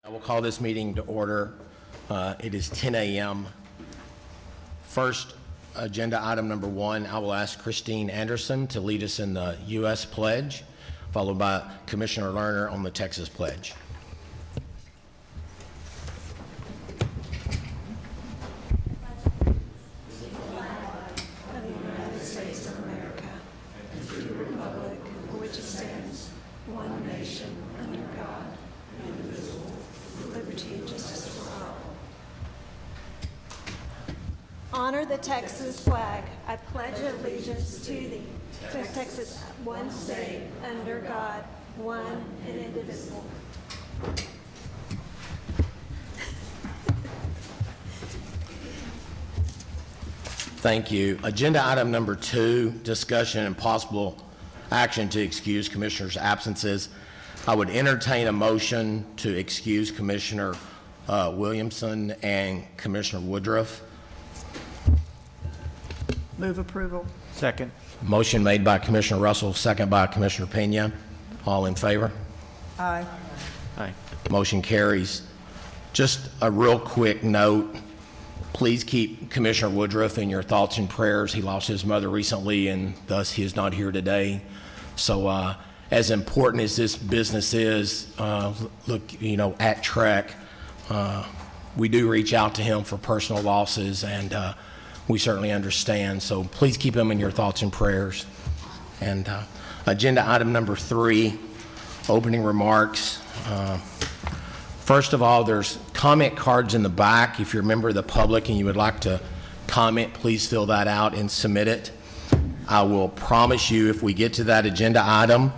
I will call this meeting to order. It is 10 a.m. First, agenda item number 1, I will ask Christine Anderson to lead us in the U.S. Pledge, followed by Commissioner Lerner on the Texas Pledge. Honor the Texas flag. I pledge allegiance to thee, to Texas, one state, under God, one and indivisible. Thank you. Agenda item number 2, discussion and possible action to excuse commissioners' absences. I would entertain a motion to excuse Commissioner Williamson and Commissioner Woodruff. Move approval. Second. Motion made by Commissioner Russell, second by Commissioner Pena. All in favor? Aye. Aye. Motion carries. Just a real quick note, please keep Commissioner Woodruff in your thoughts and prayers. He lost his mother recently, and thus he is not here today. So as important as this business is, look, you know, at TREC, we do reach out to him for personal losses, and we certainly understand. So please keep him in your thoughts and prayers. And agenda item number 3, opening remarks. First of all, there's comment cards in the back. If you're a member of the public and you would like to comment, please fill that out and submit it. I will promise you, if we get to that agenda item,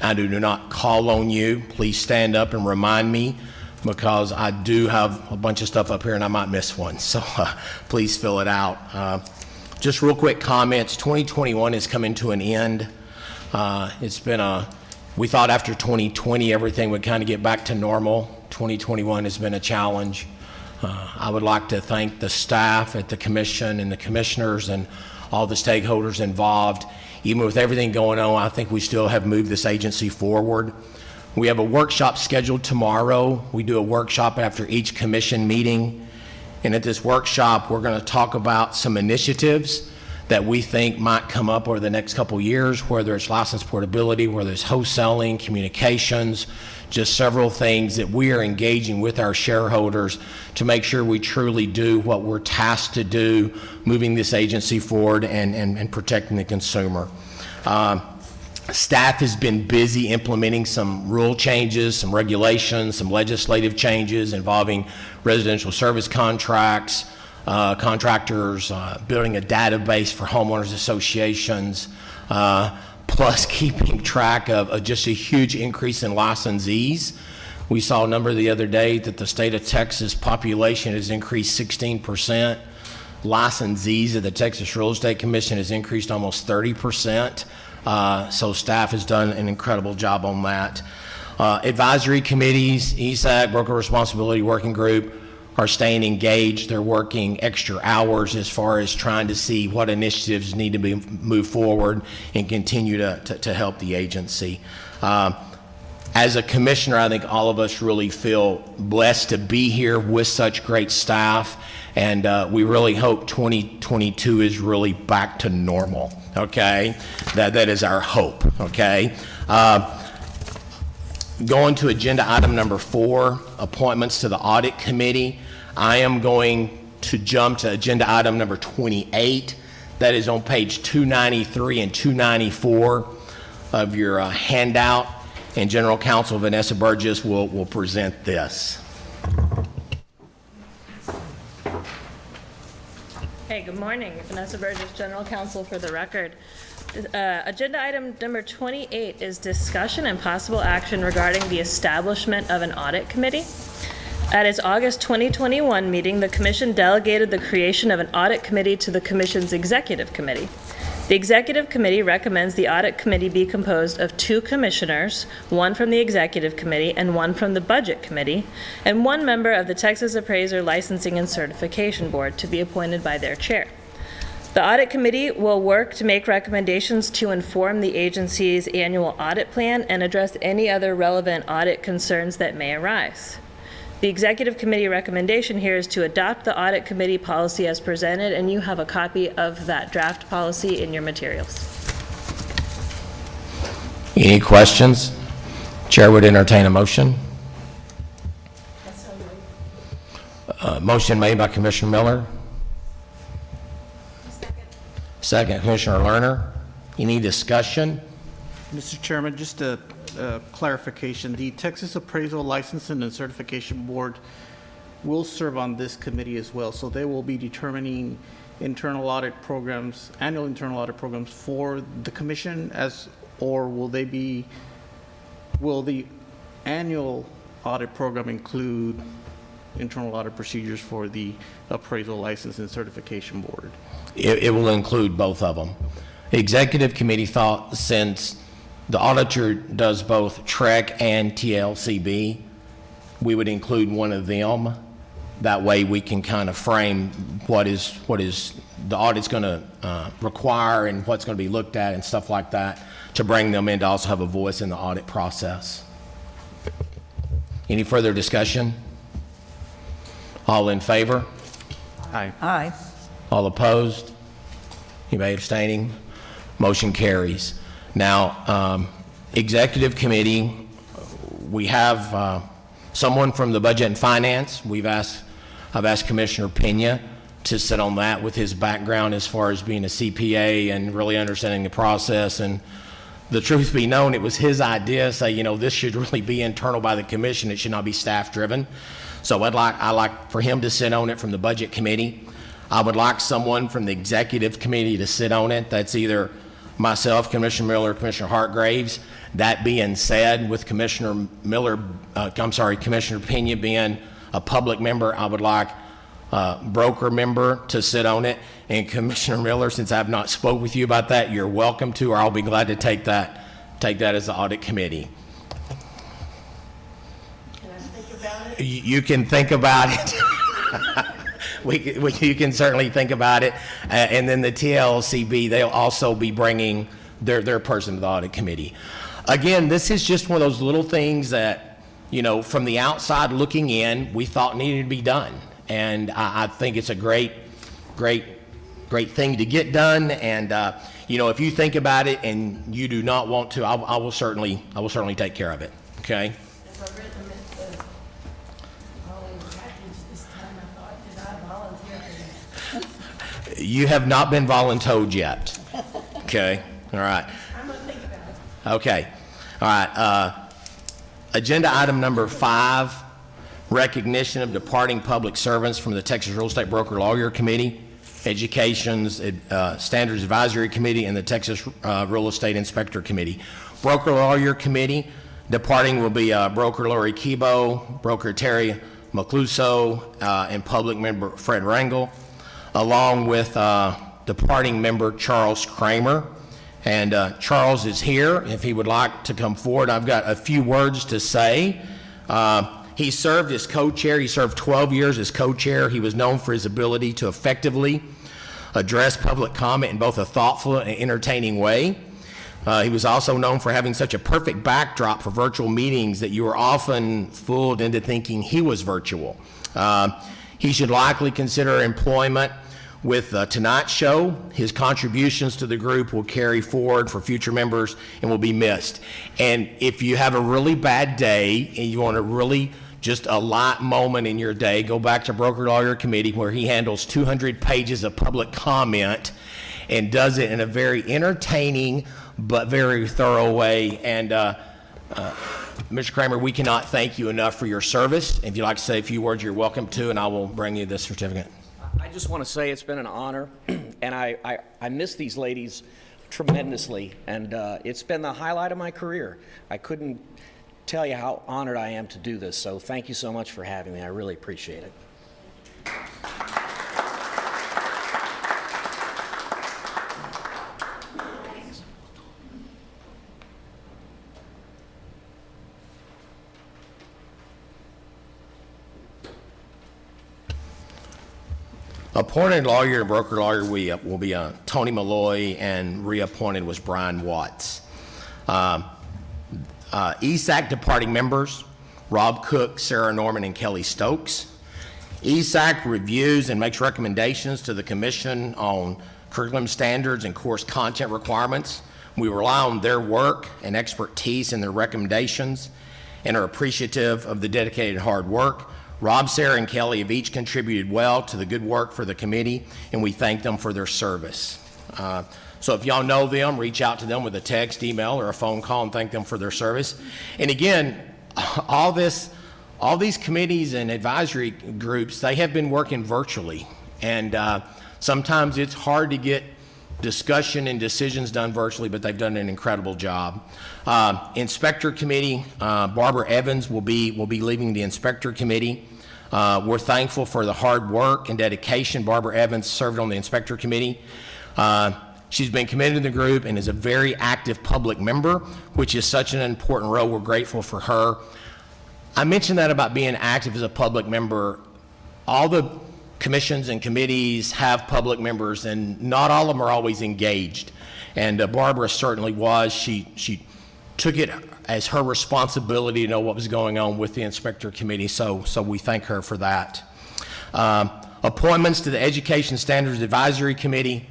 I do not call on you. Please stand up and remind me, because I do have a bunch of stuff up here and I might miss one. So please fill it out. Just real quick comments. 2021 is coming to an end. It's been we thought after 2020 everything would kind of get back to normal. 2021 has been a challenge. I would like to thank the staff at the commission and the commissioners and all the stakeholders involved. Even with everything going on, I think we still have moved this agency forward. We have a workshop scheduled tomorrow. We do a workshop after each commission meeting. And at this workshop, we're going to talk about some initiatives that we think might come up over the next couple years, whether it's license portability, whether it's wholesaling, communications, just several things that we are engaging with our shareholders to make sure we truly do what we're tasked to do, moving this agency forward and protecting the consumer. Staff has been busy implementing some rule changes, some regulations, some legislative changes involving residential service contracts, contractors, building a database for homeowners associations, plus keeping track of just a huge increase in licensees. We saw a number the other day that the state of Texas population has increased 16%. Licensees at the Texas Real Estate Commission has increased almost 30%. So staff has done an incredible job on that. Advisory committees, Esac, Broker Responsibility Working Group, are staying engaged. They're working extra hours as far as trying to see what initiatives need to be moved forward and continue to help the agency. As a commissioner, I think all of us really feel blessed to be here with such great staff, and we really hope 2022 is really back to normal, okay? That is our hope, okay? Going to agenda item number 4, appointments to the Audit Committee. I am going to jump to agenda item number 28. That is on page 293 and 294 of your handout, and General Counsel Vanessa Burgess will present this. Hey, good morning. Vanessa Burgess, General Counsel for the record. Agenda item number 28 is discussion and possible action regarding the establishment of an audit committee. At its August 2021 meeting, the Commission delegated the creation of an audit committee to the Commission's Executive Committee. The Executive Committee recommends the Audit Committee be composed of 2 commissioners, 1 from the Executive Committee and 1 from the Budget Committee, and 1 member of the Texas Appraiser Licensing and Certification Board to be appointed by their chair. The Audit Committee will work to make recommendations to inform the agency's annual audit plan and address any other relevant audit concerns that may arise. The executive committee recommendation here is to adopt the audit committee policy as presented, and you have a copy of that draft policy in your materials. Any questions? Chair would entertain a motion. Motion made by Commissioner Miller. Second, Commissioner Lerner. Any discussion? Mr. Chairman, just a clarification. The Texas Appraisal Licensing and Certification Board will serve on this committee as well. So they will be determining internal audit programs, annual internal audit programs for the commission or will the annual audit program include internal audit procedures for the Appraisal License and Certification Board? It will include both of them. The executive committee thought since the auditor does both TREC and TLCB, we would include one of them. That way we can kind of frame what is the audit's going to require and what's going to be looked at and stuff like that, to bring them in to also have a voice in the audit process. Any further discussion? All in favor? Aye. Aye. All opposed? Anybody abstaining? Motion carries. Now, executive committee, we have someone from the Budget and Finance. I've asked Commissioner Pena to sit on that with his background as far as being a CPA and really understanding the process. And the truth be known, it was his idea, say, this should really be internal by the commission. It should not be staff driven. So I'd like for him to sit on it from the Budget Committee. I would like someone from the Executive Committee to sit on it. That's either myself, Commissioner Miller, Commissioner Hartgraves. That being said, with Commissioner Pena being a public member, I would like a broker member to sit on it. And Commissioner Miller, since I've not spoke with you about that, you're welcome to, or I'll be glad to take that as the Audit Committee. Can I think about it? You can think about it. You can certainly think about it. And then the TLCB, they'll also be bringing their person to the Audit Committee. Again, this is just one of those little things that, from the outside looking in, we thought needed to be done. And I think it's a great thing to get done. And, if you think about it and you do not want to, I will certainly take care of it. Okay? If I read them at the following package this time, I thought, did I volunteer for that? You have not been voluntold yet. Okay? All right. I'm gonna think about it. Okay. All right. Agenda item number 5, recognition of departing public servants from the Texas Real Estate Broker Lawyer Committee, Education's Standards Advisory Committee, and the Texas Real Estate Inspector Committee. Broker Lawyer Committee, departing will be Broker Lori Kibo, Broker Terry Macluso, and Public Member Fred Rangel, along with departing member Charles Kramer. And Charles is here. If he would like to come forward, I've got a few words to say. He served as co-chair. He served 12 years as co-chair. He was known for his ability to effectively address public comment in both a thoughtful and entertaining way. He was also known for having such a perfect backdrop for virtual meetings that you were often fooled into thinking he was virtual. He should likely consider employment with tonight's show. His contributions to the group will carry forward for future members and will be missed. And if you have a really bad day and you want to really just a light moment in your day, go back to Broker Lawyer Committee, where he handles 200 pages of public comment and does it in a very entertaining but very thorough way. And Mr. Kramer, we cannot thank you enough for your service. If you'd like to say a few words, you're welcome to, and I will bring you this certificate. I just want to say it's been an honor, and I miss these ladies tremendously, and it's been the highlight of my career. I couldn't tell you how honored I am to do this, so thank you so much for having me. I really appreciate it. Appointed lawyer and broker lawyer will be Tony Malloy, and reappointed was Brian Watts. Esac departing members, Rob Cook, Sarah Norman, and Kelly Stokes. Esac reviews and makes recommendations to the Commission on curriculum standards and course content requirements. We rely on their work and expertise in their recommendations and are appreciative of the dedicated hard work. Rob, Sarah, and Kelly have each contributed well to the good work for the committee, and we thank them for their service. So if y'all know them, reach out to them with a text, email, or a phone call and thank them for their service. And again, all these committees and advisory groups, they have been working virtually. And sometimes it's hard to get discussion and decisions done virtually, but they've done an incredible job. Inspector Committee, Barbara Evans will be leaving the Inspector Committee. We're thankful for the hard work and dedication. Barbara Evans served on the Inspector Committee. She's been committed to the group and is a very active public member, which is such an important role. We're grateful for her. I mentioned that about being active as a public member. All the commissions and committees have public members, and not all of them are always engaged. And Barbara certainly was. She took it as her responsibility to know what was going on with the Inspector Committee, so we thank her for that. Appointments to the Education Standards Advisory Committee.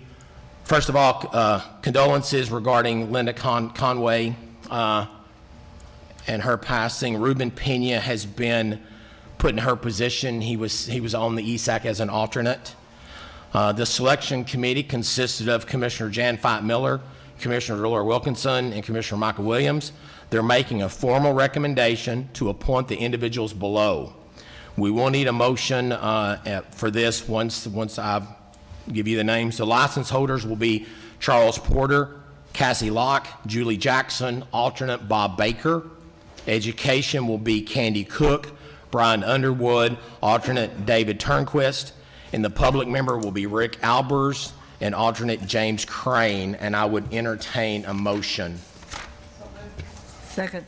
First of all, condolences regarding Linda Conway and her passing. Ruben Pena has been put in her position. He was on the Esac as an alternate. The selection committee consisted of Commissioner Jan Fight Miller, Commissioner Laura Wilkinson, and Commissioner Michael Williams. They're making a formal recommendation to appoint the individuals below. We will need a motion for this once I give you the names. The license holders will be Charles Porter, Cassie Locke, Julie Jackson, alternate Bob Baker. Education will be Candy Cook, Brian Underwood, alternate David Turnquist, and the public member will be Rick Albers and alternate James Crane, and I would entertain a motion. Second.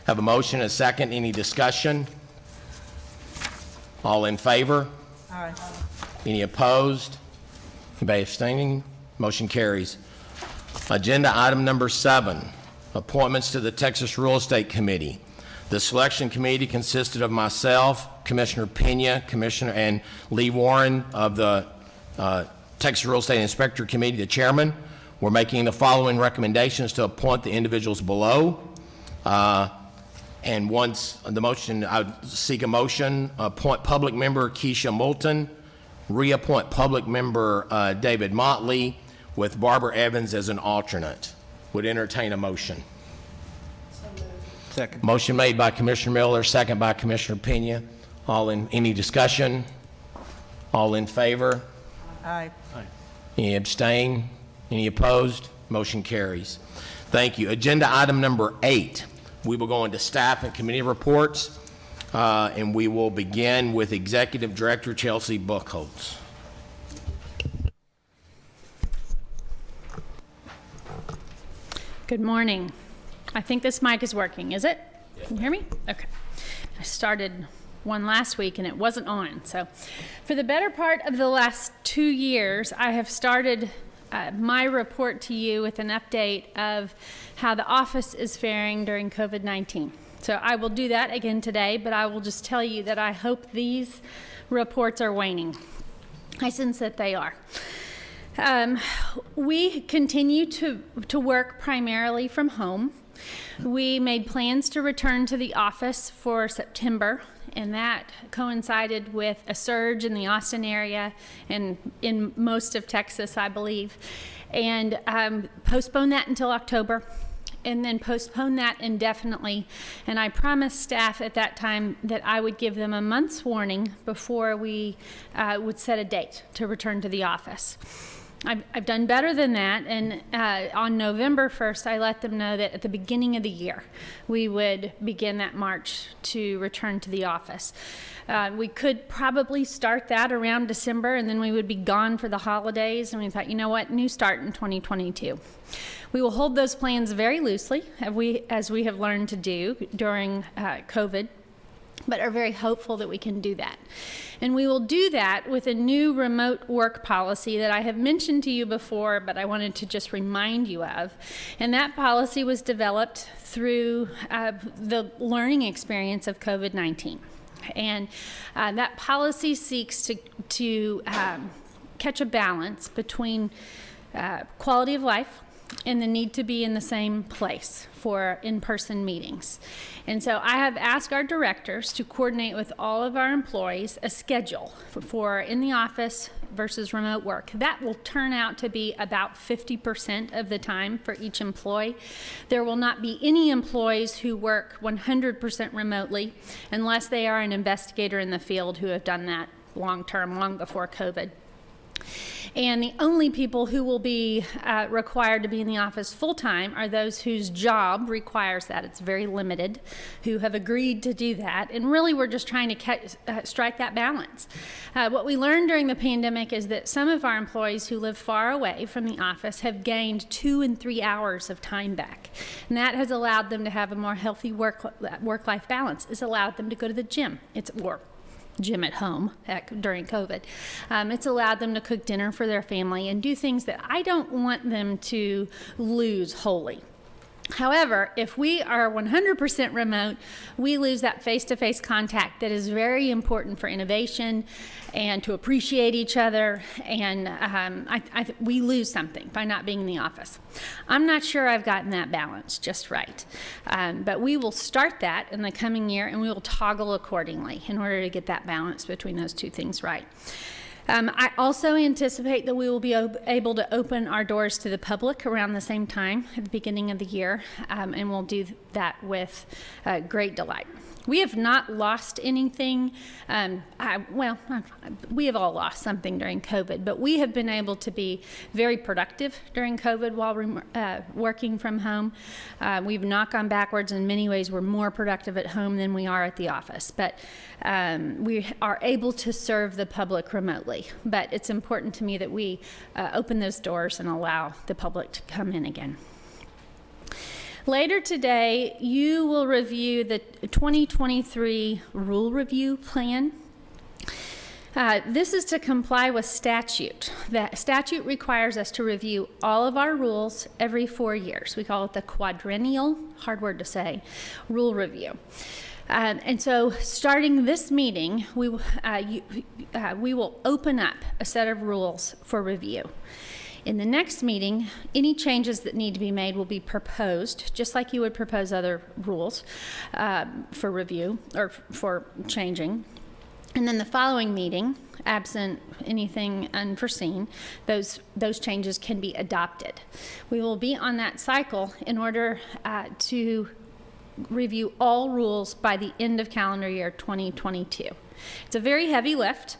Have a motion, a second, any discussion? All in favor? Aye. Any opposed? Anybody abstaining? Motion carries. Agenda item number 7, appointments to the Texas Real Estate Committee. The selection committee consisted of myself, Commissioner Pena, Commissioner, and Lee Warren of the Texas Real Estate Inspector Committee, the chairman. We're making the following recommendations to appoint the individuals below. And once the motion, I would seek a motion, appoint public member Keisha Moulton, reappoint public member David Motley, with Barbara Evans as an alternate. Would entertain a motion. Second. Motion made by Commissioner Miller, second by Commissioner Pena. Any discussion? All in favor? Aye. Any abstain? Any opposed? Motion carries. Thank you. Agenda item number 8. We will go into staff and committee reports, and we will begin with Executive Director Chelsea Buchholz. Good morning. I think this mic is working, is it? Can you hear me? Okay. I started one last week and it wasn't on. So for the better part of the last 2 years, I have started my report to you with an update of how the office is faring during COVID-19. So I will do that again today, but I will just tell you that I hope these reports are waning. I sense that they are. We continue to work primarily from home. We made plans to return to the office for September, and that coincided with a surge in the Austin area and in most of Texas, I believe, and postponed that until October, and then postponed that indefinitely. And I promised staff at that time that I would give them a month's warning before we would set a date to return to the office. I've done better than that, and on November 1st, I let them know that at the beginning of the year, we would begin that march to return to the office. We could probably start that around December, and then we would be gone for the holidays, and we thought, you know what, new start in 2022. We will hold those plans very loosely, as we have learned to do during COVID. but are very hopeful that we can do that. And we will do that with a new remote work policy that I have mentioned to you before, but I wanted to just remind you of. And that policy was developed through the learning experience of COVID-19. And that policy seeks to catch a balance between quality of life and the need to be in the same place for in-person meetings. And so I have asked our directors to coordinate with all of our employees a schedule for in the office versus remote work. That will turn out to be about 50% of the time for each employee. There will not be any employees who work 100% remotely unless they are an investigator in the field who have done that long-term, long before COVID. And the only people who will be required to be in the office full-time are those whose job requires that. It's very limited, who have agreed to do that. And really, we're just trying to strike that balance. What we learned during the pandemic is that some of our employees who live far away from the office have gained 2 and 3 hours of time back. And that has allowed them to have a more healthy work-life balance. It's allowed them to go to the gym. Gym at home during COVID. It's allowed them to cook dinner for their family and do things that I don't want them to lose wholly. However, if we are 100% remote, we lose that face-to-face contact that is very important for innovation and to appreciate each other, and we lose something by not being in the office. I'm not sure I've gotten that balance just right, but we will start that in the coming year, and we will toggle accordingly in order to get that balance between those two things right. I also anticipate that we will be able to open our doors to the public around the same time at the beginning of the year, and we'll do that with great delight. We have not lost anything. We have all lost something during COVID, but we have been able to be very productive during COVID while working from home. We've not gone backwards. In many ways, we're more productive at home than we are at the office, but we are able to serve the public remotely. But it's important to me that we open those doors and allow the public to come in again. Later today, you will review the 2023 rule review plan. This is to comply with statute. The statute requires us to review all of our rules every 4 years. We call it the quadrennial, hard word to say, rule review. And so starting this meeting, we will open up a set of rules for review. In the next meeting, any changes that need to be made will be proposed, just like you would propose other rules for review or for changing. And then the following meeting, absent anything unforeseen, those changes can be adopted. We will be on that cycle in order to review all rules by the end of calendar year 2022. It's a very heavy lift.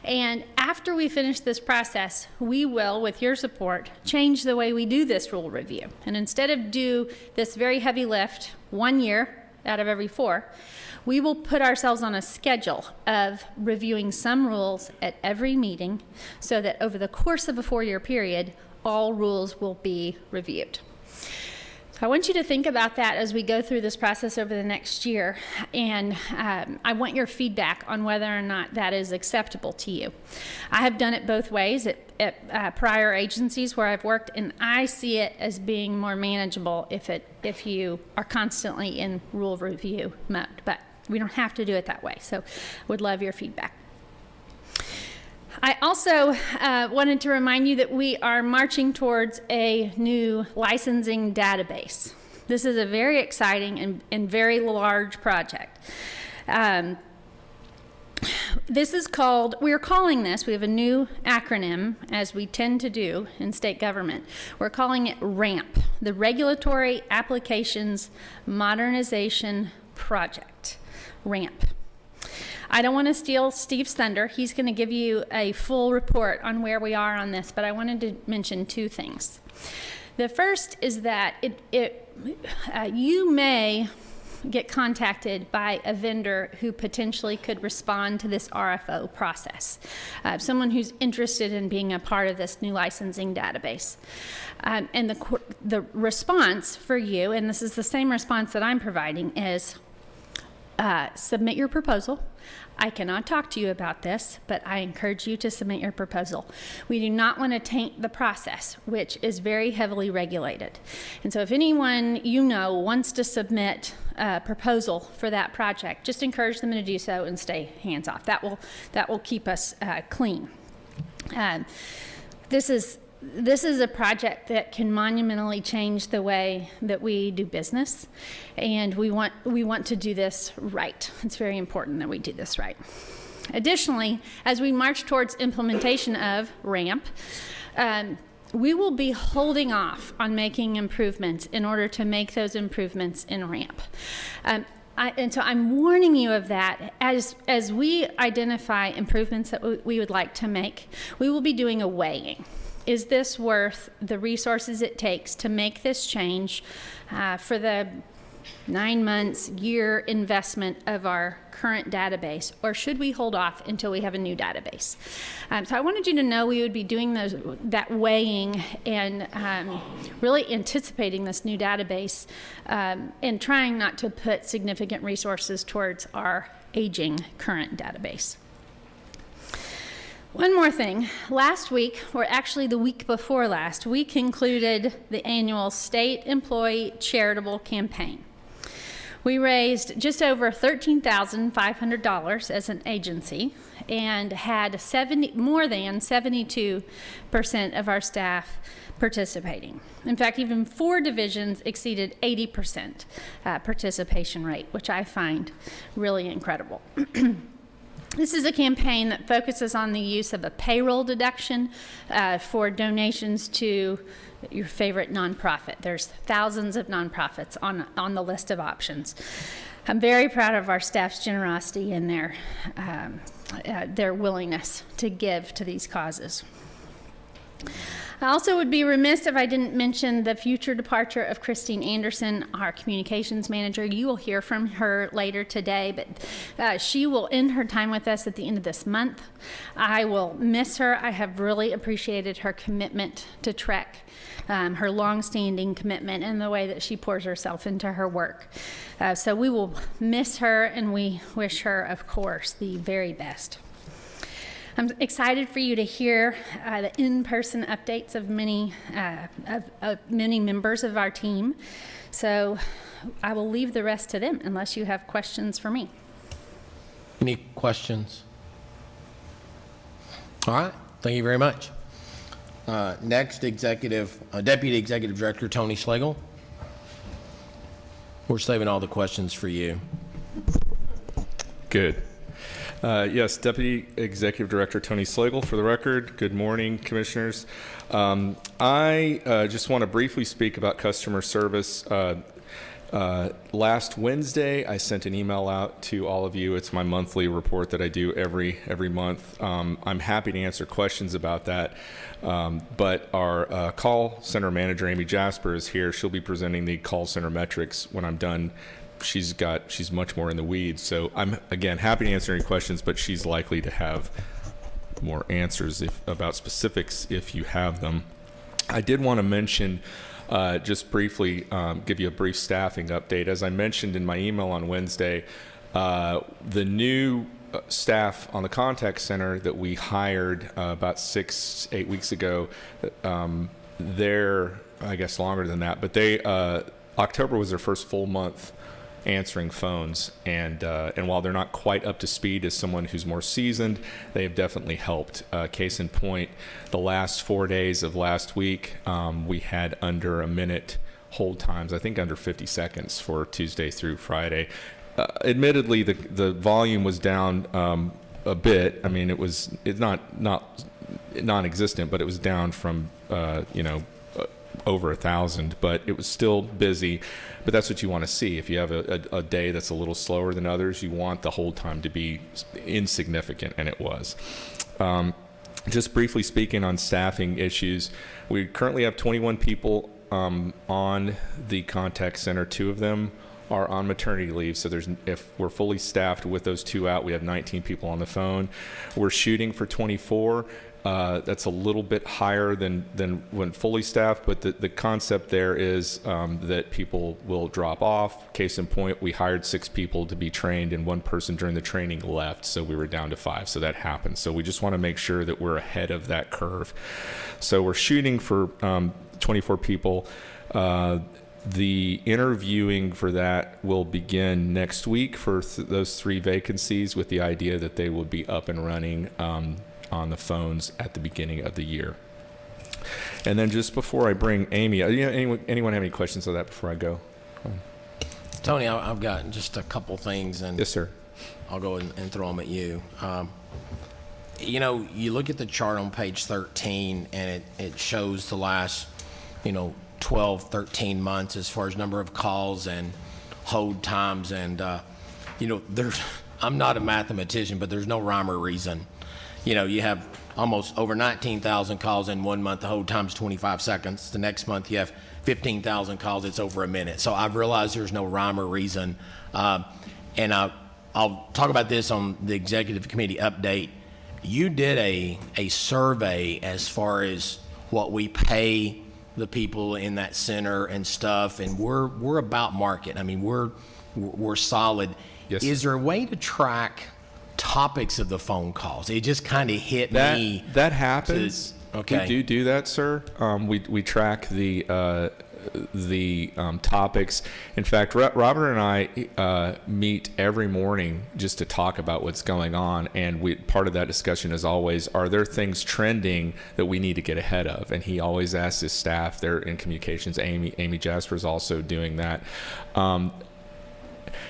And after we finish this process, we will, with your support, change the way we do this rule review. And instead of do this very heavy lift 1 year out of every 4, we will put ourselves on a schedule of reviewing some rules at every meeting so that over the course of a 4-year period, all rules will be reviewed. I want you to think about that as we go through this process over the next year, and I want your feedback on whether or not that is acceptable to you. I have done it both ways at prior agencies where I've worked, and I see it as being more manageable if you are constantly in rule review mode, but we don't have to do it that way, so would love your feedback. I also wanted to remind you that we are marching towards a new licensing database. This is a very exciting and very large project. This is called, we have a new acronym, as we tend to do in state government. We're calling it RAMP, the Regulatory Applications Modernization Project, RAMP. I don't want to steal Steve's thunder. He's going to give you a full report on where we are on this, but I wanted to mention 2 things. The first is that you may get contacted by a vendor who potentially could respond to this RFO process, someone who's interested in being a part of this new licensing database. And the response for you, and this is the same response that I'm providing, is submit your proposal. I cannot talk to you about this, but I encourage you to submit your proposal. We do not want to taint the process, which is very heavily regulated. And so if anyone you know wants to submit a proposal for that project, just encourage them to do so and stay hands off. That will keep us clean. This is a project that can monumentally change the way that we do business, and we want to do this right. It's very important that we do this right. Additionally, as we march towards implementation of RAMP, we will be holding off on making improvements in order to make those improvements in RAMP. And so I'm warning you of that. As we identify improvements that we would like to make, we will be doing a weighing. Is this worth the resources it takes to make this change for the 9 months, year investment of our current database, or should we hold off until we have a new database? So I wanted you to know we would be doing that weighing and really anticipating this new database and trying not to put significant resources towards our aging current database. One more thing. Last week, or actually the week before last, we concluded the annual State Employee Charitable Campaign. We raised just over $13,500 as an agency and had more than 72% of our staff participating. In fact, even 4 divisions exceeded 80% participation rate, which I find really incredible. This is a campaign that focuses on the use of a payroll deduction for donations to your favorite nonprofit. There's thousands of nonprofits on the list of options. I'm very proud of our staff's generosity and their willingness to give to these causes. I also would be remiss if I didn't mention the future departure of Christine Anderson, our communications manager. You will hear from her later today, but she will end her time with us at the end of this month. I will miss her. I have really appreciated her commitment to TREC, her longstanding commitment, and the way that she pours herself into her work. So we will miss her, and we wish her, of course, the very best. I'm excited for you to hear the in-person updates of many members of our team. So I will leave the rest to them unless you have questions for me. Any questions? All right. Thank you very much. Next, Deputy Executive Director Tony Schlegel. We're saving all the questions for you. Good. Yes, Deputy Executive Director Tony Schlegel, for the record. Good morning, Commissioners. I just want to briefly speak about customer service. Last Wednesday, I sent an email out to all of you. It's my monthly report that I do every month. I'm happy to answer questions about that. But our call center manager, Amy Jasper, is here. She'll be presenting the call center metrics when I'm done. She's much more in the weeds. So I'm, again, happy to answer any questions, but she's likely to have more answers about specifics if you have them. I did want to mention, just briefly, give you a brief staffing update. As I mentioned in my email on Wednesday, the new staff on the contact center that we hired about 6-8 weeks ago, they're, I guess, longer than that, but October was their first full month answering phones, and while they're not quite up to speed as someone who's more seasoned, they have definitely helped. Case in point, the last 4 days of last week, we had under a minute hold times, I think under 50 seconds for Tuesday through Friday. Admittedly, the volume was down a bit. I mean, it's not non-existent, but it was down from over 1,000, but it was still busy. But that's what you want to see. If you have a day that's a little slower than others, you want the hold time to be insignificant, and it was. Just briefly speaking on staffing issues, we currently have 21 people on the contact center. 2 of them are on maternity leave, so if we're fully staffed with those 2 out, we have 19 people on the phone. We're shooting for 24. That's a little bit higher than when fully staffed, but the concept there is that people will drop off. Case in point, we hired 6 people to be trained, and 1 person during the training left, so we were down to 5. So that happens. So we just want to make sure that we're ahead of that curve. So we're shooting for 24 people. The interviewing for that will begin next week for those 3 vacancies, with the idea that they will be up and running on the phones at the beginning of the year. And then just before I bring Amy, anyone have any questions on that before I go? Tony, I've got just a couple things, and Yes, sir. I'll go and throw them at you. You look at the chart on page 13, and it shows the last, 12, 13 months as far as number of calls and hold times. And, I'm not a mathematician, but there's no rhyme or reason. You have almost over 19,000 calls in 1 month. The hold time's 25 seconds. The next month you have 15,000 calls. It's over a minute. So I've realized there's no rhyme or reason. And I'll talk about this on the executive committee update. You did a survey as far as what we pay the people in that center and stuff, and we're about market. I mean, we're solid. Yes. Is there a way to track topics of the phone calls? It just kind of hit me. That happens. Okay. We do that, sir. We track the topics. In fact, Robert and I meet every morning just to talk about what's going on, and part of that discussion is always, are there things trending that we need to get ahead of? And he always asks his staff. They're in communications. Amy Jasper is also doing that.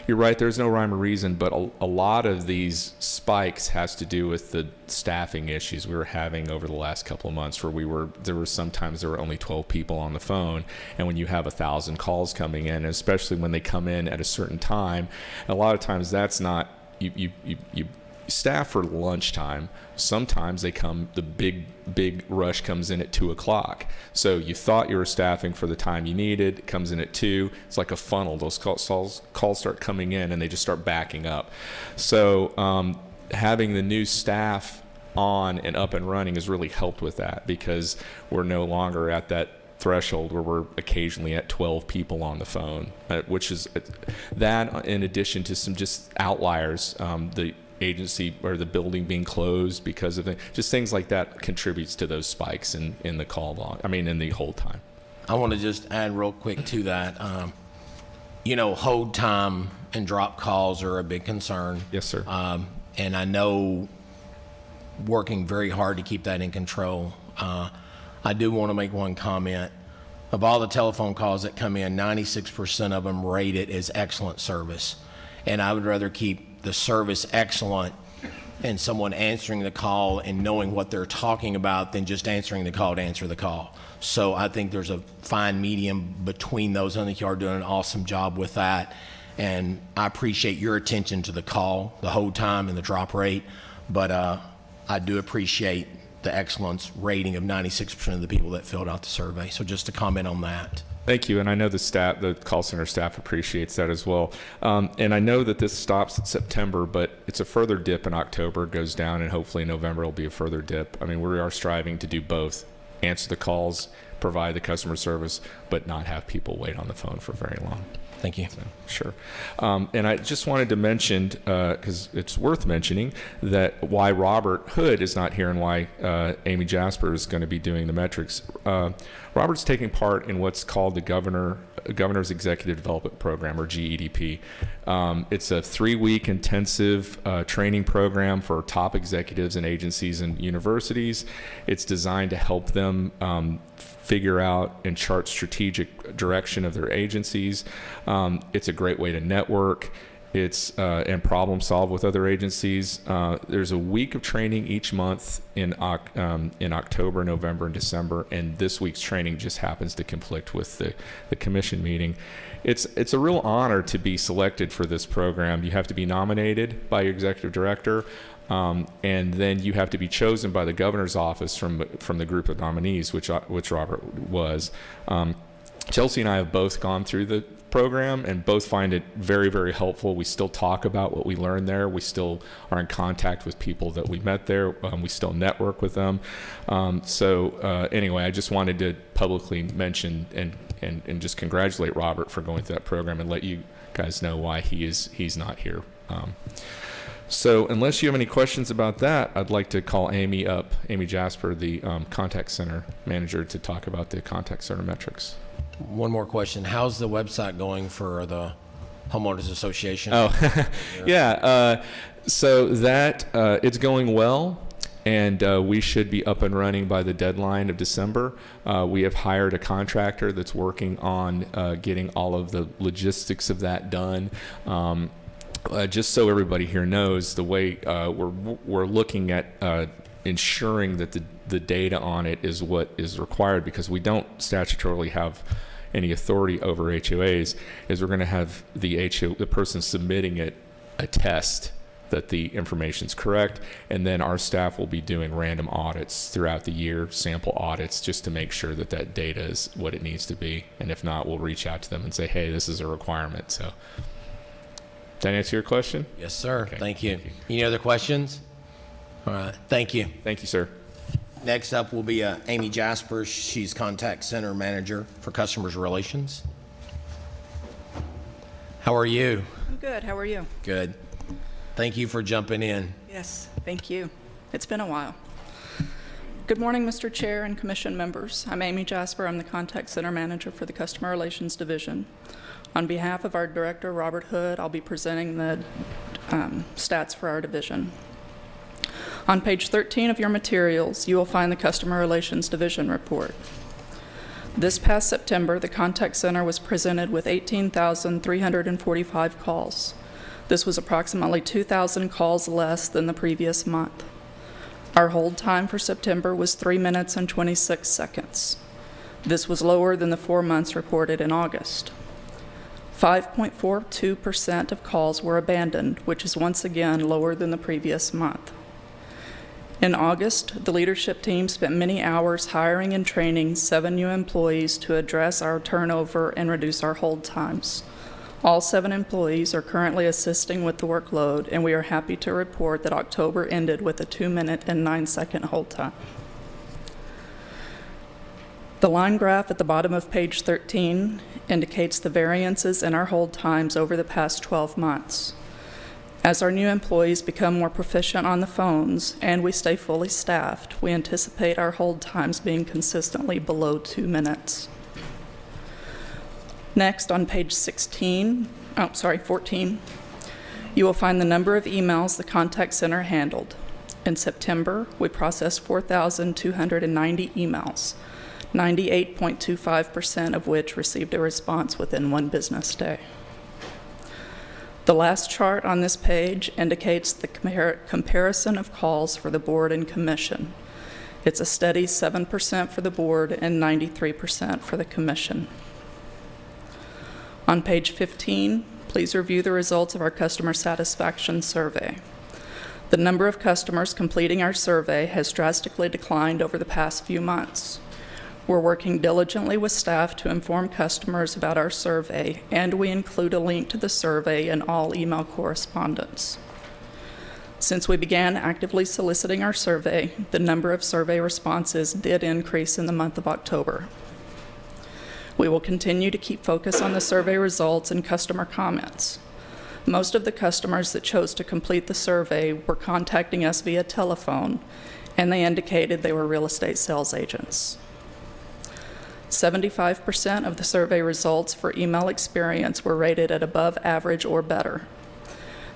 You're right, there's no rhyme or reason, but a lot of these spikes has to do with the staffing issues we were having over the last couple of months, where sometimes there were only 12 people on the phone, and when you have 1,000 calls coming in, especially when they come in at a certain time, a lot of times that's not, you staff for lunchtime. Sometimes the big rush comes in at 2:00. So you thought you were staffing for the time you needed. It comes in at 2. It's like a funnel. Those calls start coming in and they just start backing up. So having the new staff on and up and running has really helped with that, because we're no longer at that threshold where we're occasionally at 12 people on the phone, which is that in addition to some just outliers, the agency or the building being closed because of just things like that contributes to those spikes in the call log. in the hold time. I want to just add real quick to that. Hold time and drop calls are a big concern. Yes, sir. And I know working very hard to keep that in control. I do want to make one comment. Of all the telephone calls that come in, 96% of them rate it as excellent service. And I would rather keep the service excellent and someone answering the call and knowing what they're talking about than just answering the call to answer the call. So I think there's a fine medium between those. I think you are doing an awesome job with that. And I appreciate your attention to the call, the hold time, and the drop rate. But I do appreciate the excellence rating of 96% of the people that filled out the survey. So just to comment on that. Thank you, and I know the call center staff appreciates that as well. And I know that this stops in September, but it's a further dip in October, goes down, and hopefully in November will be a further dip. We are striving to do both, answer the calls, provide the customer service, but not have people wait on the phone for very long. Thank you. So, sure. And I just wanted to mention, because it's worth mentioning, that why Robert Hood is not here and why Amy Jasper is going to be doing the metrics. Robert's taking part in what's called the Governor's Executive Development Program, or GEDP. It's a 3-week intensive training program for top executives in agencies and universities. It's designed to help them figure out and chart strategic direction of their agencies. It's a great way to network. It's and problem solve with other agencies. There's a week of training each month in October, November, and December, and this week's training just happens to conflict with the commission meeting. It's a real honor to be selected for this program. You have to be nominated by your executive director, and then you have to be chosen by the governor's office from the group of nominees, which Robert was. Chelsea and I have both gone through program, and both find it very, very helpful. We still talk about what we learned there. We still are in contact with people that we met there. We still network with them. Anyway, I just wanted to publicly mention and just congratulate Robert for going through that program and let you guys know why he's not here. So unless you have any questions about that, I'd like to call Amy Jasper, the contact center manager, to talk about the contact center metrics. One more question. How's the website going for the Homeowners Association? Oh, yeah. So that it's going well, and we should be up and running by the deadline of December. We have hired a contractor that's working on getting all of the logistics of that done. Just so everybody here knows, the way we're looking at ensuring that the data on it is what is required, because we don't statutorily have any authority over HOAs, is we're going to have the person submitting it attest that the information's correct, and then our staff will be doing random audits throughout the year, sample audits, just to make sure that that data is what it needs to be. And if not, we'll reach out to them and say, hey, this is a requirement. So, did that answer your question? Yes, sir. Okay. Thank you. Any other questions? All right. Thank you. Thank you, sir. Next up will be Amy Jasper. She's Contact Center Manager for Customers Relations. How are you? I'm good. How are you? Good. Thank you for jumping in. Yes, thank you. It's been a while. Good morning, Mr. Chair and Commission members. I'm Amy Jasper. I'm the Contact Center Manager for the Customer Relations Division. On behalf of our Director, Robert Hood, I'll be presenting the stats for our division. On page 13 of your materials, you will find the Customer Relations Division report. This past September, the Contact Center was presented with 18,345 calls. This was approximately 2,000 calls less than the previous month. Our hold time for September was 3 minutes and 26 seconds. This was lower than the 4 months reported in August. 5.42% of calls were abandoned, which is once again lower than the previous month. In August, the leadership team spent many hours hiring and training 7 new employees to address our turnover and reduce our hold times. All 7 employees are currently assisting with the workload, and we are happy to report that October ended with a 2-minute and 9-second hold time. The line graph at the bottom of page 13 indicates the variances in our hold times over the past 12 months. As our new employees become more proficient on the phones and we stay fully staffed, we anticipate our hold times being consistently below 2 minutes. Next, on page 14, you will find the number of emails the contact center handled. In September, we processed 4,290 emails, 98.25% of which received a response within 1 business day. The last chart on this page indicates the comparison of calls for the board and commission. It's a steady 7% for the board and 93% for the commission. On page 15, please review the results of our customer satisfaction survey. The number of customers completing our survey has drastically declined over the past few months. We're working diligently with staff to inform customers about our survey, and we include a link to the survey in all email correspondence. Since we began actively soliciting our survey, the number of survey responses did increase in the month of October. We will continue to keep focus on the survey results and customer comments. Most of the customers that chose to complete the survey were contacting us via telephone, and they indicated they were real estate sales agents. 75% of the survey results for email experience were rated at above average or better.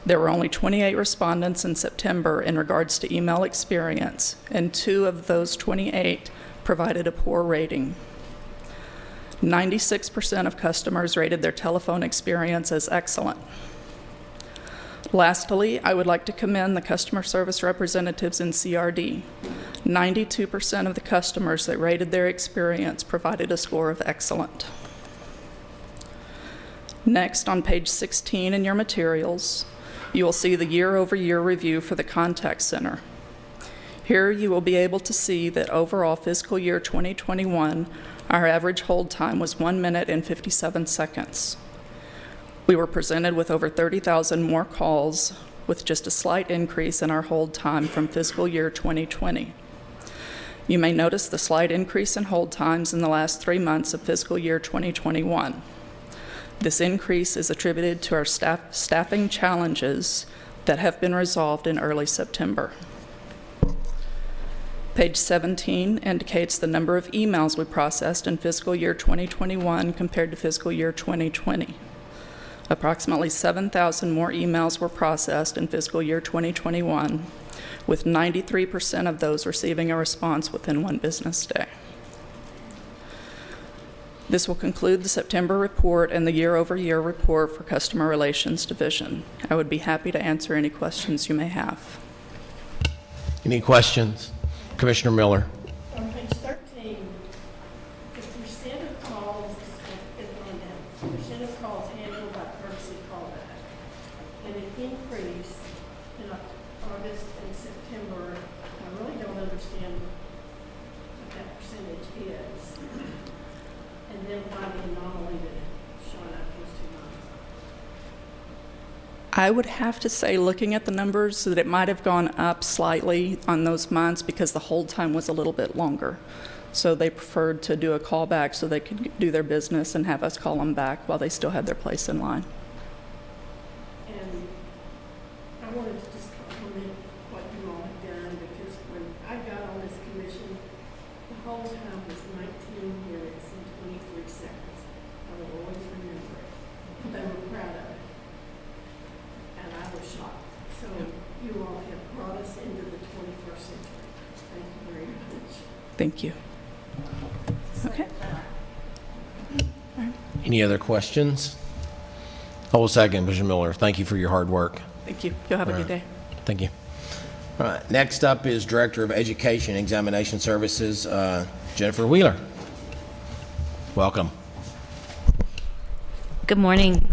There were only 28 respondents in September in regards to email experience, and 2 of those 28 provided a poor rating. 96% of customers rated their telephone experience as excellent. Lastly, I would like to commend the customer service representatives in CRD. 92% of the customers that rated their experience provided a score of excellent. Next, on page 16 in your materials, you will see the year-over-year review for the contact center. Here you will be able to see that overall fiscal year 2021, our average hold time was 1 minute and 57 seconds. We were presented with over 30,000 more calls, with just a slight increase in our hold time from fiscal year 2020. You may notice the slight increase in hold times in the last 3 months of fiscal year 2021. This increase is attributed to our staffing challenges that have been resolved in early September. Page 17 indicates the number of emails we processed in fiscal year 2021 compared to fiscal year 2020. Approximately 7,000 more emails were processed in fiscal year 2021, with 93% of those receiving a response within 1 business day. This will conclude the September report and the year-over-year report for Customer Relations Division. I would be happy to answer any questions you may have. Any questions? Commissioner Miller. On page 13, the percent of calls, percent of calls handled by courtesy callback, and an increase in August and September. I really don't understand what that percentage is. And then why the anomaly that showing up those 2 months. I would have to say, looking at the numbers, that it might have gone up slightly on those months because the hold time was a little bit longer. So they preferred to do a callback so they could do their business and have us call them back while they still had their place in line. And I wanted to just compliment what you all have done, because when I got on this commission, the whole time was 19 minutes and 23 seconds. I will always remember it. They were proud of it. And I was shocked. So you all have brought us into the 21st century. Thank you very much. Thank you. Okay. Any other questions? I will second, Commissioner Miller. Thank you for your hard work. Thank you. You'll have a good day. Thank you. All right, next up is Director of Education and Examination Services, Jennifer Wheeler. Welcome. Good morning.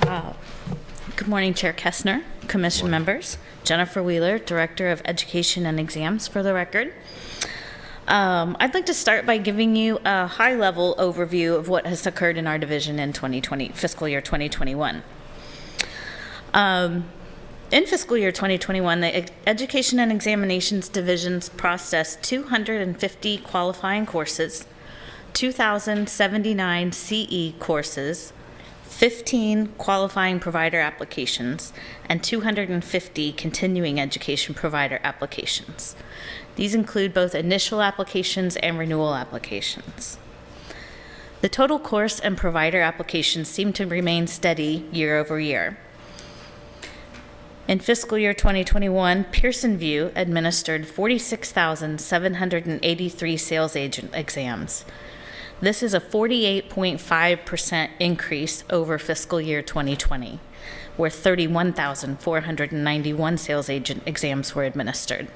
Good morning, Chair Kestner, Commission members. Jennifer Wheeler, Director of Education and Exams, for the record. I'd like to start by giving you a high-level overview of what has occurred in our division in fiscal year 2021. In fiscal year 2021, the Education and Examinations divisions processed 250 qualifying courses, 2,079 CE courses, 15 qualifying provider applications, and 250 continuing education provider applications. These include both initial applications and renewal applications. The total course and provider applications seem to remain steady year over year. In fiscal year 2021, Pearson VUE administered 46,783 sales agent exams. This is a 48.5% increase over fiscal year 2020, where 31,491 sales agent exams were administered.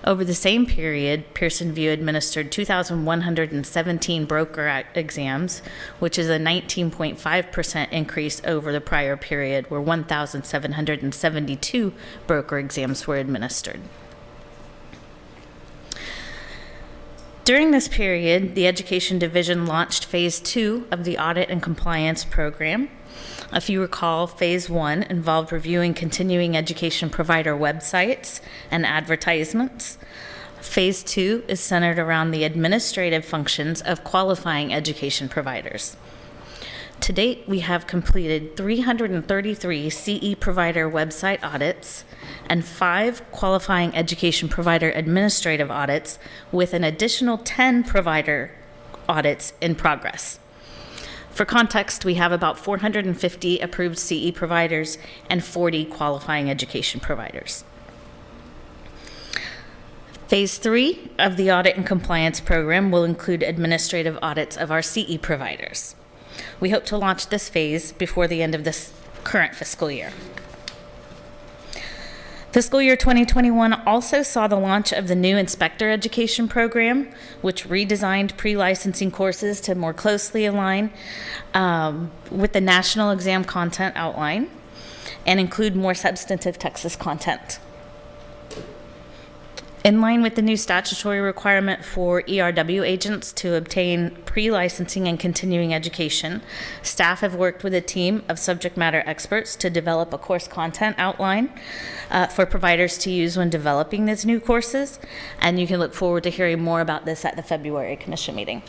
Over the same period, Pearson VUE administered 2,117 broker exams, which is a 19.5% increase over the prior period, where 1,772 broker exams were administered. During this period, the Education Division launched Phase 2 of the Audit and Compliance Program. If you recall, Phase 1 involved reviewing continuing education provider websites and advertisements. Phase 2 is centered around the administrative functions of qualifying education providers. To date, we have completed 333 CE provider website audits and 5 qualifying education provider administrative audits, with an additional 10 provider audits in progress. For context, we have about 450 approved CE providers and 40 qualifying education providers. Phase 3 of the Audit and Compliance Program will include administrative audits of our CE providers. We hope to launch this phase before the end of this current fiscal year. Fiscal year 2021 also saw the launch of the new Inspector Education Program, which redesigned pre-licensing courses to more closely align with the national exam content outline and include more substantive Texas content. In line with the new statutory requirement for ERW agents to obtain pre-licensing and continuing education, staff have worked with a team of subject matter experts to develop a course content outline for providers to use when developing these new courses, and you can look forward to hearing more about this at the February Commission meeting.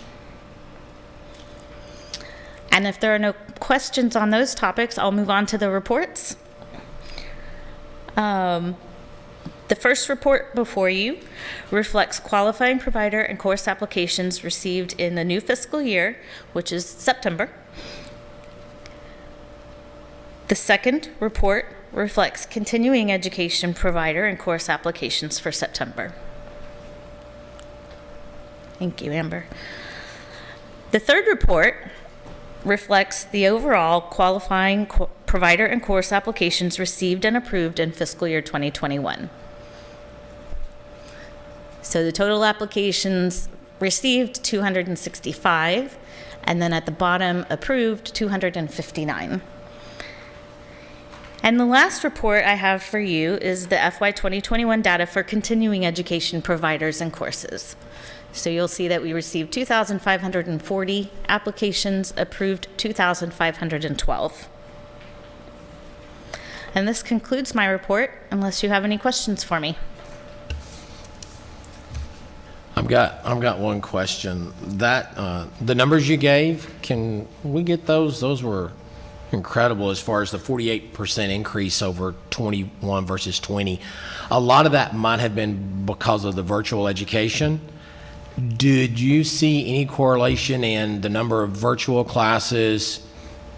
And if there are no questions on those topics, I'll move on to the reports. The first report before you reflects qualifying provider and course applications received in the new fiscal year, which is September. The second report reflects continuing education provider and course applications for September. Thank you, Amber. The third report reflects the overall qualifying provider and course applications received and approved in fiscal year 2021. So the total applications received, 265, and then at the bottom, approved, 259. And the last report I have for you is the FY 2021 data for continuing education providers and courses. So you'll see that we received 2,540 applications, approved 2,512. And this concludes my report, unless you have any questions for me. I've got one question. That the numbers you gave, can we get those? Those were incredible as far as the 48% increase over 21 versus 20. A lot of that might have been because of the virtual education. Did you see any correlation in the number of virtual classes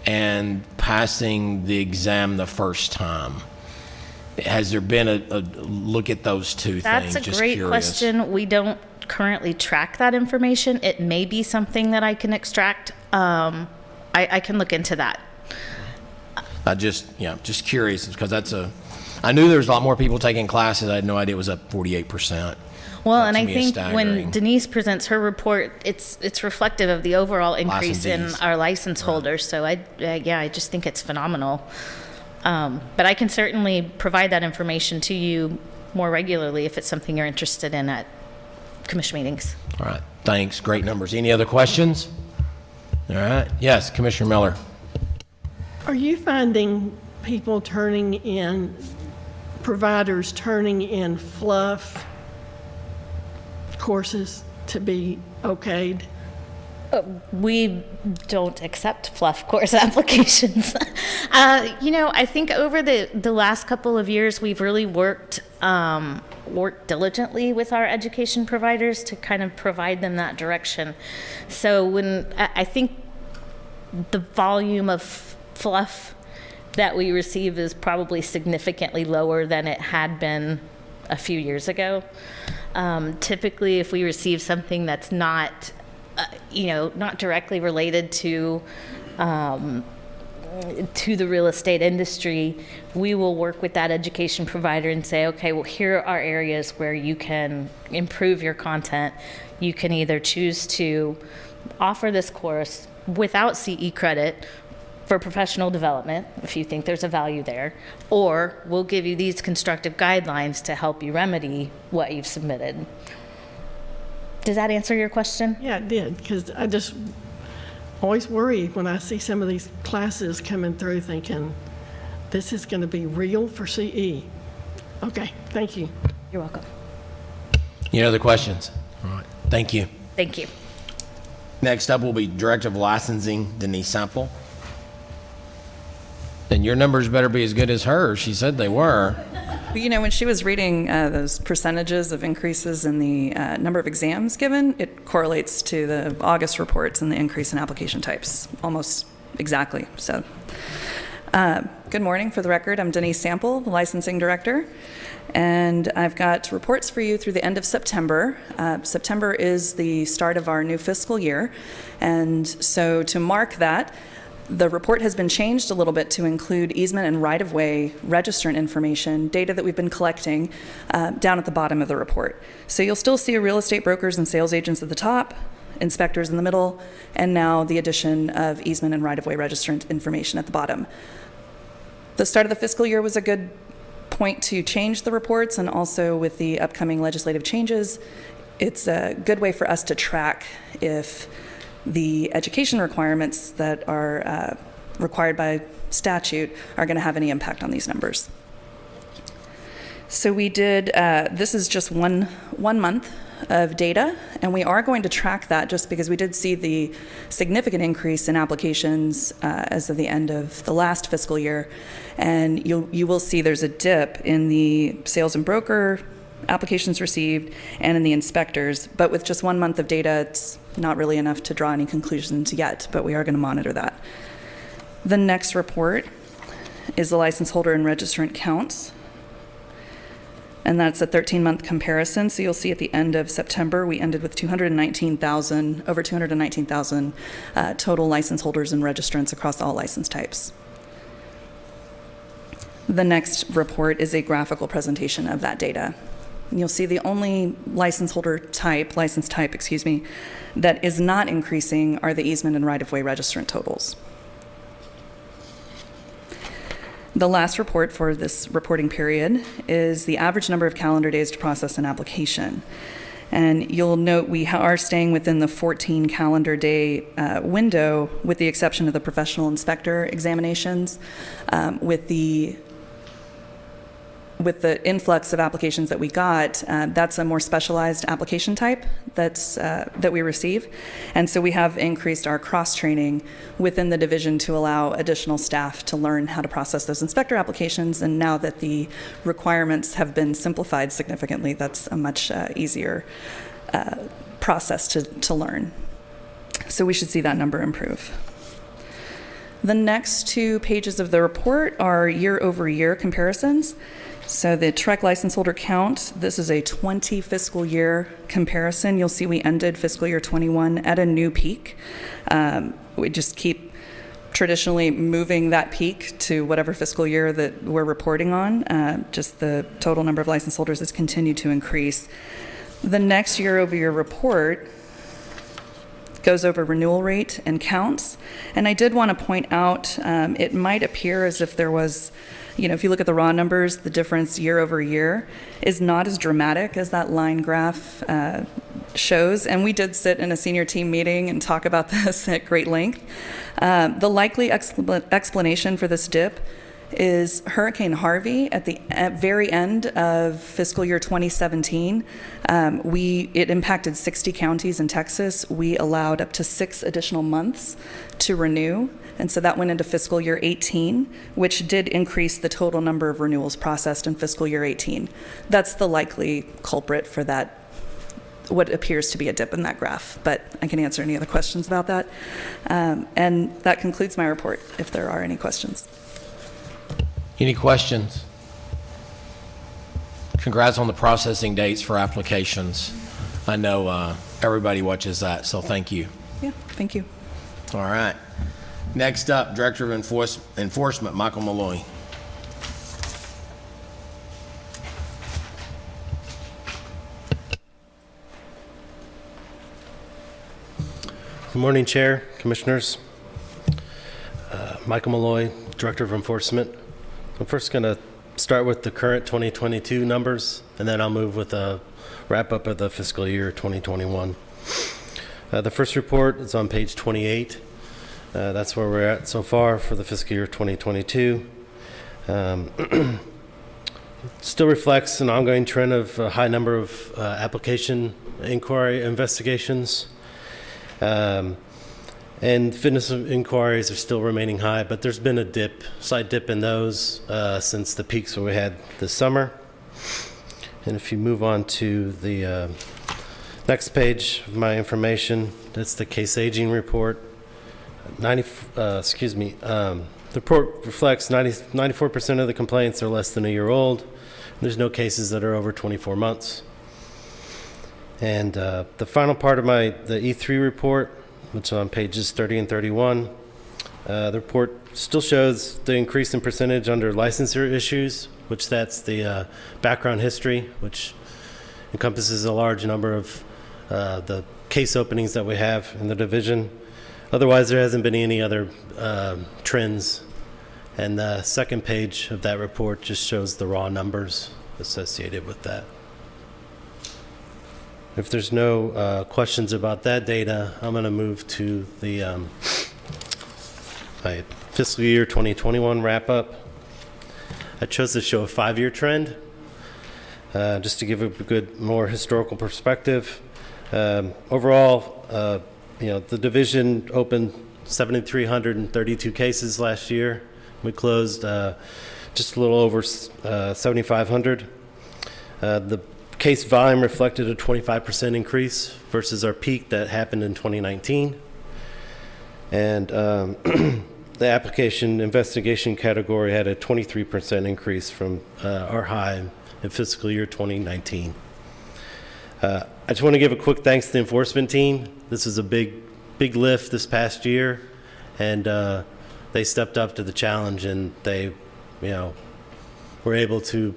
and passing the exam the first time? Has there been a look at those two things? That's a great question. We don't currently track that information. It may be something that I can extract. I can look into that. Just curious, because I knew there was a lot more people taking classes. I had no idea it was up 48%. Well, and I think when Denise presents her report, it's reflective of the overall increase in our license holders. So I just think it's phenomenal. But I can certainly provide that information to you more regularly if it's something you're interested in at commission meetings. All right, thanks. Great numbers. Any other questions? All right. Yes, Commissioner Miller. Are you finding people providers turning in fluff courses to be okayed? We don't accept fluff course applications. I think over the last couple of years, we've really worked diligently with our education providers to kind of provide them that direction. So I think the volume of fluff that we receive is probably significantly lower than it had been a few years ago. Typically, if we receive something that's not directly related to the real estate industry, we will work with that education provider and say, okay, well, here are areas where you can improve your content. You can either choose to offer this course without CE credit for professional development, if you think there's a value there, or we'll give you these constructive guidelines to help you remedy what you've submitted. Does that answer your question? Yeah, it did, because I just always worry when I see some of these classes coming through thinking, this is going to be real for CE. Okay, thank you. You're welcome. Any other questions? All right, thank you. Thank you. Next up will be Director of Licensing, Denise Sample. Then your numbers better be as good as hers. She said they were. But when she was reading those percentages of increases in the number of exams given, it correlates to the August reports and the increase in application types almost exactly. So, good morning. For the record, I'm Denise Sample, the licensing director, and I've got reports for you through the end of September. September is the start of our new fiscal year, and so to mark that, the report has been changed a little bit to include easement and right-of-way registrant information, data that we've been collecting down at the bottom of the report. So you'll still see real estate brokers and sales agents at the top, inspectors in the middle, and now the addition of easement and right-of-way registrant information at the bottom. The start of the fiscal year was a good point to change the reports, and also with the upcoming legislative changes, it's a good way for us to track if the education requirements that are required by statute are going to have any impact on these numbers. So we did, this is just one month of data, and we are going to track that just because we did see the significant increase in applications as of the end of the last fiscal year. And you will see there's a dip in the sales and broker applications received and in the inspectors, but with just 1 month of data, it's not really enough to draw any conclusions yet, but we are going to monitor that. The next report is the license holder and registrant counts. And that's a 13-month comparison. So you'll see at the end of September, we ended with over 219,000 total license holders and registrants across all license types. The next report is a graphical presentation of that data. And you'll see the only license type, that is not increasing are the easement and right-of-way registrant totals. The last report for this reporting period is the average number of calendar days to process an application. And you'll note we are staying within the 14 calendar day window, with the exception of the professional inspector examinations. With the influx of applications that we got, that's a more specialized application type that we receive. And so we have increased our cross-training within the division to allow additional staff to learn how to process those inspector applications. And now that the requirements have been simplified significantly, that's a much easier process to learn. So we should see that number improve. The next 2 pages of the report are year-over-year comparisons. So the TREC license holder count, this is a 20 fiscal year comparison. You'll see we ended fiscal year 21 at a new peak. We just keep traditionally moving that peak to whatever fiscal year that we're reporting on. Just the total number of license holders has continued to increase. The next year-over-year report goes over renewal rate and counts. And I did want to point out, it might appear as if there was, if you look at the raw numbers, the difference year over year is not as dramatic as that line graph shows. And we did sit in a senior team meeting and talk about this at great length. The likely explanation for this dip is Hurricane Harvey at the very end of fiscal year 2017. It impacted 60 counties in Texas. We allowed up to 6 additional months to renew. And so that went into fiscal year 18, which did increase the total number of renewals processed in fiscal year 18. That's the likely culprit for that, what appears to be a dip in that graph. But I can answer any other questions about that. And that concludes my report, if there are any questions. Any questions? Congrats on the processing dates for applications. I know everybody watches that, so thank you. Yeah, thank you. All right. Next up, Director of Enforcement, Michael Malloy. Good morning, Chair, Commissioners. Michael Malloy, Director of Enforcement. I'm first going to start with the current 2022 numbers, and then I'll move with a wrap-up of the fiscal year 2021. The first report is on page 28. That's where we're at so far for the fiscal year 2022. Still reflects an ongoing trend of a high number of application inquiry investigations. And fitness inquiries are still remaining high, but there's been a slight dip in those since the peaks that we had this summer. And if you move on to the next page of my information, that's the case aging report. The report reflects 94% of the complaints are less than a year old. There's no cases that are over 24 months. And the final part of the E3 report, which is on pages 30 and 31, the report still shows the increase in percentage under licensure issues, which that's the background history, which encompasses a large number of the case openings that we have in the division. Otherwise, there hasn't been any other trends. And the second page of that report just shows the raw numbers associated with that. If there's no questions about that data, I'm going to move to the my fiscal year 2021 wrap-up. I chose to show a 5-year trend, just to give a good, more historical perspective. Overall, the division opened 7,332 cases last year. We closed just a little over 7,500. The case volume reflected a 25% increase versus our peak that happened in 2019. And the application investigation category had a 23% increase from our high in fiscal year 2019. I just want to give a quick thanks to the enforcement team. This is a big lift this past year, and they stepped up to the challenge, and they, were able to,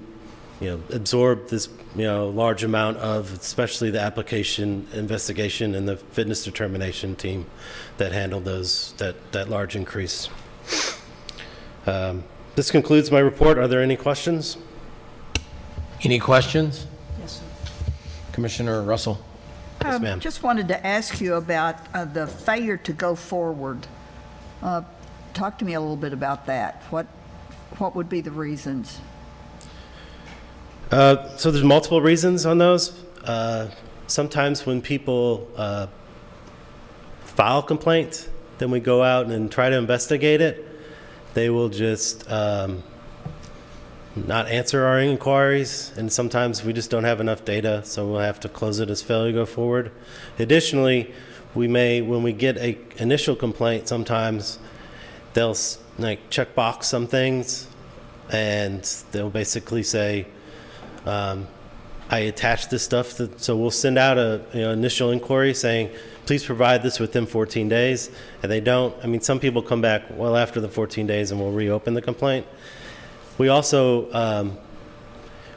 absorb this, large amount of, especially the application investigation and the fitness determination team that handled that large increase. This concludes my report. Are there any questions? Any questions? Yes, sir. Commissioner Russell? Yes, ma'am. Just wanted to ask you about the failure to go forward. Talk to me a little bit about that. What would be the reasons? So there's multiple reasons on those. Sometimes when people file complaints, then we go out and try to investigate it. They will just not answer our inquiries, and sometimes we just don't have enough data, so we'll have to close it as failure to go forward. Additionally, when we get a initial complaint, sometimes they'll check box some things, and they'll basically say, I attached this stuff, so we'll send out a initial inquiry saying, please provide this within 14 days, and they don't. I mean, some people come back well after the 14 days and we'll reopen the complaint. We also,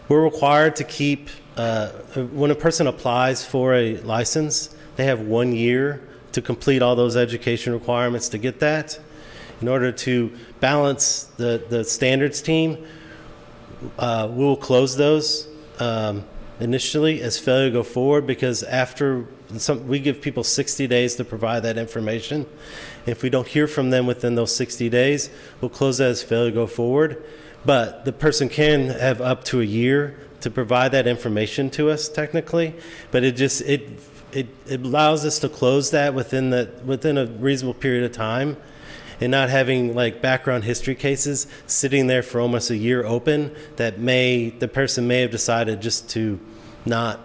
we're required to keep, when a person applies for a license, they have 1 year to complete all those education requirements to get that. In order to balance the standards team, we will close those initially as failure to go forward, because after we give people 60 days to provide that information. If we don't hear from them within those 60 days, we'll close that as failure to go forward. But the person can have up to a year to provide that information to us technically, but it allows us to close that within a reasonable period of time, and not having background history cases sitting there for almost a year open that the person may have decided just to not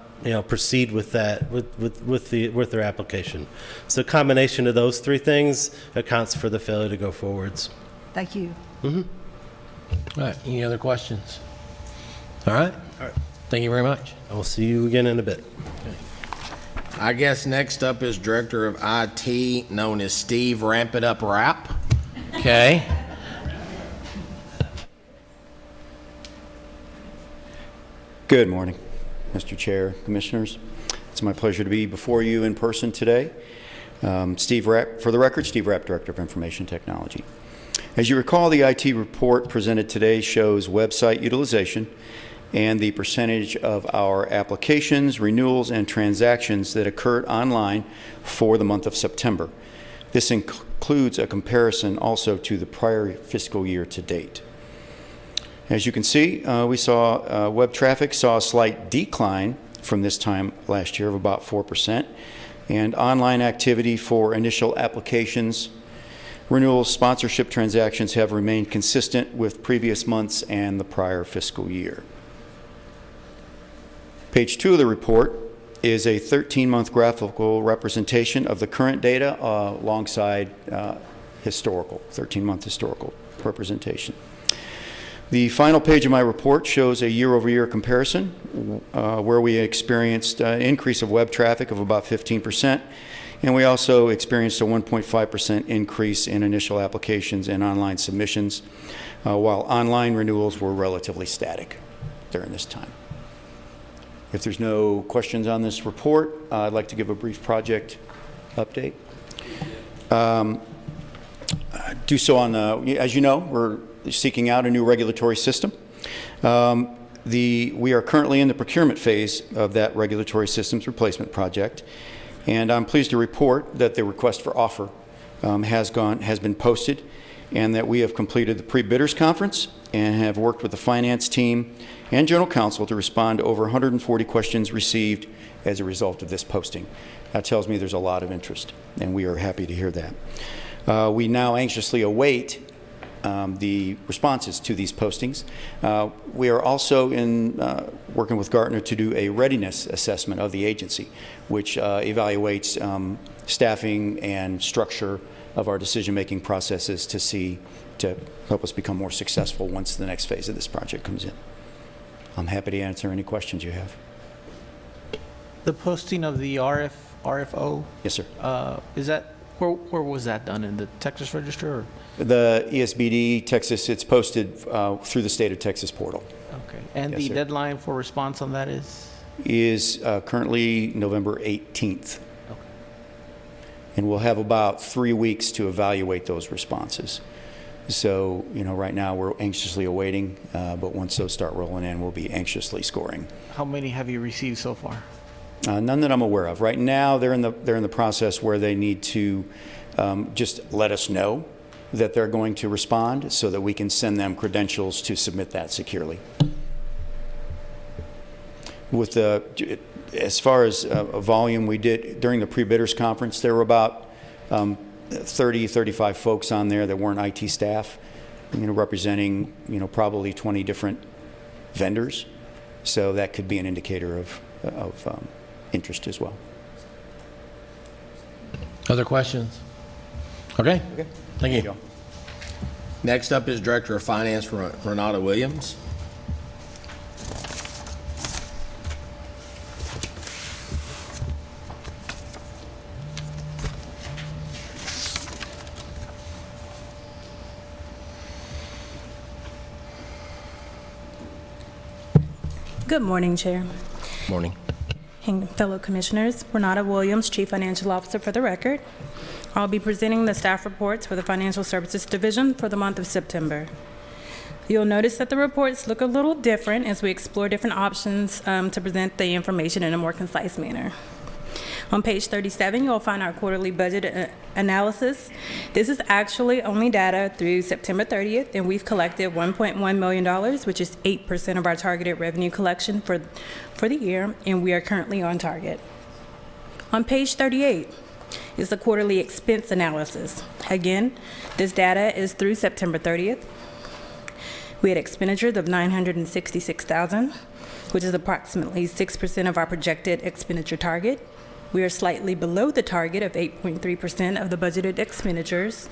proceed with that with their application. So a combination of those three things accounts for the failure to go forwards. Thank you. All right, any other questions? All right. Thank you very much. I will see you again in a bit. I guess next up is Director of IT, known as Steve Ramp It Up Rap. Okay. Good morning, Mr. Chair, Commissioners. It's my pleasure to be before you in person today. Steve Rapp, for the record, Steve Rapp, Director of Information Technology. As you recall, the IT report presented today shows website utilization and the percentage of our applications, renewals, and transactions that occurred online for the month of September. This includes a comparison also to the prior fiscal year to date. As you can see, we saw web traffic saw a slight decline from this time last year of about 4%, and online activity for initial applications, renewals, sponsorship transactions have remained consistent with previous months and the prior fiscal year. Page 2 of the report is a 13-month graphical representation of the current data alongside historical, 13-month historical representation. The final page of my report shows a year-over-year comparison where we experienced an increase of web traffic of about 15%, and we also experienced a 1.5% increase in initial applications and online submissions, while online renewals were relatively static during this time. If there's no questions on this report, I'd like to give a brief project update. Do so on, as you know, we're seeking out a new regulatory system. We are currently in the procurement phase of that regulatory systems replacement project, and I'm pleased to report that the request for offer has been posted, and that we have completed the pre-bidders conference and have worked with the finance team and general counsel to respond to over 140 questions received as a result of this posting. That tells me there's a lot of interest, and we are happy to hear that. We now anxiously await the responses to these postings. We are also working with Gartner to do a readiness assessment of the agency, which evaluates staffing and structure of our decision-making processes to help us become more successful once the next phase of this project comes in. I'm happy to answer any questions you have. The posting of the RFO, Yes, sir. is that, where was that done, in the Texas Register? Or? The ESBD Texas, it's posted through the state of Texas portal. Okay, and Yes, the sir. deadline for response on that is? Is currently November 18th. Okay. And we'll have about 3 weeks to evaluate those responses. So, right now we're anxiously awaiting, but once those start rolling in, we'll be anxiously scoring. How many have you received so far? None that I'm aware of. Right now, they're in the process where they need to just let us know that they're going to respond so that we can send them credentials to submit that securely. With as far as volume, we did during the pre-bidders conference, there were about 30, 35 folks on there that weren't IT staff, representing, probably 20 different vendors. So that could be an indicator of interest as well. Other questions? Okay. Thank you. all. Next up is Director of Finance, Renata Williams. Good morning, Chair Morning. and fellow commissioners. Renata Williams, Chief Financial Officer for the record. I'll be presenting the staff reports for the Financial Services Division for the month of September. You'll notice that the reports look a little different as we explore different options to present the information in a more concise manner. On page 37, you'll find our quarterly budget analysis. This is actually only data through September 30th, and we've collected $1.1 million, which is 8% of our targeted revenue collection for the year, and we are currently on target. On page 38 is the quarterly expense analysis. Again, this data is through September 30th. We had expenditures of $966,000, which is approximately 6% of our projected expenditure target. We are slightly below the target of 8.3% of the budgeted expenditures,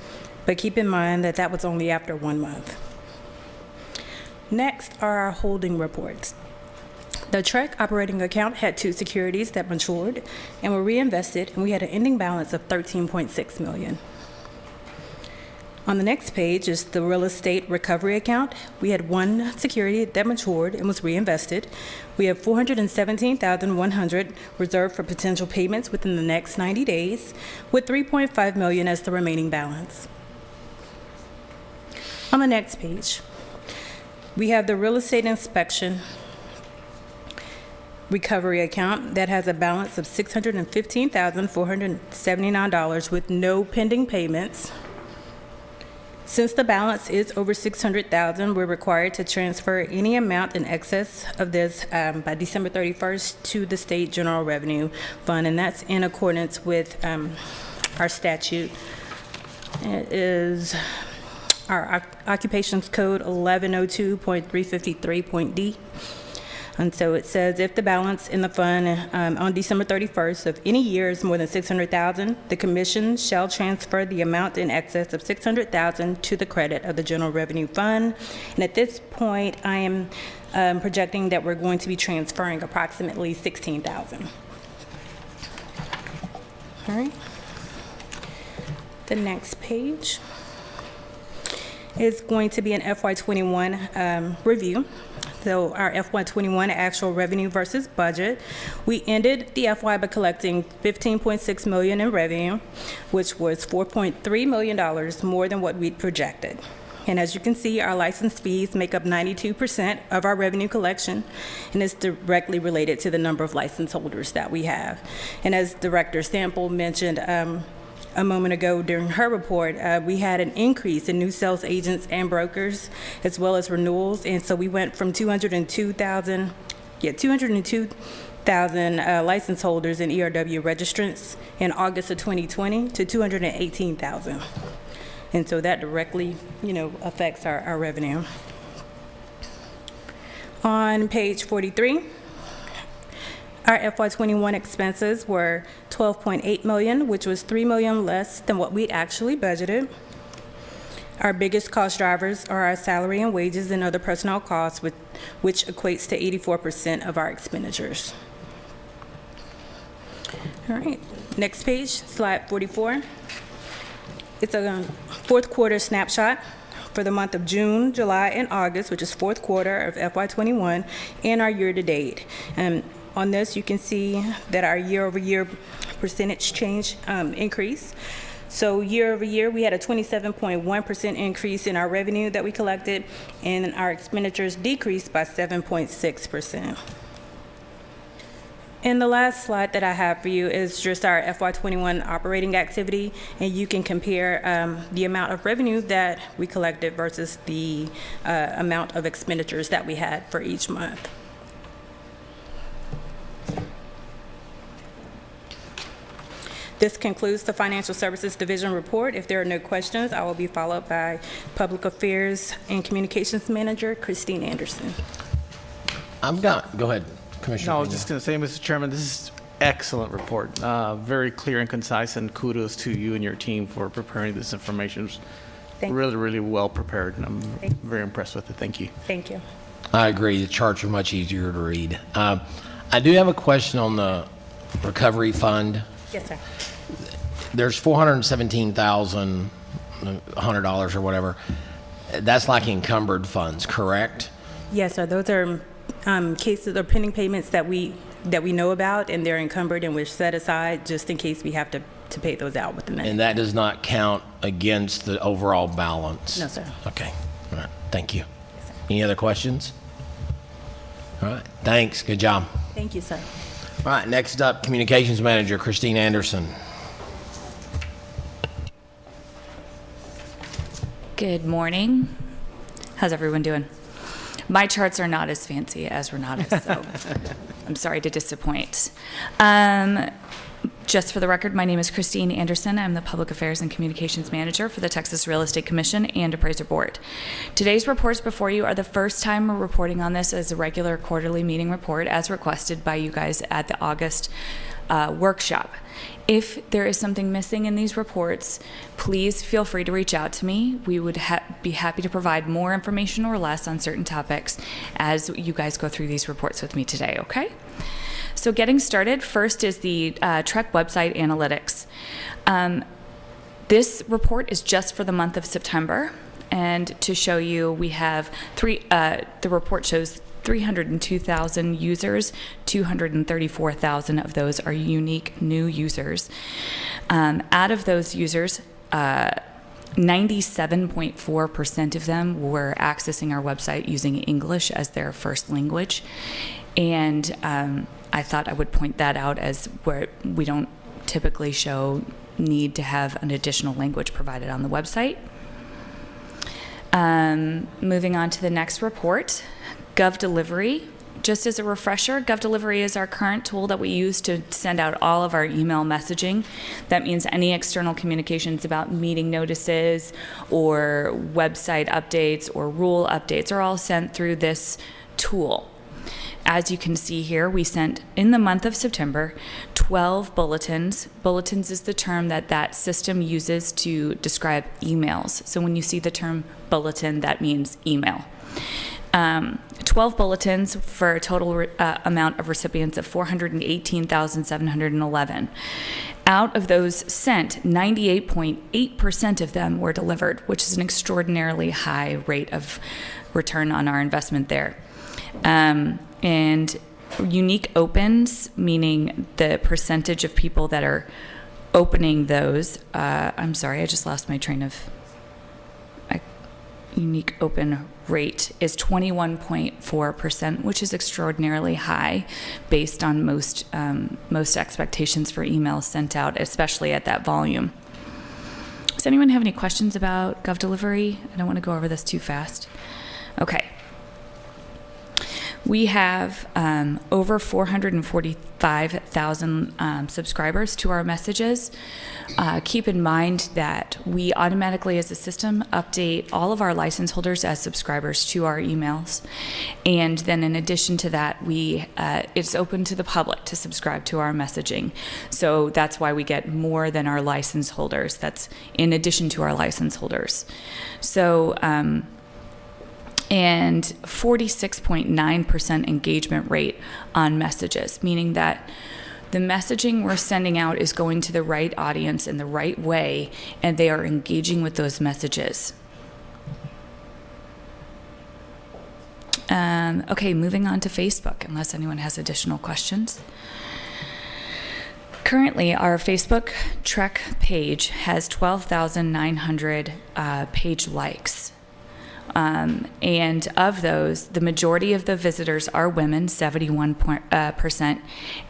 but keep in mind that that was only after 1 month. Next are our holding reports. The TREC operating account had 2 securities that matured and were reinvested, and we had an ending balance of $13.6 million. On the next page is the real estate recovery account. We had 1 security that matured and was reinvested. We have $417,100 reserved for potential payments within the next 90 days, with $3.5 million as the remaining balance. On the next page, we have the real estate inspection recovery account that has a balance of $615,479 with no pending payments. Since the balance is over $600,000, we're required to transfer any amount in excess of this by December 31st to the State General Revenue Fund, and that's in accordance with our statute. It is our Occupations Code 1102.353.d. And so it says, if the balance in the fund on December 31st of any year is more than $600,000, the commission shall transfer the amount in excess of $600,000 to the credit of the General Revenue Fund. And at this point, I am projecting that we're going to be transferring approximately $16,000. All right. The next page is going to be an FY21 review. So our FY21 actual revenue versus budget. We ended the FY by collecting $15.6 million in revenue, which was $4.3 million more than what we'd projected. And as you can see, our license fees make up 92% of our revenue collection, and it's directly related to the number of license holders that we have. And as Director Sample mentioned a moment ago during her report, we had an increase in new sales agents and brokers, as well as renewals. And so we went from 202,000 license holders in ERW registrants in August of 2020 to 218,000. And so that directly, affects our revenue. On page 43, our FY21 expenses were $12.8 million, which was $3 million less than what we actually budgeted. Our biggest cost drivers are our salary and wages and other personnel costs, which equates to 84% of our expenditures. All right, next page, slide 44. It's a fourth quarter snapshot for the month of June, July, and August, which is fourth quarter of FY21, and our year-to-date. And on this, you can see that our year-over-year percentage change increase. So year-over-year, we had a 27.1% increase in our revenue that we collected, and our expenditures decreased by 7.6%. And the last slide that I have for you is just our FY21 operating activity, and you can compare the amount of revenue that we collected versus the amount of expenditures that we had for each month. This concludes the Financial Services Division report. If there are no questions, I will be followed by Public Affairs and Communications Manager Christine Anderson. Go ahead, Commissioner. No, I was just going to say, Mr. Chairman, this is excellent report. Very clear and concise, and kudos to you and your team for preparing this information. It was really, really well prepared, and I'm very impressed with it. Thank you. Thank you. I agree. The charts are much easier to read. I do have a question on the recovery fund. Yes, sir. There's $417,100 or whatever. That's like encumbered funds, correct? Yes, sir. Those are cases or pending payments that we know about, and they're encumbered and we're set aside just in case we have to pay those out within the next. And that does not count against the overall balance? No, sir. Okay. All right. Thank you. Any other questions? All right. Thanks. Good job. Thank you, sir. All right. Next up, Communications Manager Christine Anderson. Good morning. How's everyone doing? My charts are not as fancy as Renata's, so I'm sorry to disappoint. Just for the record, my name is Christine Anderson. I'm the Public Affairs and Communications Manager for the Texas Real Estate Commission and Appraiser Board. Today's reports before you are the first time we're reporting on this as a regular quarterly meeting report as requested by you guys at the August workshop. If there is something missing in these reports, please feel free to reach out to me. We would be happy to provide more information or less on certain topics as you guys go through these reports with me today, okay? So getting started, first is the TREC website analytics. This report is just for the month of September, and to show you, we have the report shows 302,000 users, 234,000 of those are unique new users. Out of those users, 97.4% of them were accessing our website using English as their first language. And I thought I would point that out as where we don't typically show need to have an additional language provided on the website. Moving on to the next report, Gov Delivery. Just as a refresher, Gov Delivery is our current tool that we use to send out all of our email messaging. That means any external communications about meeting notices or website updates or rule updates are all sent through this tool. As you can see here, we sent, in the month of September, 12 bulletins. Bulletins is the term that system uses to describe emails. So when you see the term bulletin, that means email. 12 bulletins for a total amount of recipients of 418,711. Out of those sent, 98.8% of them were delivered, which is an extraordinarily high rate of return on our investment there. And unique opens, meaning the percentage of people that are opening those. I'm sorry, I just lost my train of. unique open rate is 21.4%, which is extraordinarily high based on most expectations for emails sent out, especially at that volume. Does anyone have any questions about Gov Delivery? I don't want to go over this too fast. Okay. We have over 445,000 subscribers to our messages. Keep in mind that we automatically, as a system, update all of our license holders as subscribers to our emails. And then in addition to that, it's open to the public to subscribe to our messaging. So that's why we get more than our license holders. That's in addition to our license holders. So, and 46.9% engagement rate on messages, meaning that the messaging we're sending out is going to the right audience in the right way, and they are engaging with those messages. Okay, moving on to Facebook, unless anyone has additional questions. Currently, our Facebook TREC page has 12,900 page likes. And of those, the majority of the visitors are women, 71%,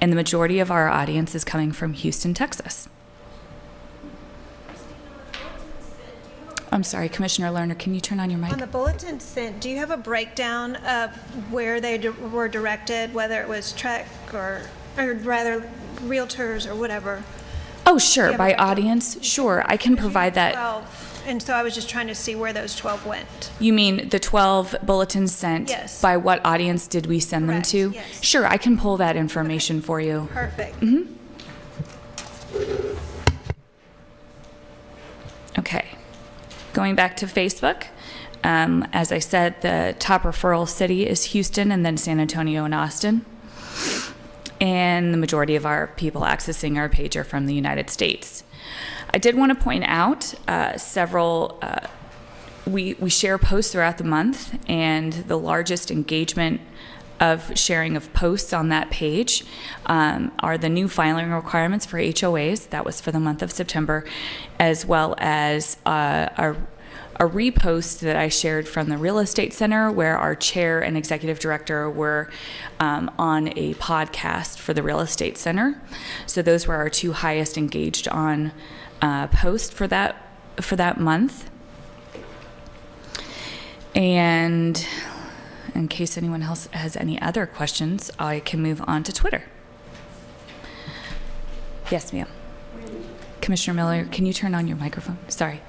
and the majority of our audience is coming from Houston, Texas. I'm sorry, Commissioner Lerner, can you turn on your mic? On the bulletin sent, do you have a breakdown of where they were directed, whether it was TREC or rather realtors or whatever? Oh, sure, by audience? Sure, I can provide that. 12. And so I was just trying to see where those 12 went. You mean the 12 bulletins sent? Yes. By what audience did we send them to? Yes. Sure, I can pull that information for you. Perfect. Mm-hmm. Okay. Going back to Facebook, as I said, the top referral city is Houston, and then San Antonio and Austin. And the majority of our people accessing our page are from the United States. I did want to point out we share posts throughout the month, and the largest engagement of sharing of posts on that page are the new filing requirements for HOAs. That was for the month of September, as well as a repost that I shared from the Real Estate Center, where our chair and executive director were on a podcast for the Real Estate Center. So those were our two highest engaged on post for that month. And in case anyone else has any other questions, I can move on to Twitter. Yes, ma'am. Commissioner Miller, can you turn on your microphone? Sorry.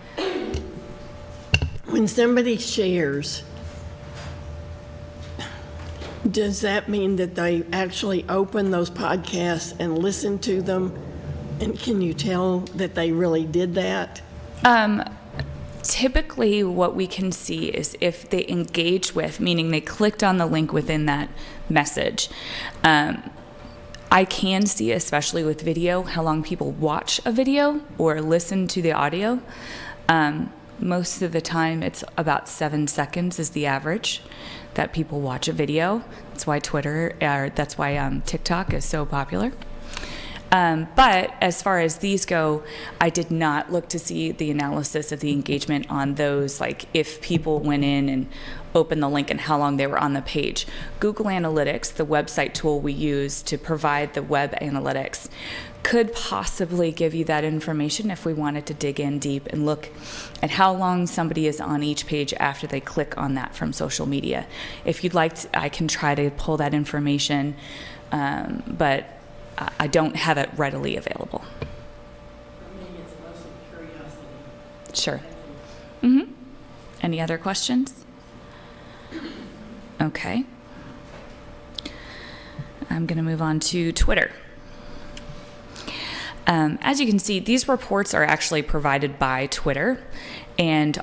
When somebody shares, does that mean that they actually open those podcasts and listen to them? And can you tell that they really did that? Typically, what we can see is if they engage with, meaning they clicked on the link within that message. I can see, especially with video, how long people watch a video or listen to the audio. Most of the time, it's about 7 seconds is the average that people watch a video. That's why TikTok is so popular. But as far as these go, I did not look to see the analysis of the engagement on those, like if people went in and opened the link and how long they were on the page. Google Analytics, the website tool we use to provide the web analytics, could possibly give you that information if we wanted to dig in deep and look at how long somebody is on each page after they click on that from social media. If you'd like, I can try to pull that information, but I don't have it readily available. For me, it's mostly curiosity. Sure. Mm-hmm. Any other questions? Okay. I'm going to move on to Twitter. As you can see, these reports are actually provided by Twitter, and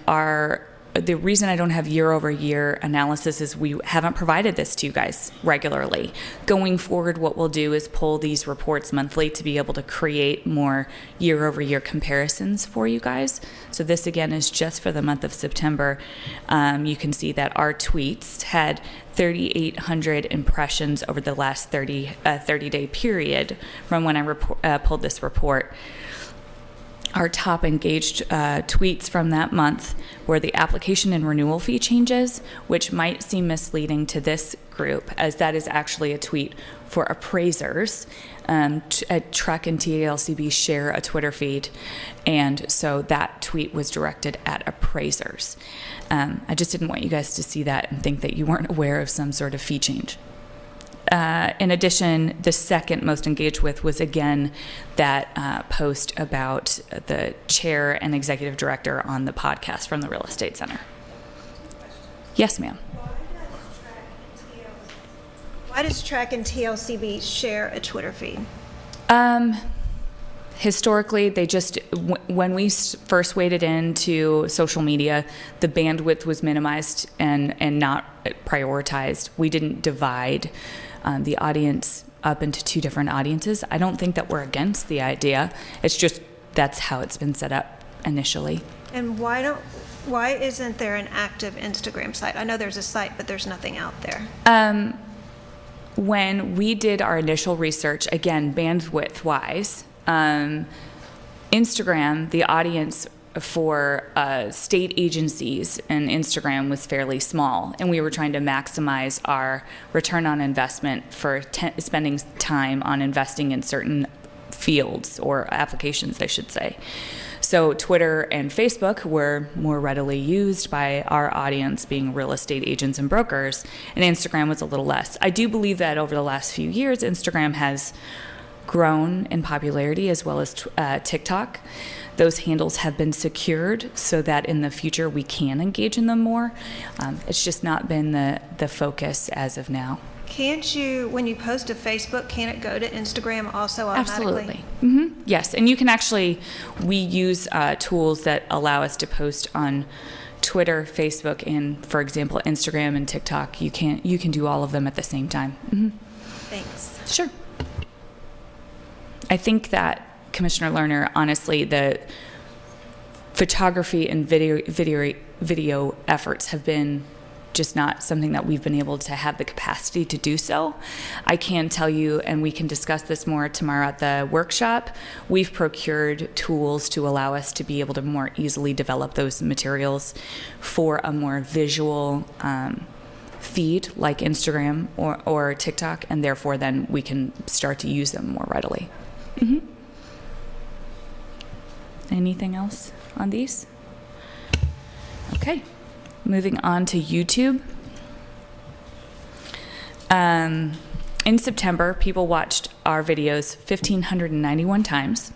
the reason I don't have year-over-year analysis is we haven't provided this to you guys regularly. Going forward, what we'll do is pull these reports monthly to be able to create more year-over-year comparisons for you guys. So this, again, is just for the month of September. You can see that our tweets had 3,800 impressions over the last 30-day period from when I pulled this report. our top engaged tweets from that month were the application and renewal fee changes, which might seem misleading to this group, as that is actually a tweet for appraisers. TREC and TALCB share a Twitter feed, and so that tweet was directed at appraisers. I just didn't want you guys to see that and think that you weren't aware of some sort of fee change. In addition, the second most engaged with was again that post about the chair and executive director on the podcast from the Real Estate Center. Yes, ma'am. Why does TREC and TLCB share a Twitter feed? Historically, they just, when we first waded into social media, the bandwidth was minimized and not prioritized. We didn't divide the audience up into two different audiences. I don't think that we're against the idea. It's just that's how it's been set up initially. And why isn't there an active Instagram site? I know there's a site, but there's nothing out there. When we did our initial research, again, bandwidth-wise, Instagram, the audience for state agencies and Instagram was fairly small, and we were trying to maximize our return on investment for spending time on investing in certain fields or applications, I should say. So Twitter and Facebook were more readily used by our audience, being real estate agents and brokers, and Instagram was a little less. I do believe that over the last few years, Instagram has grown in popularity, as well as TikTok. Those handles have been secured so that in the future we can engage in them more. It's just not been the focus as of now. Can't you, when you post to Facebook, can it go to Instagram also automatically? Absolutely. Yes, and you can actually, we use tools that allow us to post on Twitter, Facebook, and, for example, Instagram and TikTok. You can do all of them at the same time. Thanks. Sure. I think that, Commissioner Lerner, honestly, the photography and video efforts have been just not something that we've been able to have the capacity to do so. I can tell you, and we can discuss this more tomorrow at the workshop, we've procured tools to allow us to be able to more easily develop those materials for a more visual feed like Instagram or TikTok, and therefore then we can start to use them more readily. Anything else on these? Okay, moving on to YouTube. In September, people watched our videos 1,591 times.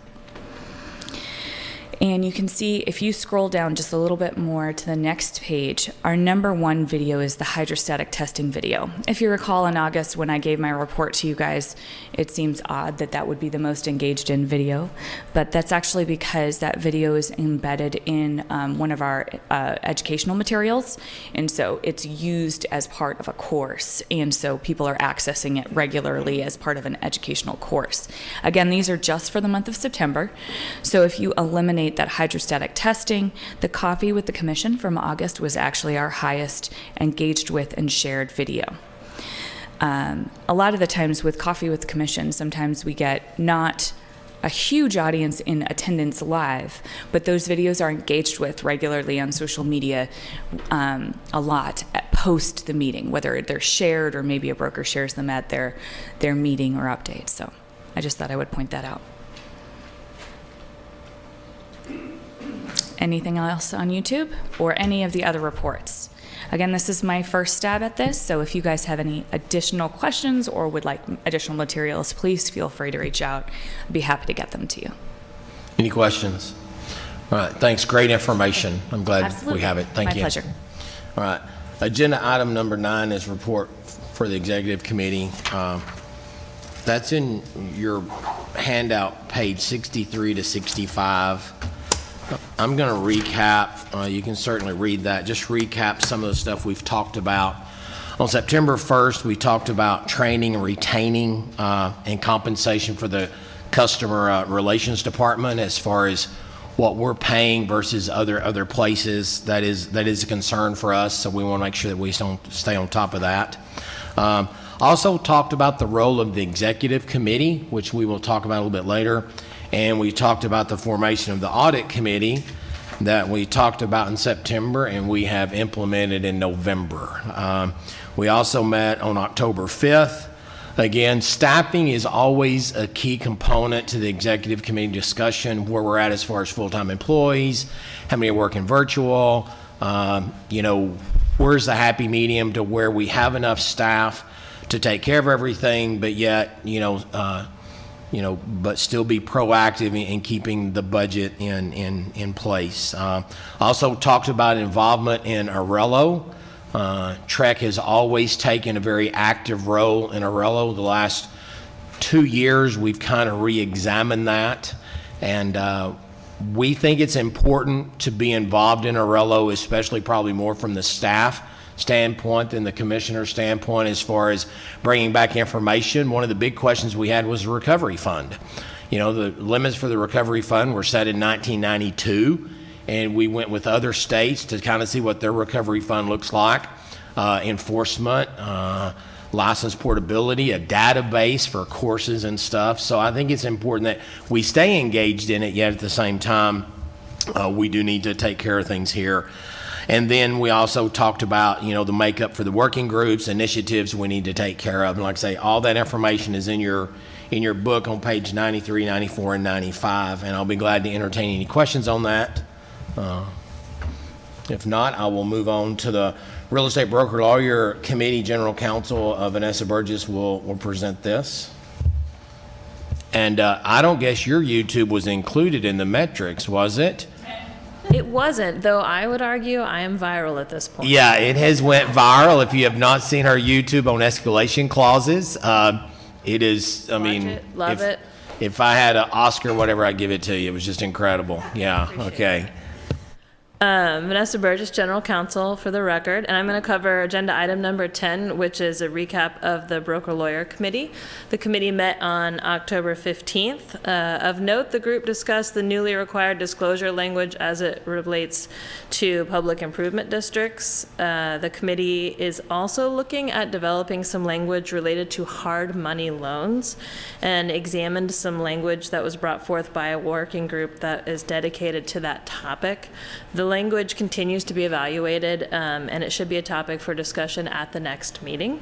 And you can see, if you scroll down just a little bit more to the next page, our #1 video is the hydrostatic testing video. If you recall, in August when I gave my report to you guys, it seems odd that that would be the most engaged in video, but that's actually because that video is embedded in one of our educational materials, and so it's used as part of a course, and so people are accessing it regularly as part of an educational course. Again, these are just for the month of September, so if you eliminate that hydrostatic testing, the Coffee with the Commission from August was actually our highest engaged with and shared video. A lot of the times with Coffee with the Commission, sometimes we get not a huge audience in attendance live, but those videos are engaged with regularly on social media a lot post the meeting, whether they're shared or maybe a broker shares them at their meeting or update. So I just thought I would point that out. Anything else on YouTube or any of the other reports? Again, this is my first stab at this, so if you guys have any additional questions or would like additional materials, please feel free to reach out. I'd be happy to get them to you. Any questions? All right, thanks. Great information. I'm glad Absolutely. we have it. Thank you. My pleasure. All right. Agenda item number 9 is report for the executive committee. That's in your handout, page 63 to 65. I'm going to recap. You can certainly read that. Just recap some of the stuff we've talked about. On September 1st, we talked about training and retaining and compensation for the customer relations department as far as what we're paying versus other places. That is a concern for us, so we want to make sure that we stay on top of that. Also talked about the role of the executive committee, which we will talk about a little bit later, And we talked about the formation of the Audit Committee that we talked about in September and we have implemented in November. We also met on October 5th. Again, staffing is always a key component to the executive committee discussion, where we're at as far as full-time employees, how many are working virtual, where's the happy medium to where we have enough staff to take care of everything, but yet, but still be proactive in keeping the budget in place. Also talked about involvement in Arello. TREC has always taken a very active role in Arello. The last 2 years, we've kind of re-examined that, and we think it's important to be involved in Arello, especially probably more from the staff standpoint than the commissioner standpoint as far as bringing back information. One of the big questions we had was the recovery fund. The limits for the recovery fund were set in 1992, and we went with other states to kind of see what their recovery fund looks like. Enforcement, license portability, a database for courses and stuff. So I think it's important that we stay engaged in it, yet at the same time, we do need to take care of things here. And then we also talked about, the makeup for the working groups, initiatives we need to take care of. And like I say, all that information is in your book on page 93, 94, and 95. And I'll be glad to entertain any questions on that. If not, I will move on to the Real Estate Broker Lawyer Committee. General Counsel Vanessa Burgess will present this. And I don't guess your YouTube was included in the metrics, was it? It wasn't, though I would argue I am viral at this point. Yeah, it has went viral. If you have not seen our YouTube on escalation clauses, it is, Love it. If I had an Oscar or whatever, I'd give it to you. It was just incredible. Yeah, okay. Vanessa Burgess, General Counsel, for the record, and I'm going to cover agenda item number 10, which is a recap of the Broker Lawyer Committee. The committee met on October 15th. Of note, the group discussed the newly required disclosure language as it relates to public improvement districts. The committee is also looking at developing some language related to hard money loans and examined some language that was brought forth by a working group that is dedicated to that topic. The language continues to be evaluated, and it should be a topic for discussion at the next meeting.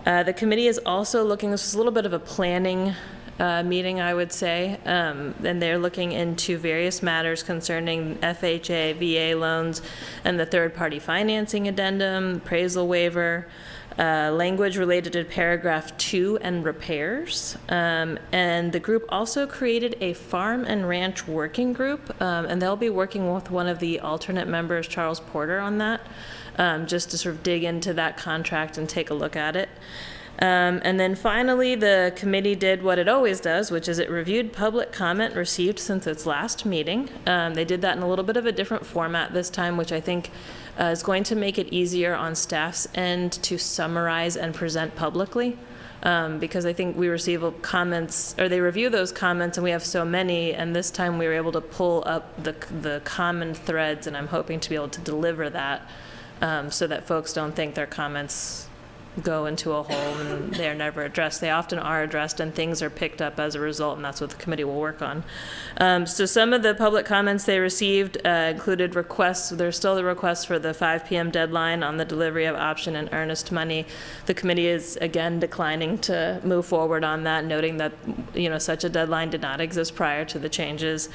The committee is also looking, this is a little bit of a planning meeting, I would say, and they're looking into various matters concerning FHA, VA loans, and the third-party financing addendum, appraisal waiver, language related to paragraph 2 and repairs. And the group also created a farm and ranch working group, and they'll be working with one of the alternate members, Charles Porter, on that, just to sort of dig into that contract and take a look at it. And then finally, the committee did what it always does, which is it reviewed public comment received since its last meeting. They did that in a little bit of a different format this time, which I think is going to make it easier on staff's end to summarize and present publicly. Because I think we receive comments, or they review those comments, and we have so many, and this time we were able to pull up the common threads, and I'm hoping to be able to deliver that so that folks don't think their comments go into a hole and they're never addressed. They often are addressed, and things are picked up as a result, and that's what the committee will work on. So some of the public comments they received included requests. There's still the request for the 5 p.m. deadline on the delivery of option and earnest money. The committee is again declining to move forward on that, noting that such a deadline did not exist prior to the changes.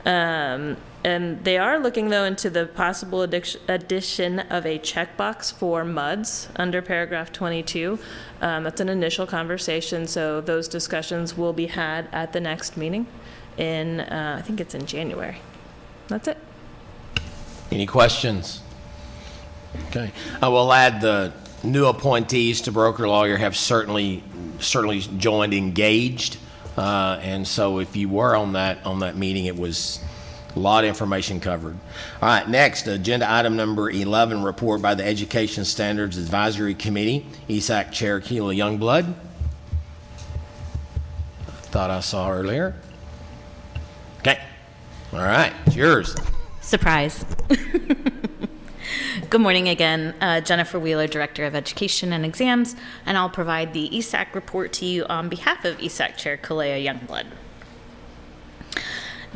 And they are looking, though, into the possible addition of a checkbox for MUDs under paragraph 22. That's an initial conversation, so those discussions will be had at the next meeting in, I think it's in January. That's it. Any questions? Okay. I will add the new appointees to Broker Lawyer have certainly joined engaged. And so if you were on that meeting, it was a lot of information covered. All right, next, agenda item number 11, report by the Education Standards Advisory Committee, Esac Chair Keela Youngblood. Thought I saw earlier. Okay, all right, it's yours. Surprise. Good morning again. Jennifer Wheeler, Director of Education and Exams, and I'll provide the Esac report to you on behalf of Esac Chair Keela Youngblood.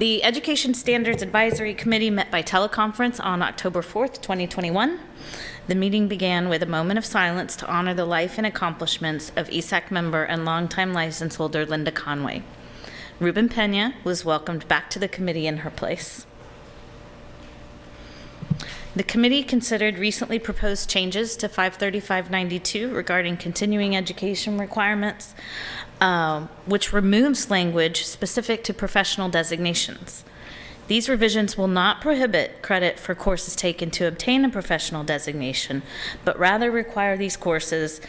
The Education Standards Advisory Committee met by teleconference on October 4th, 2021. The meeting began with a moment of silence to honor the life and accomplishments of Esac member and longtime license holder Linda Conway. Ruben Pena was welcomed back to the committee in her place. The committee considered recently proposed changes to 53592 regarding continuing education requirements, which removes language specific to professional designations. These revisions will not prohibit credit for courses taken to obtain a professional designation, but rather require these courses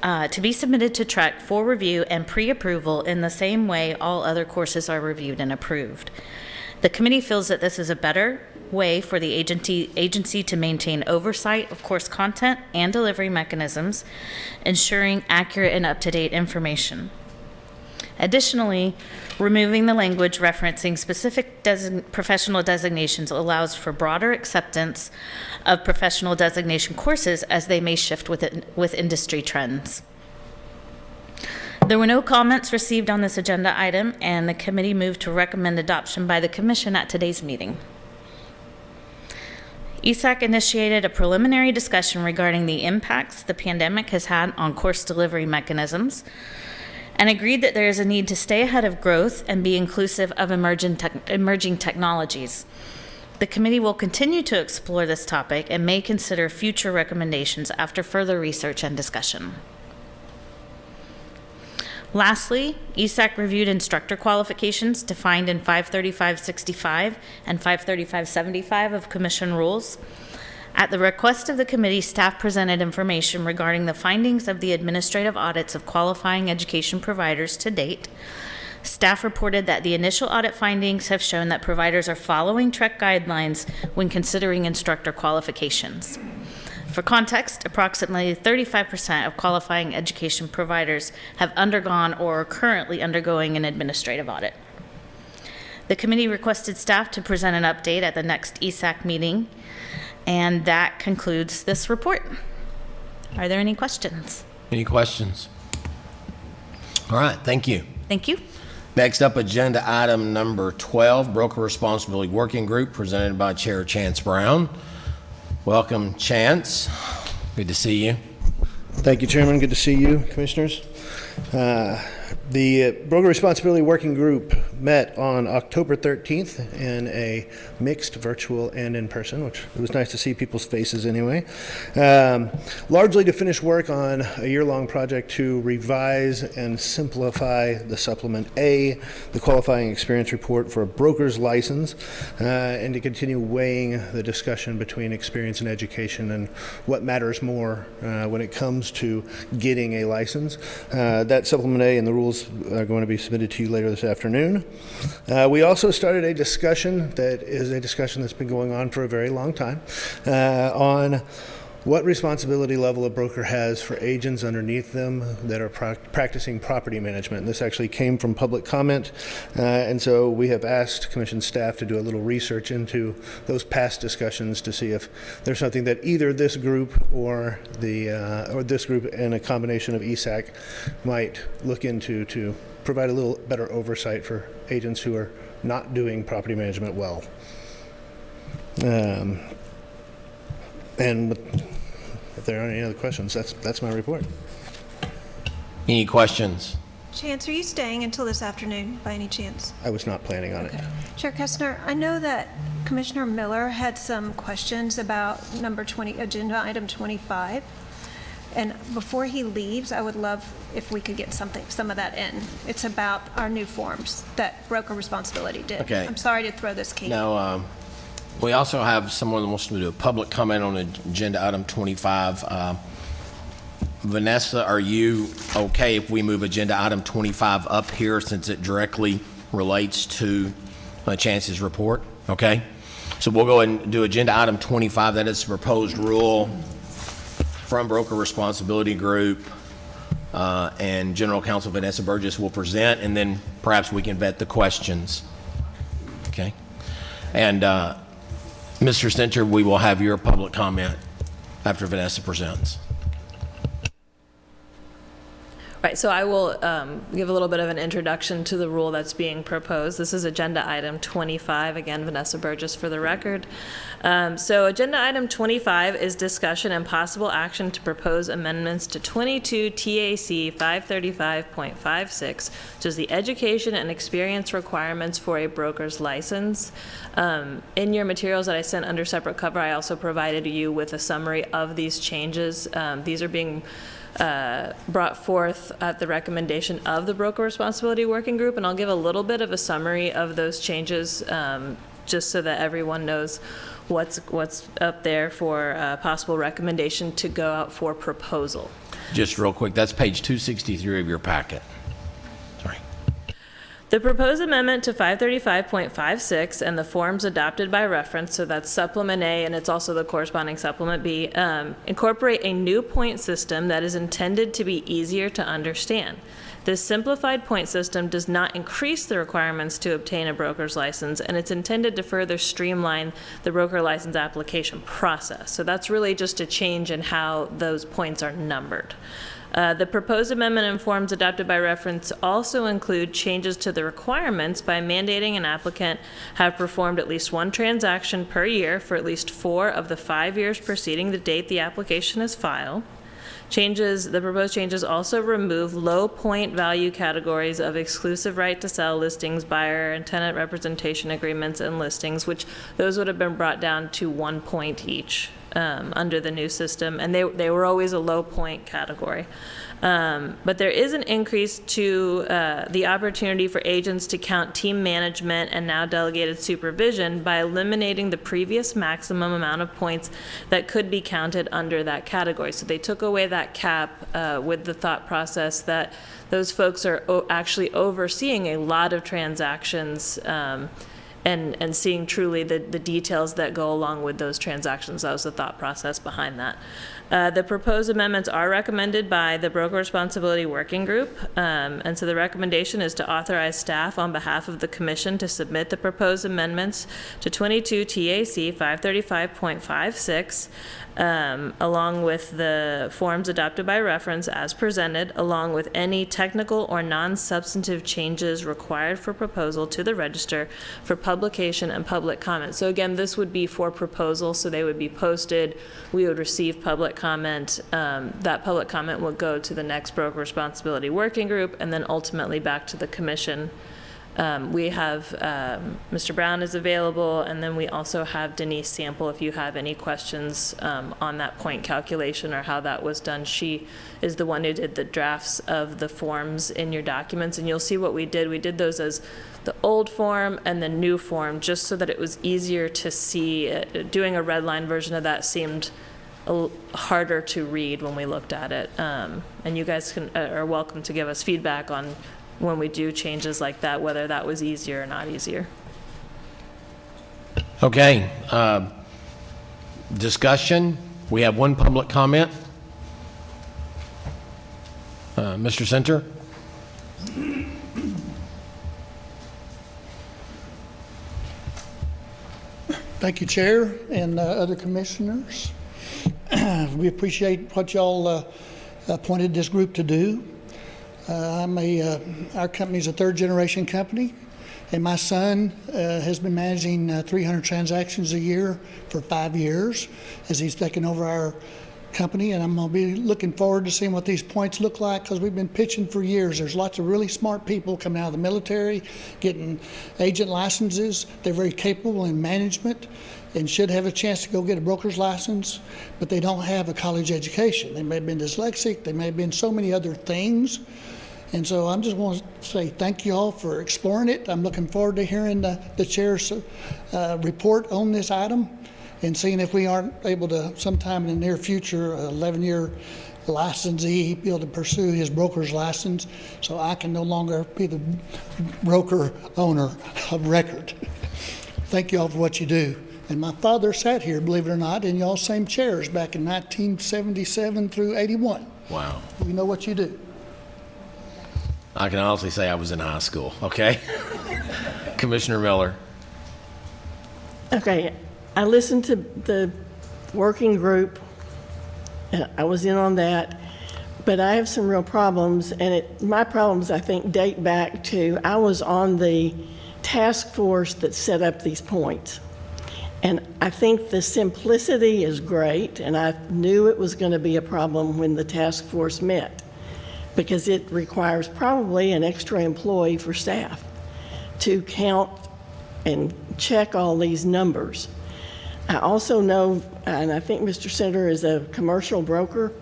to be submitted to TREC for review and pre-approval in the same way all other courses are reviewed and approved. The committee feels that this is a better way for the agency to maintain oversight of course content and delivery mechanisms, ensuring accurate and up-to-date information. Additionally, removing the language referencing specific professional designations allows for broader acceptance of professional designation courses as they may shift with industry trends. There were no comments received on this agenda item, and the committee moved to recommend adoption by the Commission at today's meeting. Esac initiated a preliminary discussion regarding the impacts the pandemic has had on course delivery mechanisms, and agreed that there is a need to stay ahead of growth and be inclusive of emerging technologies. The committee will continue to explore this topic and may consider future recommendations after further research and discussion. Lastly, Esac reviewed instructor qualifications defined in 535.65 and 535.75 of Commission rules. At the request of the committee, staff presented information regarding the findings of the administrative audits of qualifying education providers to date. Staff reported that the initial audit findings have shown that providers are following TREC guidelines when considering instructor qualifications. For context, approximately 35% of qualifying education providers have undergone or are currently undergoing an administrative audit. The committee requested staff to present an update at the next Esac meeting, and that concludes this report. Are there any questions? Any questions? All right, thank you. Thank you. Next up, agenda item number 12, Broker Responsibility Working Group, presented by Chair Chance Brown. Welcome, Chance. Good to see you. Thank you, Chairman. Good to see you, Commissioners. The Broker Responsibility Working Group met on October 13th in a mixed virtual and in person, which it was nice to see people's faces anyway. Largely to finish work on a year-long project to revise and simplify the Supplement A, the qualifying experience report for a broker's license, and to continue weighing the discussion between experience and education and what matters more when it comes to getting a license. That Supplement A and the rules are going to be submitted to you later this afternoon. We also started a discussion that is a discussion that's been going on for a very long time on what responsibility level a broker has for agents underneath them that are practicing property management. And this actually came from public comment, and so we have asked Commission staff to do a little research into those past discussions to see if there's something that either this group or this group and a combination of Esac might look into to provide a little better oversight for agents who are not doing property management well. And if there aren't any other questions, that's my report. Any questions? Chance, are you staying until this afternoon by any chance? I was not planning on it. Chair Kestner, I know that Commissioner Miller had some questions about number 20, agenda item 25. And before he leaves, I would love if we could get some of that in. It's about our new forms that Broker Responsibility did. Okay. I'm sorry to throw this key. Now, we also have someone that wants to do a public comment on agenda item 25. Vanessa, are you okay if we move agenda item 25 up here since it directly relates to Chance's report? Okay. So we'll go ahead and do agenda item 25. That is the proposed rule from Broker Responsibility Group, and General Counsel Vanessa Burgess will present, and then perhaps we can vet the questions. Okay. And Mr. Stincher, we will have your public comment after Vanessa presents. Right, so I will give a little bit of an introduction to the rule that's being proposed. This is Agenda Item 25, again, Vanessa Burgess for the record. So Agenda Item 25 is discussion and possible action to propose amendments to 22 TAC 535.56, which is the education and experience requirements for a broker's license. In your materials that I sent under separate cover, I also provided you with a summary of these changes. These are being brought forth at the recommendation of the Broker Responsibility Working Group, and I'll give a little bit of a summary of those changes just so that everyone knows what's up there for possible recommendation to go out for proposal. Just real quick, that's page 263 of your packet. Sorry. The proposed amendment to 535.56 and the forms adopted by reference, so that's Supplement A and it's also the corresponding Supplement B, incorporate a new point system that is intended to be easier to understand. This simplified point system does not increase the requirements to obtain a broker's license, and it's intended to further streamline the broker license application process. So that's really just a change in how those points are numbered. The proposed amendment and forms adopted by reference also include changes to the requirements by mandating an applicant have performed at least one transaction per year for at least 4 of the 5 years preceding the date the application is filed. The proposed changes also remove low point value categories of exclusive right to sell listings, buyer and tenant representation agreements, and listings, which those would have been brought down to 1 point each under the new system, and they were always a low point category. But there is an increase to the opportunity for agents to count team management and now delegated supervision by eliminating the previous maximum amount of points that could be counted under that category. So they took away that cap with the thought process that those folks are actually overseeing a lot of transactions and seeing truly the details that go along with those transactions. That was the thought process behind that. The proposed amendments are recommended by the Broker Responsibility Working Group, and so the recommendation is to authorize staff on behalf of the Commission to submit the proposed amendments to 22 TAC 535.56, along with the forms adopted by reference as presented, along with any technical or non-substantive changes required for proposal to the Register for publication and public comment. So again, this would be for proposal, so they would be posted. We would receive public comment. That public comment would go to the next Broker Responsibility Working Group and then ultimately back to the Commission. We have Mr. Brown is available, and then we also have Denise Sample if you have any questions on that point calculation or how that was done. She is the one who did the drafts of the forms in your documents, and you'll see what we did. We did those as the old form and the new form just so that it was easier to see. Doing a red line version of that seemed harder to read when we looked at it, and you guys are welcome to give us feedback on when we do changes like that, whether that was easier or not easier. Okay. Discussion. We have one public comment. Mr. Center. Thank you, Chair, and other commissioners. We appreciate what y'all appointed this group to do. Our company's a third-generation company, and my son has been managing 300 transactions a year for 5 years as he's taken over our company, and I'm going to be looking forward to seeing what these points look like because we've been pitching for years. There's lots of really smart people coming out of the military, getting agent licenses. They're very capable in management and should have a chance to go get a broker's license, but they don't have a college education. They may have been dyslexic. They may have been so many other things. And so I'm just want to say thank you all for exploring it. I'm looking forward to hearing the chair's report on this item and seeing if we aren't able to sometime in the near future, 11-year licensee, be able to pursue his broker's license so I can no longer be the broker owner of record. Thank you all for what you do. And my father sat here, believe it or not, in y'all's same chairs back in 1977 through 81. Wow. We know what you do. I can honestly say I was in high school, okay? Commissioner Miller. Okay, I listened to the working group. I was in on that, But I have some real problems, and my problems, I think, date back to I was on the task force that set up these points. And I think the simplicity is great, and I knew it was going to be a problem when the task force met, because it requires probably an extra employee for staff to count and check all these numbers. I also know, and I think Mr. Senator is a commercial broker,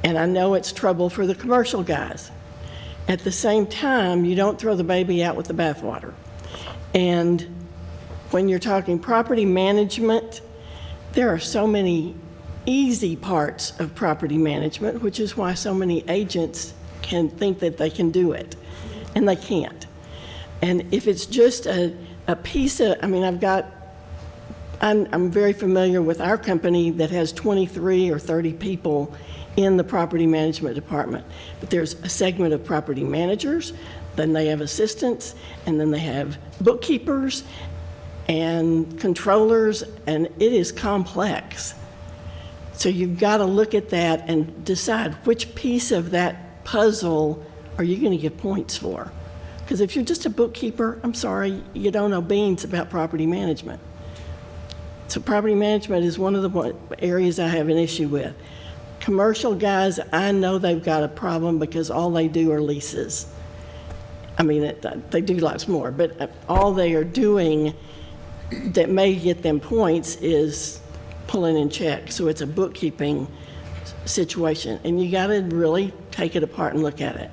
and I know it's trouble for the commercial guys. At the same time, you don't throw the baby out with the bathwater. And when you're talking property management, there are so many easy parts of property management, which is why so many agents can think that they can do it, and they can't. And if it's just a piece of, I mean, I'm very familiar with our company that has 23 or 30 people in the property management department. But there's a segment of property managers, then they have assistants, and then they have bookkeepers and controllers, and it is complex. So you've got to look at that and decide which piece of that puzzle are you going to give points for. Because if you're just a bookkeeper, I'm sorry, you don't know beans about property management. So property management is one of the areas I have an issue with. Commercial guys, I know they've got a problem because all they do are leases. I mean, they do lots more, but all they are doing that may get them points is pulling in checks. So it's a bookkeeping situation, and you got to really take it apart and look at it.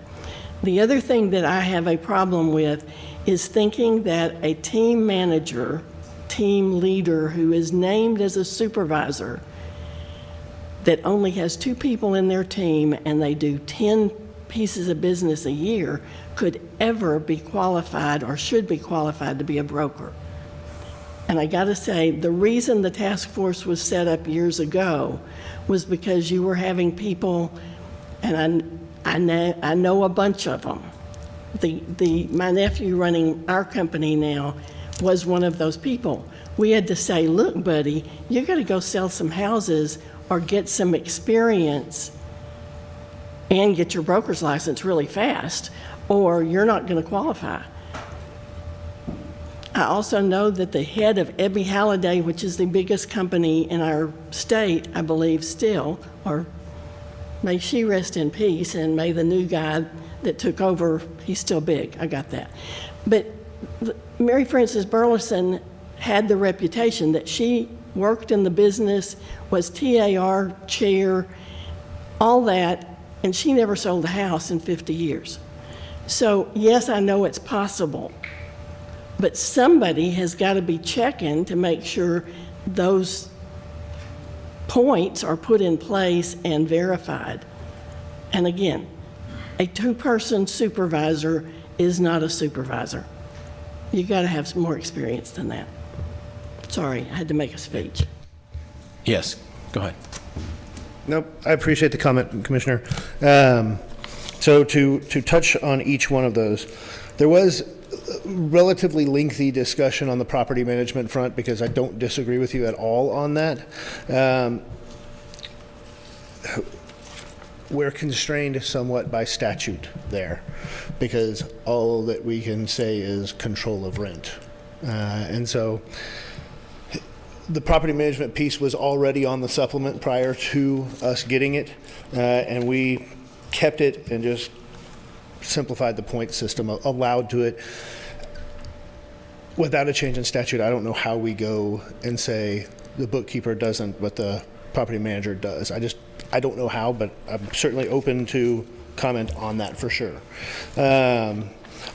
The other thing that I have a problem with is thinking that a team manager, team leader who is named as a supervisor that only has 2 people in their team and they do 10 pieces of business a year could ever be qualified or should be qualified to be a broker. And I got to say, the reason the task force was set up years ago was because you were having people, and I know a bunch of them. My nephew running our company now was one of those people. We had to say, look, buddy, you got to go sell some houses or get some experience and get your broker's license really fast, or you're not going to qualify. I also know that the head of Ebby Halliday, which is the biggest company in our state, I believe still, or may she rest in peace, and may the new guy that took over, he's still big, I got that. But Mary Frances Burleson had the reputation that she worked in the business, was TAR chair, all that, and she never sold a house in 50 years. So yes, I know it's possible, but somebody has got to be checking to make sure those points are put in place and verified. And again, a 2-person supervisor is not a supervisor. You got to have some more experience than that. Sorry, I had to make a speech. Yes, go ahead. Nope, I appreciate the comment, Commissioner. So to touch on each one of those, there was relatively lengthy discussion on the property management front because I don't disagree with you at all on that. We're constrained somewhat by statute there because all that we can say is control of rent. And so the property management piece was already on the supplement prior to us getting it, and we kept it and just simplified the point system allowed to it. Without a change in statute, I don't know how we go and say the bookkeeper doesn't, but the property manager does. I don't know how, but I'm certainly open to comment on that for sure.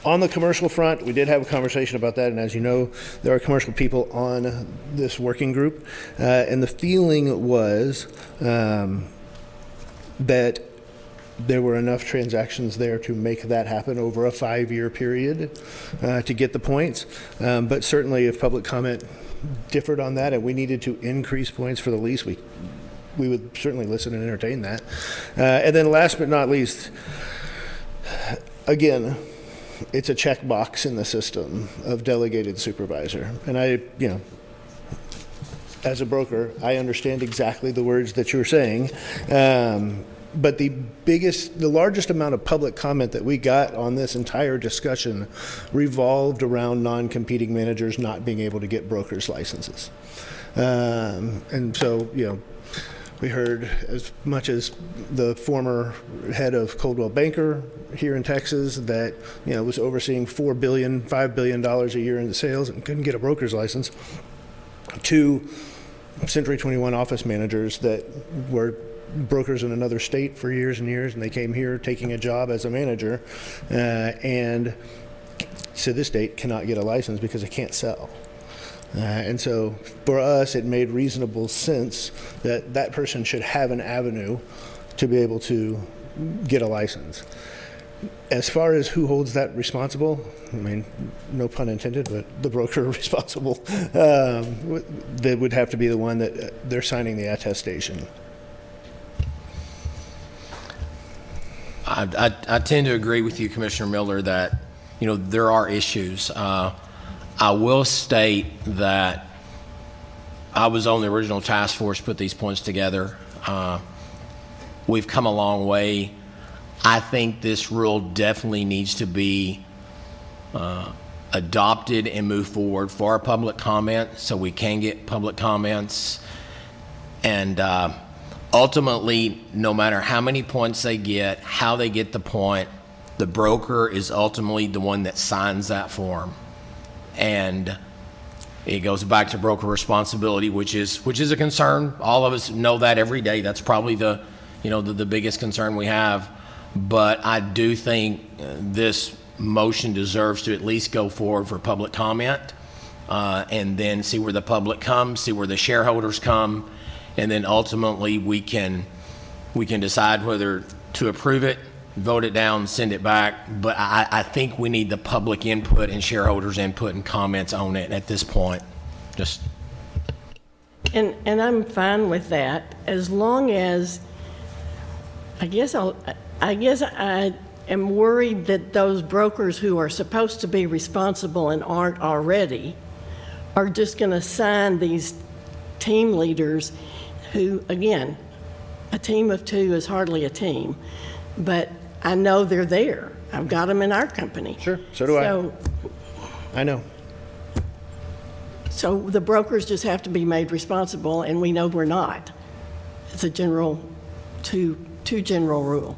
On the commercial front, we did have a conversation about that, and as you know, there are commercial people on this working group, and the feeling was that there were enough transactions there to make that happen over a 5-year period to get the points. But certainly if public comment differed on that and we needed to increase points for the lease, we would certainly listen and entertain that. And then last but not least, again, it's a checkbox in the system of delegated supervisor. And as a broker, I understand exactly the words that you're saying. But the largest amount of public comment that we got on this entire discussion revolved around non-competing managers not being able to get brokers' licenses. And so, we heard as much as the former head of Coldwell Banker here in Texas that, was overseeing $5 billion a year in sales and couldn't get a broker's license, to Century 21 office managers that were brokers in another state for years and years, and they came here taking a job as a manager, and to this date cannot get a license because they can't sell. And so for us, it made reasonable sense that that person should have an avenue to be able to get a license. As far as who holds that responsible, I mean, no pun intended, but the broker responsible, they would have to be the one that they're signing the attestation. I tend to agree with you, Commissioner Miller, that, there are issues. I will state that I was on the original task force, put these points together. We've come a long way. I think this rule definitely needs to be adopted and move forward for our public comment so we can get public comments. And ultimately, no matter how many points they get, how they get the point, the broker is ultimately the one that signs that form. And it goes back to broker responsibility, which is a concern. All of us know that every day. That's probably the biggest concern we have. But I do think this motion deserves to at least go forward for public comment, and then see where the public comes, see where the shareholders come, and then ultimately we can decide whether to approve it, vote it down, send it back. But I think we need the public input and shareholders' input and comments on it at this point. And I'm fine with that, as long as, I guess I am worried that those brokers who are supposed to be responsible and aren't already are just going to sign these team leaders who, again, a team of two is hardly a team, but I know they're there. I've got them in our company. Sure, so do I know. So the brokers just have to be made responsible, and we know we're not. It's a general, two general rule.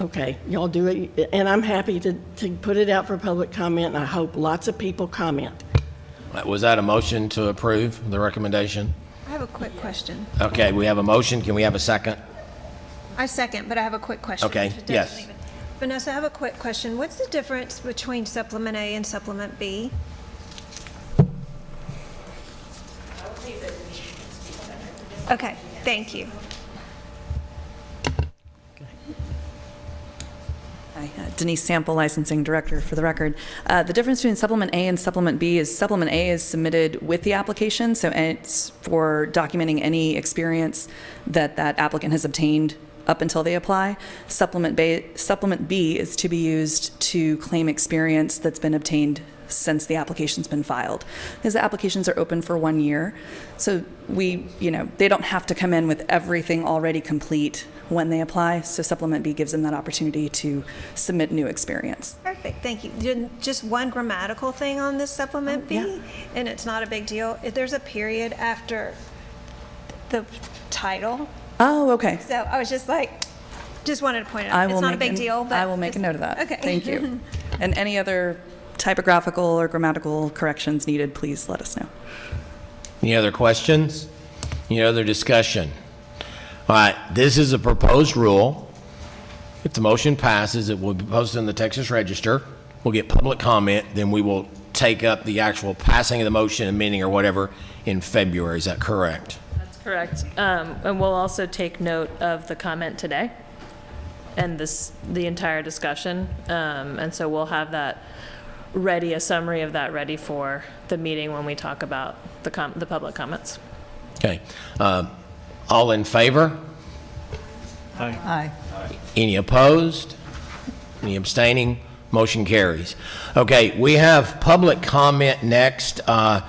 Okay, y'all do it, and I'm happy to put it out for public comment, and I hope lots of people comment. Was that a motion to approve the recommendation? I have a quick question. Okay, we have a motion. Can we have a second? I second, but I have a quick question. Okay, yes. Vanessa, I have a quick question. What's the difference between Supplement A and Supplement B? Okay, thank you. Hi, Denise Sample, Licensing Director for the record. The difference between Supplement A and Supplement B is Supplement A is submitted with the application, so it's for documenting any experience that that applicant has obtained up until they apply. Supplement B is to be used to claim experience that's been obtained since the application's been filed. Because the applications are open for 1 year, so they don't have to come in with everything already complete when they apply, so Supplement B gives them that opportunity to submit new experience. Perfect, thank you. Just one grammatical thing on this Supplement B, yeah. And it's not a big deal. There's a period after the title. Oh, okay. So I was just wanted to point it out. It's not a big deal, but I will make a note of that. Okay. Thank you. And any other typographical or grammatical corrections needed, please let us know. Any other questions? Any other discussion? All right, this is a proposed rule. If the motion passes, it will be posted in the Texas Register. We'll get public comment, then we will take up the actual passing of the motion and meeting or whatever in February. Is that correct? That's correct. And we'll also take note of the comment today and the entire discussion. And so we'll have that ready, a summary of that ready for the meeting when we talk about the public comments. Okay. All in favor? Aye. Any opposed? Any abstaining? Motion carries. Okay, we have public comment next. I'm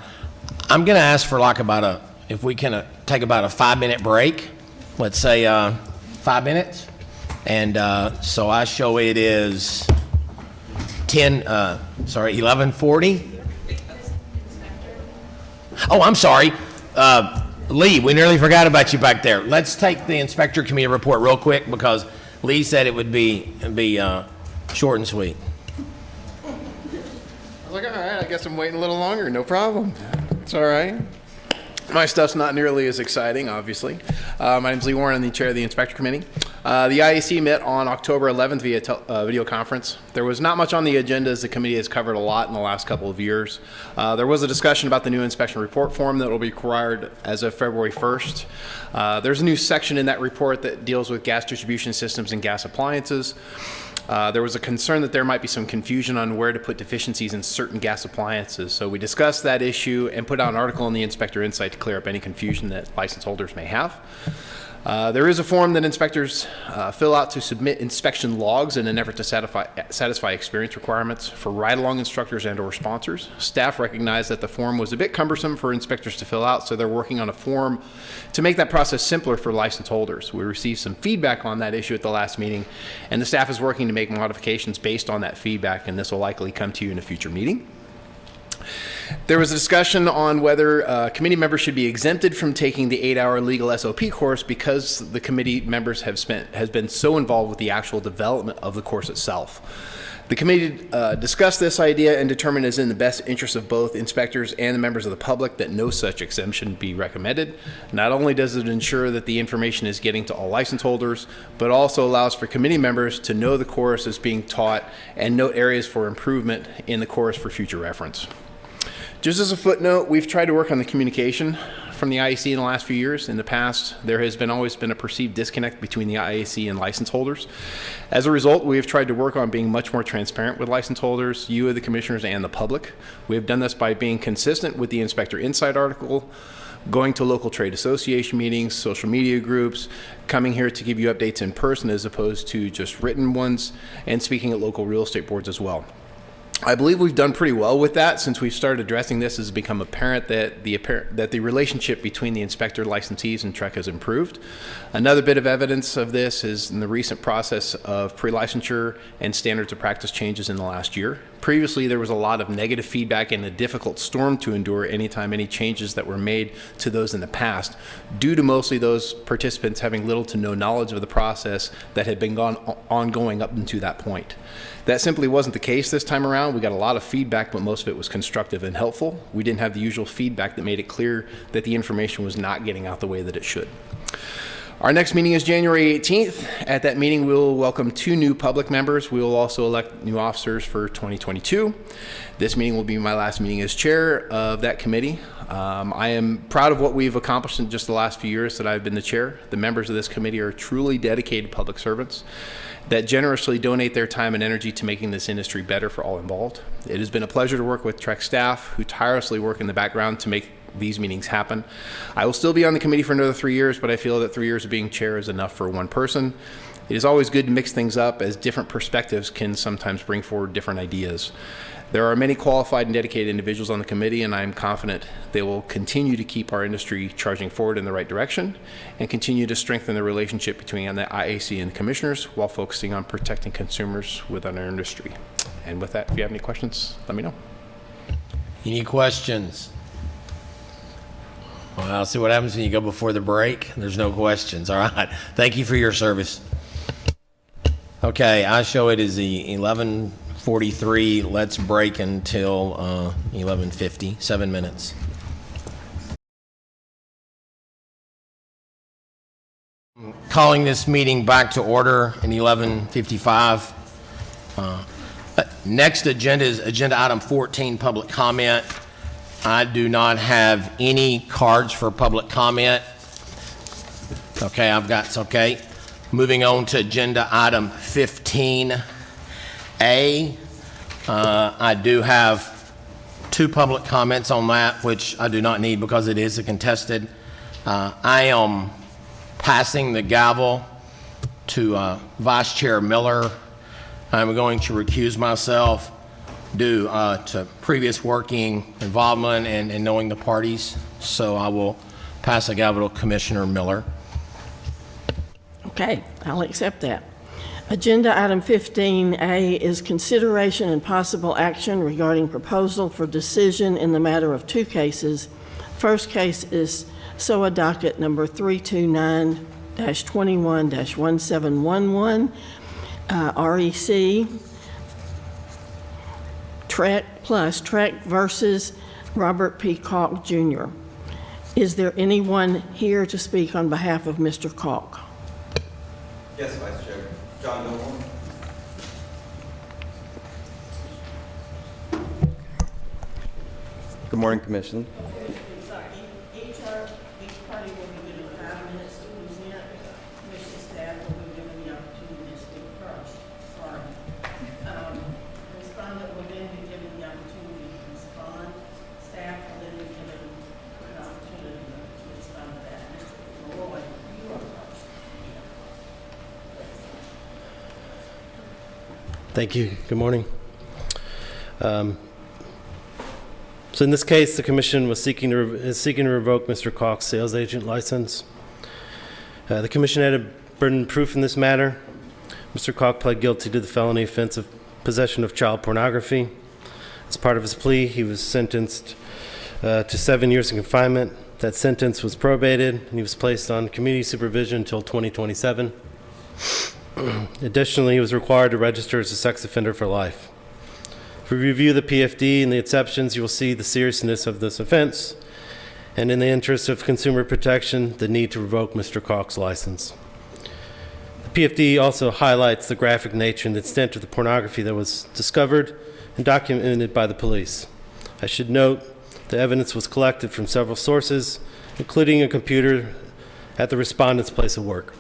going to ask for if we can take about a 5-minute break. Let's say 5 minutes. And so I show it is 11:40. Oh, I'm sorry. Lee, we nearly forgot about you back there. Let's take the inspector committee report real quick because Lee said it would be short and sweet. I was like, all right, I guess I'm waiting a little longer. No problem. It's all right. My stuff's not nearly as exciting, obviously. My name's Lee Warren. I'm the chair of the Inspector Committee. The IAC met on October 11th via video conference. There was not much on the agenda as the committee has covered a lot in the last couple of years. There was a discussion about the new inspection report form that will be required as of February 1st. There's a new section in that report that deals with gas distribution systems and gas appliances. There was a concern that there might be some confusion on where to put deficiencies in certain gas appliances. So we discussed that issue and put out an article in the Inspector Insight to clear up any confusion that license holders may have. There is a form that inspectors fill out to submit inspection logs in an effort to satisfy experience requirements for ride-along instructors and or sponsors. Staff recognized that the form was a bit cumbersome for inspectors to fill out, so they're working on a form to make that process simpler for license holders. We received some feedback on that issue at the last meeting, and the staff is working to make modifications based on that feedback, and this will likely come to you in a future meeting. There was a discussion on whether committee members should be exempted from taking the 8-hour legal SOP course because the committee members has been so involved with the actual development of the course itself. The committee discussed this idea and determined it is in the best interest of both inspectors and the members of the public that no such exemption be recommended. Not only does it ensure that the information is getting to all license holders, but also allows for committee members to know the course is being taught and note areas for improvement in the course for future reference. Just as a footnote, we've tried to work on the communication from the IAC in the last few years. In the past, there has always been a perceived disconnect between the IAC and license holders. As a result, we have tried to work on being much more transparent with license holders, you, the commissioners, and the public. We have done this by being consistent with the Inspector Insight article, going to local trade association meetings, social media groups, coming here to give you updates in person as opposed to just written ones, and speaking at local real estate boards as well. I believe we've done pretty well with that. Since we've started addressing this, it's become apparent that the relationship between the inspector, licensees, and TREC has improved. Another bit of evidence of this is in the recent process of pre-licensure and standards of practice changes in the last year. Previously, there was a lot of negative feedback and a difficult storm to endure anytime any changes that were made to those in the past, due to mostly those participants having little to no knowledge of the process that had been ongoing up until that point. That simply wasn't the case this time around. We got a lot of feedback, but most of it was constructive and helpful. We didn't have the usual feedback that made it clear that the information was not getting out the way that it should. Our next meeting is January 18th. At that meeting, we'll welcome 2 new public members. We will also elect new officers for 2022. This meeting will be my last meeting as chair of that committee. I am proud of what we've accomplished in just the last few years that I've been the chair. The members of this committee are truly dedicated public servants that generously donate their time and energy to making this industry better for all involved. It has been a pleasure to work with TREC staff who tirelessly work in the background to make these meetings happen. I will still be on the committee for another 3 years, but I feel that 3 years of being chair is enough for one person. It is always good to mix things up, as different perspectives can sometimes bring forward different ideas. There are many qualified and dedicated individuals on the committee, and I am confident they will continue to keep our industry charging forward in the right direction and continue to strengthen the relationship between the IAC and the commissioners while focusing on protecting consumers within our industry. And with that, if you have any questions, let me know. Any questions? Well, I'll see what happens when you go before the break. There's no questions. All right. Thank you for your service. Okay, I show it as the 11:43. Let's break until 11:50, 7 minutes. Calling this meeting back to order in 11:55. Next agenda is agenda item 14, public comment. I do not have any cards for public comment. Okay, it's okay. Moving on to agenda item 15A. I do have 2 public comments on that, which I do not need because it is a contested. I am passing the gavel to Vice Chair Miller. I'm going to recuse myself due to previous working involvement and knowing the parties. So I will pass the gavel to Commissioner Miller. Okay, I'll accept that. Agenda item 15A is consideration and possible action regarding proposal for decision in the matter of two cases. First case is SOA docket number 329-21-1711, REC, TREC versus Robert P. Calk Jr. Is there anyone here to speak on behalf of Mr. Calk? Yes, Vice Chair. John Gilmore. Good morning, Commission. Sorry, each party will be given 5 minutes to present. Commission staff will be given the opportunity to speak first. Sorry. Respondent will then be given the opportunity to respond. Staff will then be given an opportunity to respond to that. Mr. Roy, you are first. Thank you. Good morning. So in this case, the Commission is seeking to revoke Mr. Calk's sales agent license. The Commission had a burden of proof in this matter. Mr. Calk pled guilty to the felony offense of possession of child pornography. As part of his plea, he was sentenced to 7 years in confinement. That sentence was probated, and he was placed on community supervision until 2027. Additionally, he was required to register as a sex offender for life. If we review the PFD and the exceptions, you will see the seriousness of this offense, and in the interest of consumer protection, the need to revoke Mr. Calk's license. The PFD also highlights the graphic nature and the extent of the pornography that was discovered and documented by the police. I should note the evidence was collected from several sources, including a computer at the respondent's place of work.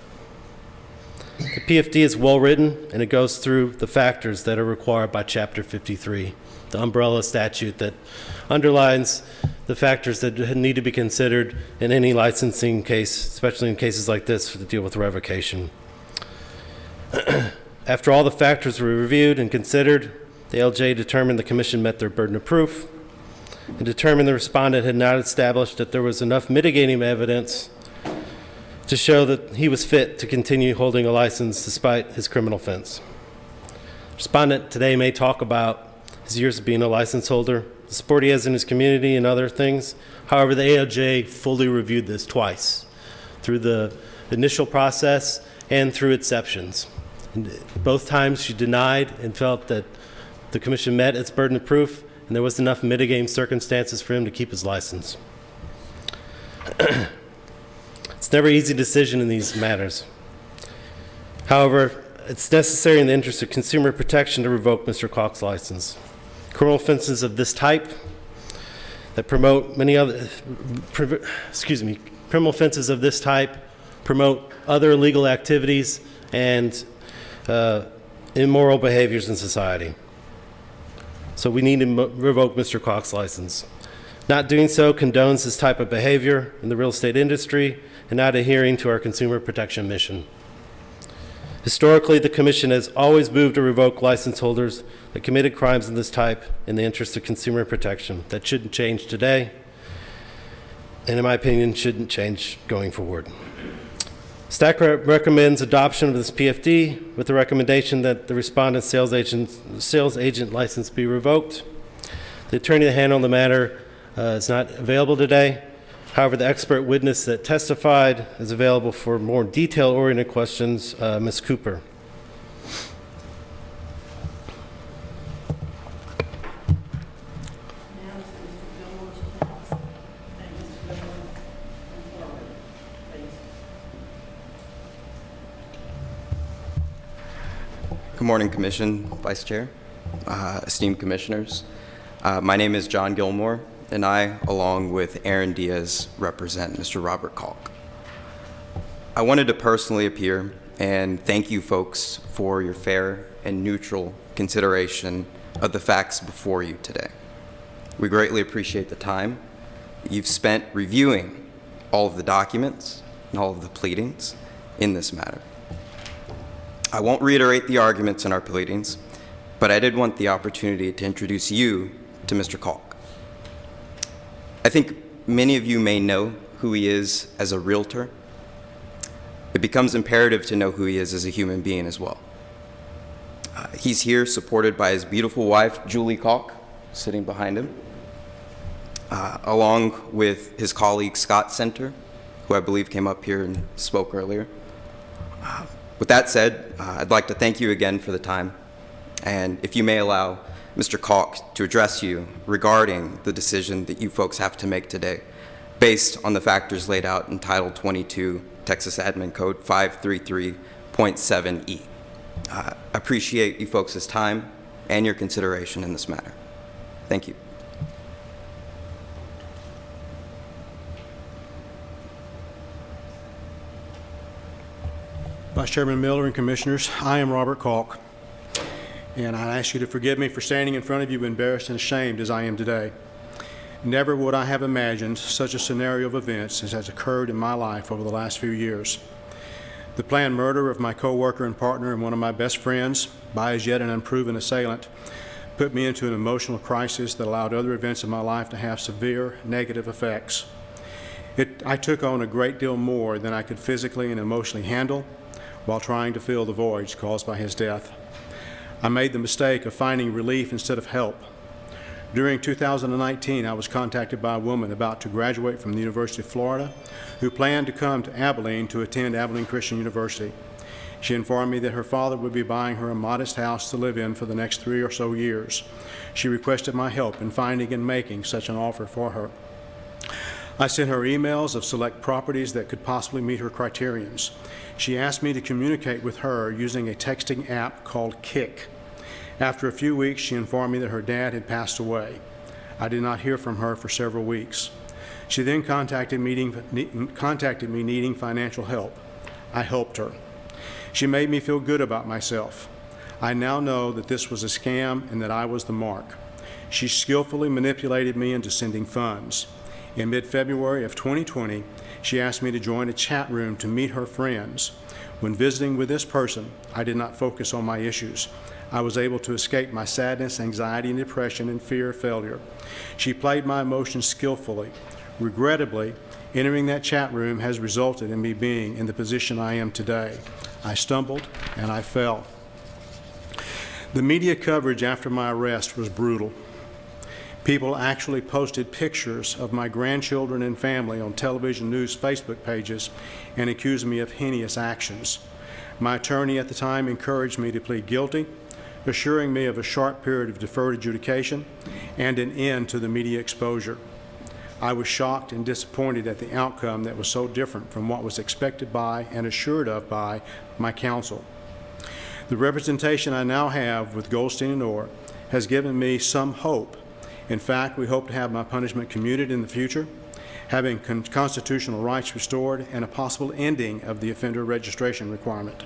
The PFD is well written, and it goes through the factors that are required by Chapter 53, the umbrella statute that underlines the factors that need to be considered in any licensing case, especially in cases like this to deal with revocation. After all the factors were reviewed and considered, the ALJ determined the Commission met their burden of proof and determined the respondent had not established that there was enough mitigating evidence to show that he was fit to continue holding a license despite his criminal offense. Respondent today may talk about his years of being a license holder, the support he has in his community, and other things. However, the ALJ fully reviewed this twice, through the initial process and through exceptions. And both times she denied and felt that the Commission met its burden of proof and there was enough mitigating circumstances for him to keep his license. It's never an easy decision in these matters. However, it's necessary in the interest of consumer protection to revoke Mr. Calk's license. Criminal offenses of this type that promote criminal offenses of this type promote other illegal activities and immoral behaviors in society. So we need to revoke Mr. Calk's license. Not doing so condones this type of behavior in the real estate industry and not adhering to our consumer protection mission. Historically, the Commission has always moved to revoke license holders that committed crimes of this type in the interest of consumer protection. That shouldn't change today, and in my opinion, shouldn't change going forward. Staff recommends adoption of this PFD with the recommendation that the respondent's sales agent license be revoked. The attorney that handled the matter is not available today. However, the expert witness that testified is available for more detail-oriented questions, Ms. Cooper. Good morning, Commission, Vice Chair, esteemed Commissioners. My name is John Gilmore, and I, along with Aaron Diaz, represent Mr. Robert Calk. I wanted to personally appear and thank you folks for your fair and neutral consideration of the facts before you today. We greatly appreciate the time you've spent reviewing all of the documents and all of the pleadings in this matter. I won't reiterate the arguments in our pleadings, but I did want the opportunity to introduce you to Mr. Calk. I think many of you may know who he is as a realtor. It becomes imperative to know who he is as a human being as well. He's here supported by his beautiful wife, Julie Kalk, sitting behind him, along with his colleague, Scott Center, who I believe came up here and spoke earlier. With that said, I'd like to thank you again for the time, and if you may allow Mr. Kalk to address you regarding the decision that you folks have to make today, based on the factors laid out in Title 22, Texas Admin Code 533.7E. I appreciate you folks' time and your consideration in this matter. Thank you. Vice Chairman Miller and Commissioners, I am Robert Kalk, and I ask you to forgive me for standing in front of you embarrassed and ashamed as I am today. Never would I have imagined such a scenario of events as has occurred in my life over the last few years. The planned murder of my co-worker and partner and one of my best friends by as yet an unproven assailant put me into an emotional crisis that allowed other events in my life to have severe negative effects. I took on a great deal more than I could physically and emotionally handle while trying to fill the voids caused by his death. I made the mistake of finding relief instead of help. During 2019, I was contacted by a woman about to graduate from the University of Florida who planned to come to Abilene to attend Abilene Christian University. She informed me that her father would be buying her a modest house to live in for the next 3 or so years. She requested my help in finding and making such an offer for her. I sent her emails of select properties that could possibly meet her criterions. She asked me to communicate with her using a texting app called Kik. After a few weeks, she informed me that her dad had passed away. I did not hear from her for several weeks. She then contacted me needing financial help. I helped her. She made me feel good about myself. I now know that this was a scam and that I was the mark. She skillfully manipulated me into sending funds. In mid-February of 2020, she asked me to join a chat room to meet her friends. When visiting with this person, I did not focus on my issues. I was able to escape my sadness, anxiety, and depression and fear of failure. She played my emotions skillfully. Regrettably, entering that chat room has resulted in me being in the position I am today. I stumbled and I fell. The media coverage after my arrest was brutal. People actually posted pictures of my grandchildren and family on television news Facebook pages and accused me of heinous actions. My attorney at the time encouraged me to plead guilty, assuring me of a short period of deferred adjudication and an end to the media exposure. I was shocked and disappointed at the outcome that was so different from what was expected by and assured of by my counsel. The representation I now have with Goldstein & Orr has given me some hope. In fact, we hope to have my punishment commuted in the future, having constitutional rights restored, and a possible ending of the offender registration requirement.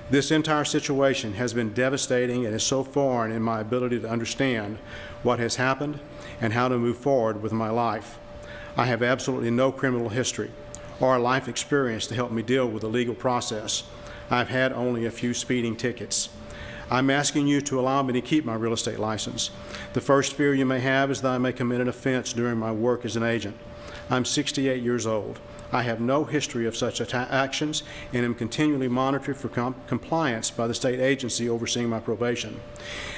This entire situation has been devastating and is so foreign in my ability to understand what has happened and how to move forward with my life. I have absolutely no criminal history or life experience to help me deal with the legal process. I've had only a few speeding tickets. I'm asking you to allow me to keep my real estate license. The first fear you may have is that I may commit an offense during my work as an agent. I'm 68 years old. I have no history of such actions and am continually monitored for compliance by the state agency overseeing my probation.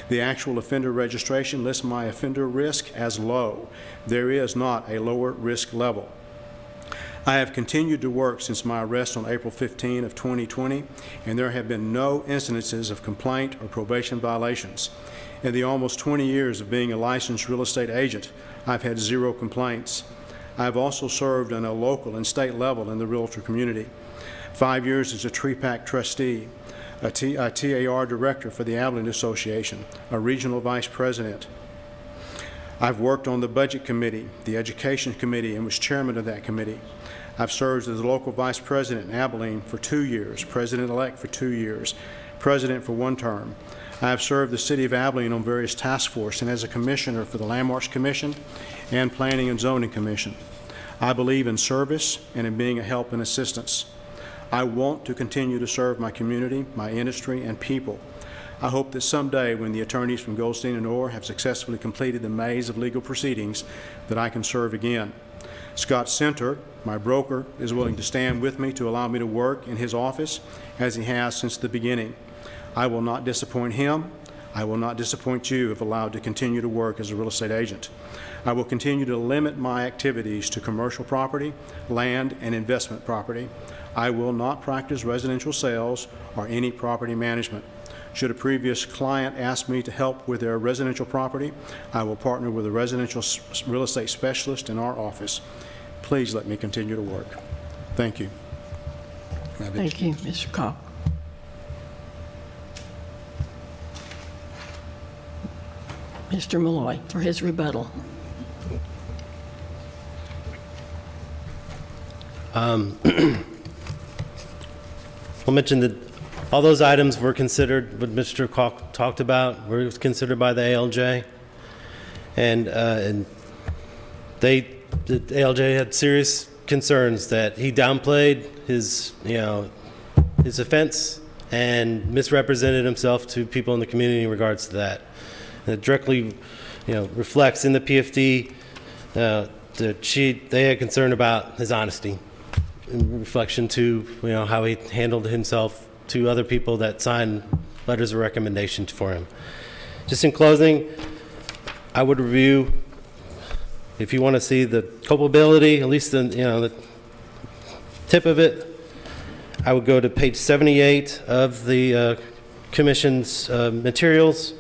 The actual offender registration lists my offender risk as low. There is not a lower risk level. I have continued to work since my arrest on April 15 of 2020, and there have been no incidences of complaint or probation violations. In the almost 20 years of being a licensed real estate agent, I've had 0 complaints. I've also served on a local and state level in the realtor community. 5 years as a TREC trustee, a TAR director for the Abilene Association, a regional vice president. I've worked on the budget committee, the education committee, and was chairman of that committee. I've served as the local vice president in Abilene for 2 years, president-elect for 2 years, president for 1 term. I have served the City of Abilene on various task forces and as a commissioner for the Landmarks Commission and Planning and Zoning Commission. I believe in service and in being a help and assistance. I want to continue to serve my community, my industry, and people. I hope that someday when the attorneys from Goldstein & Orr have successfully completed the maze of legal proceedings, that I can serve again. Scott Center, my broker, is willing to stand with me to allow me to work in his office as he has since the beginning. I will not disappoint him. I will not disappoint you if allowed to continue to work as a real estate agent. I will continue to limit my activities to commercial property, land, and investment property. I will not practice residential sales or any property management. Should a previous client ask me to help with their residential property, I will partner with a residential real estate specialist in our office. Please let me continue to work. Thank you. Thank you, Mr. Cobb. Mr. Malloy for his rebuttal. I'll mention that all those items were considered, what Mr. Koch talked about, were considered by the ALJ. And the ALJ had serious concerns that he downplayed his offense and misrepresented himself to people in the community in regards to that. And it directly, reflects in the PFD that they had concern about his honesty in reflection to, how he handled himself to other people that signed letters of recommendation for him. Just in closing, I would review, if you want to see the culpability, at least the tip of it, I would go to page 78 of the Commission's materials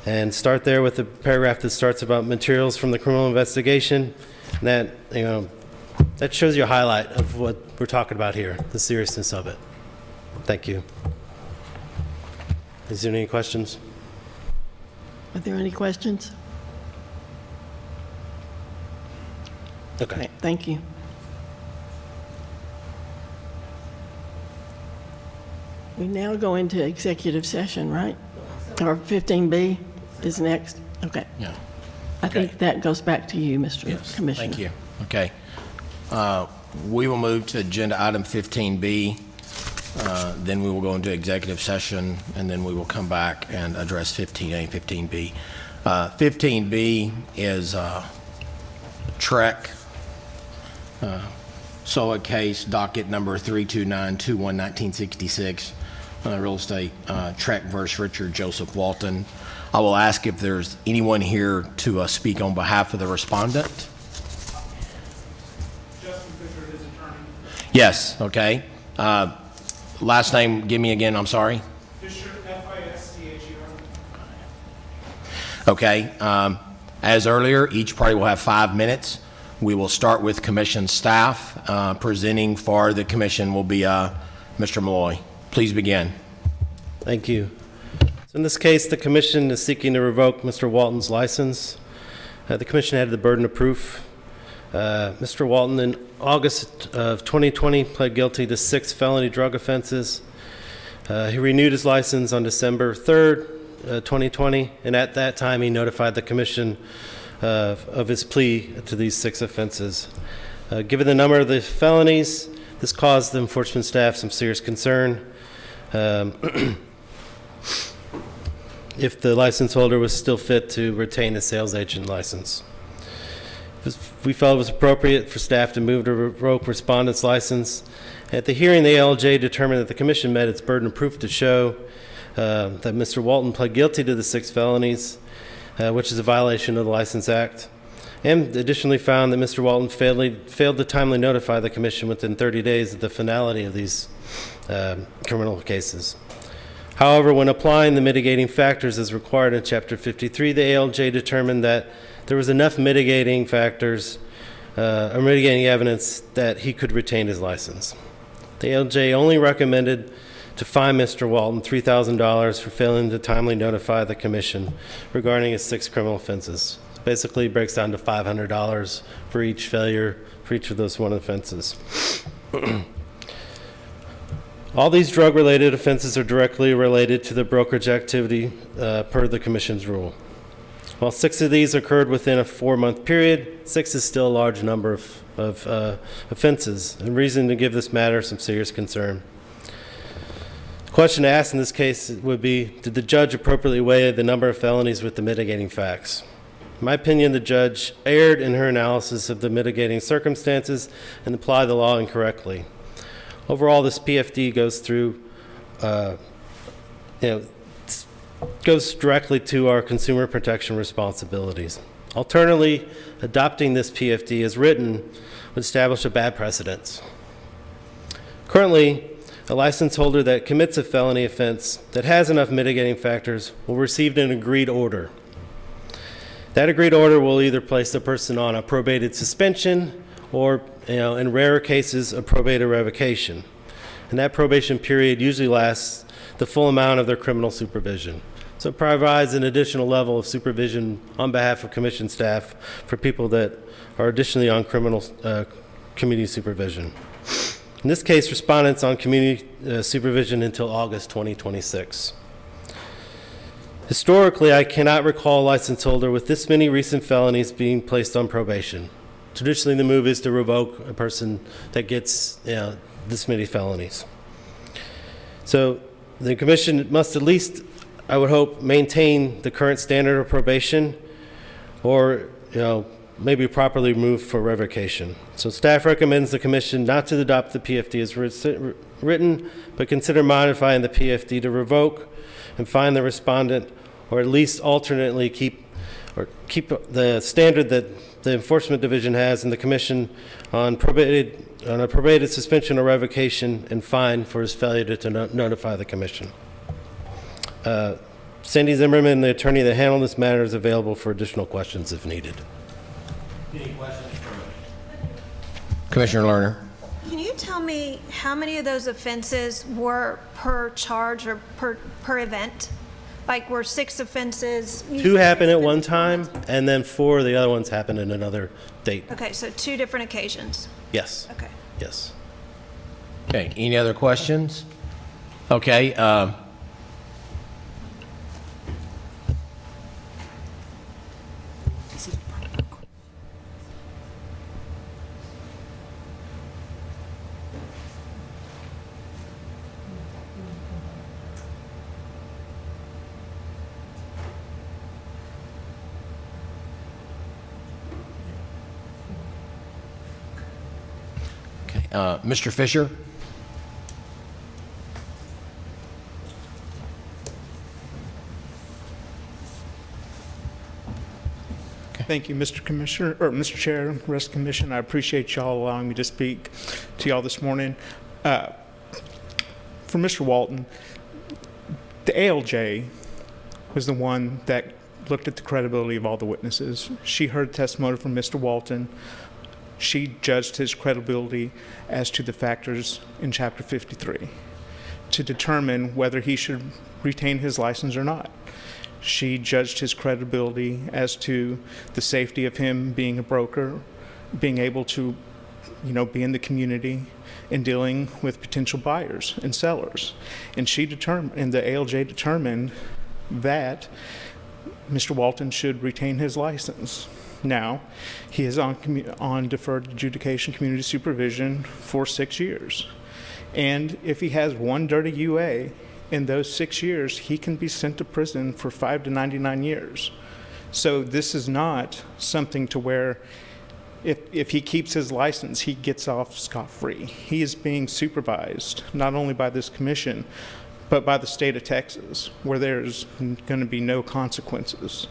and start there with the paragraph that starts about materials from the criminal investigation. And that shows you a highlight of what we're talking about here, the seriousness of it. Thank you. Is there any questions? Are there any questions? Okay. Thank you. We now go into executive session, right? Or 15B is next? Okay. Yeah. I think that goes back to you, Mr. Commissioner. Thank you. Okay. We will move to agenda item 15B. Then we will go into executive session, and then we will come back and address 15A and 15B. 15B is TREC, SOA case, docket number 32921-1966, real estate, TREC versus Richard Joseph Walton. I will ask if there's anyone here to speak on behalf of the respondent. Yes, okay. Last name, give me again, I'm sorry. Fisher, F-I-S-C-H-E-R. Okay. As earlier, each party will have 5 minutes. We will start with commission staff. Presenting for the commission will be Mr. Malloy. Please begin. Thank you. So in this case, the commission is seeking to revoke Mr. Walton's license. The commission had the burden of proof. Mr. Walton, in August of 2020, pled guilty to 6 felony drug offenses. He renewed his license on December 3rd, 2020, and at that time he notified the commission of his plea to these 6 offenses. Given the number of the felonies, this caused the enforcement staff some serious concern. If the license holder was still fit to retain a sales agent license. We felt it was appropriate for staff to move to revoke respondent's license. At the hearing, the ALJ determined that the commission met its burden of proof to show that Mr. Walton pled guilty to the 6 felonies, which is a violation of the License Act, and additionally found that Mr. Walton failed to timely notify the commission within 30 days of the finality of these criminal cases. However, when applying the mitigating factors as required in Chapter 53, the ALJ determined that there was enough mitigating factors or mitigating evidence that he could retain his license. The ALJ only recommended to fine Mr. Walton $3,000 for failing to timely notify the commission regarding his 6 criminal offenses. Basically, it breaks down to $500 for each failure for each of those 1 offenses. All these drug-related offenses are directly related to the brokerage activity per the commission's rule. While 6 of these occurred within a 4-month period, 6 is still a large number of offenses, and reason to give this matter some serious concern. The question to ask in this case would be, did the judge appropriately weigh the number of felonies with the mitigating facts? In my opinion, the judge erred in her analysis of the mitigating circumstances and applied the law incorrectly. Overall, this PFD goes through goes directly to our consumer protection responsibilities. Alternatively, adopting this PFD as written would establish a bad precedent. Currently, a license holder that commits a felony offense that has enough mitigating factors will receive an agreed order. That agreed order will either place the person on a probated suspension or, in rarer cases, a probated revocation. And that probation period usually lasts the full amount of their criminal supervision. So it provides an additional level of supervision on behalf of commission staff for people that are additionally on criminal community supervision. In this case, respondents on community supervision until August 2026. Historically, I cannot recall a license holder with this many recent felonies being placed on probation. Traditionally, the move is to revoke a person that gets this many felonies. So the commission must at least, I would hope, maintain the current standard of probation or, maybe properly move for revocation. So staff recommends the commission not to adopt the PFD as written, but consider modifying the PFD to revoke and fine the respondent, or at least alternately keep the standard that the Enforcement Division has in the commission on a probated suspension or revocation and fine for his failure to notify the commission. Sandy Zimmerman, the attorney that handled this matter, is available for additional questions if needed. Any questions? Commissioner Lerner. Can you tell me how many of those offenses were per charge or per event? Like were 6 offenses? 2 happened at one time, and then 4 of the other ones happened in another date. Okay, so 2 different occasions. Yes. Okay. Yes. Okay, any other questions? Okay. Mr. Fisher? Thank you, Mr. Commissioner, or Mr. Chair, Rest Commission. I appreciate y'all allowing me to speak to y'all this morning. For Mr. Walton, the ALJ was the one that looked at the credibility of all the witnesses. She heard testimony from Mr. Walton. She judged his credibility as to the factors in Chapter 53 to determine whether he should retain his license or not. She judged his credibility as to the safety of him being a broker, being able to, be in the community and dealing with potential buyers and sellers. And the ALJ determined that Mr. Walton should retain his license. Now, he is on deferred adjudication community supervision for 6 years. And if he has one dirty UA in those 6 years, he can be sent to prison for 5 to 99 years. So this is not something to where if he keeps his license, he gets off scot-free. He is being supervised not only by this commission, but by the state of Texas, where there's going to be no consequences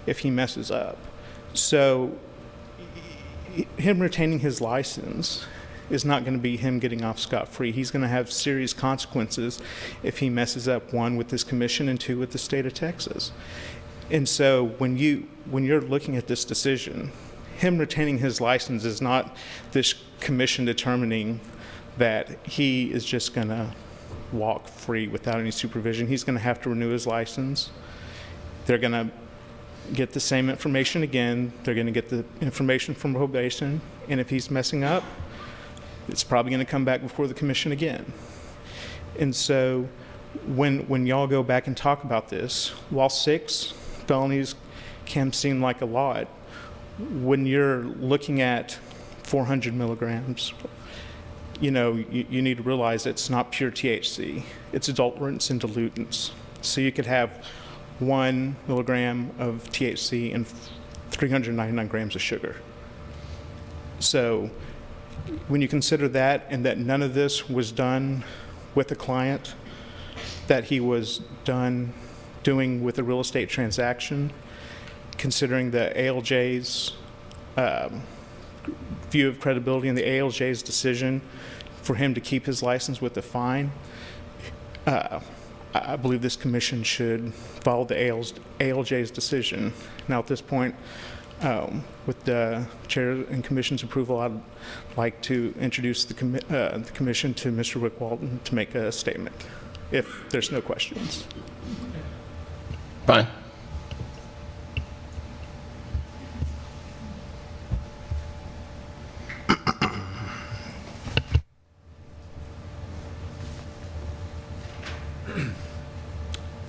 if he messes up. So him retaining his license is not going to be him getting off scot-free. He's going to have serious consequences if he messes up, 1, with this commission, and 2, with the state of Texas. And so when you're looking at this decision, him retaining his license is not this commission determining that he is just going to walk free without any supervision. He's going to have to renew his license. They're going to get the same information again. They're going to get the information from probation. And if he's messing up, it's probably going to come back before the commission again. And so when y'all go back and talk about this, while 6 felonies can seem like a lot, when you're looking at 400 milligrams, you need to realize it's not pure THC. It's adulterants and dilutants. So you could have 1 milligram of THC and 399 grams of sugar. So when you consider that, and that none of this was done with a client, that he was done doing with the real estate transaction, considering the ALJ's view of credibility and the ALJ's decision for him to keep his license with the fine. I believe this commission should follow the ALJ's decision. Now, at this point, with the chair and commission's approval, I'd like to introduce the commission to Mr. Rick Walton to make a statement, if there's no questions. Fine.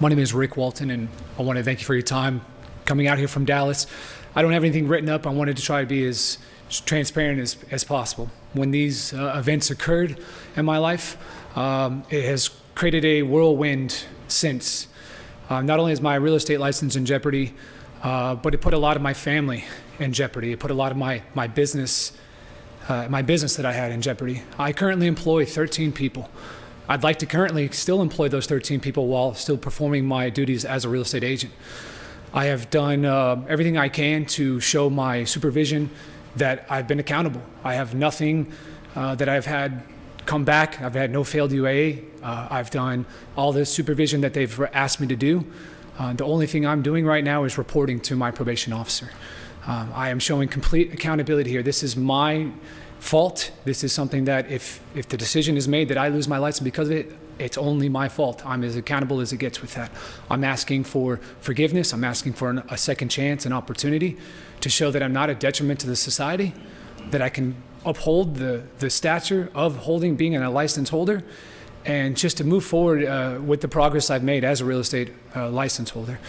My name is Rick Walton, and I want to thank you for your time coming out here from Dallas. I don't have anything written up. I wanted to try to be as transparent as possible. When these events occurred in my life, it has created a whirlwind since. Not only is my real estate license in jeopardy, but it put a lot of my family in jeopardy. It put a lot of my business that I had in jeopardy. I currently employ 13 people. I'd like to currently still employ those 13 people while still performing my duties as a real estate agent. I have done everything I can to show my supervision that I've been accountable. I have nothing that I've had come back. I've had no failed UAA. I've done all the supervision that they've asked me to do. The only thing I'm doing right now is reporting to my probation officer. I am showing complete accountability here. This is my fault. This is something that if the decision is made that I lose my license because of it, it's only my fault. I'm as accountable as it gets with that. I'm asking for forgiveness. I'm asking for a second chance, an opportunity to show that I'm not a detriment to the society, that I can uphold the stature of being a license holder, and just to move forward with the progress I've made as a real estate license holder.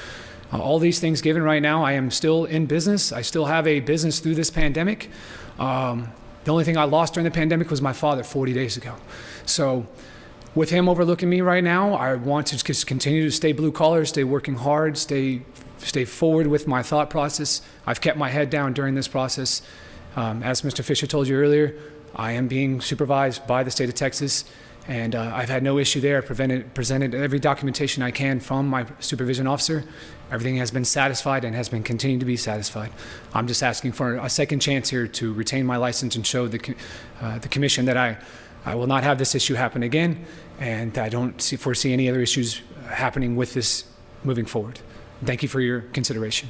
All these things given right now, I am still in business. I still have a business through this pandemic. The only thing I lost during the pandemic was my father 40 days ago. So with him overlooking me right now, I want to just continue to stay blue collar, stay working hard, stay forward with my thought process. I've kept my head down during this process. As Mr. Fisher told you earlier, I am being supervised by the state of Texas, and I've had no issue there. I've presented every documentation I can from my supervision officer. Everything has been satisfied and has been continuing to be satisfied. I'm just asking for a second chance here to retain my license and show the commission that I will not have this issue happen again, and I don't foresee any other issues happening with this moving forward. Thank you for your consideration.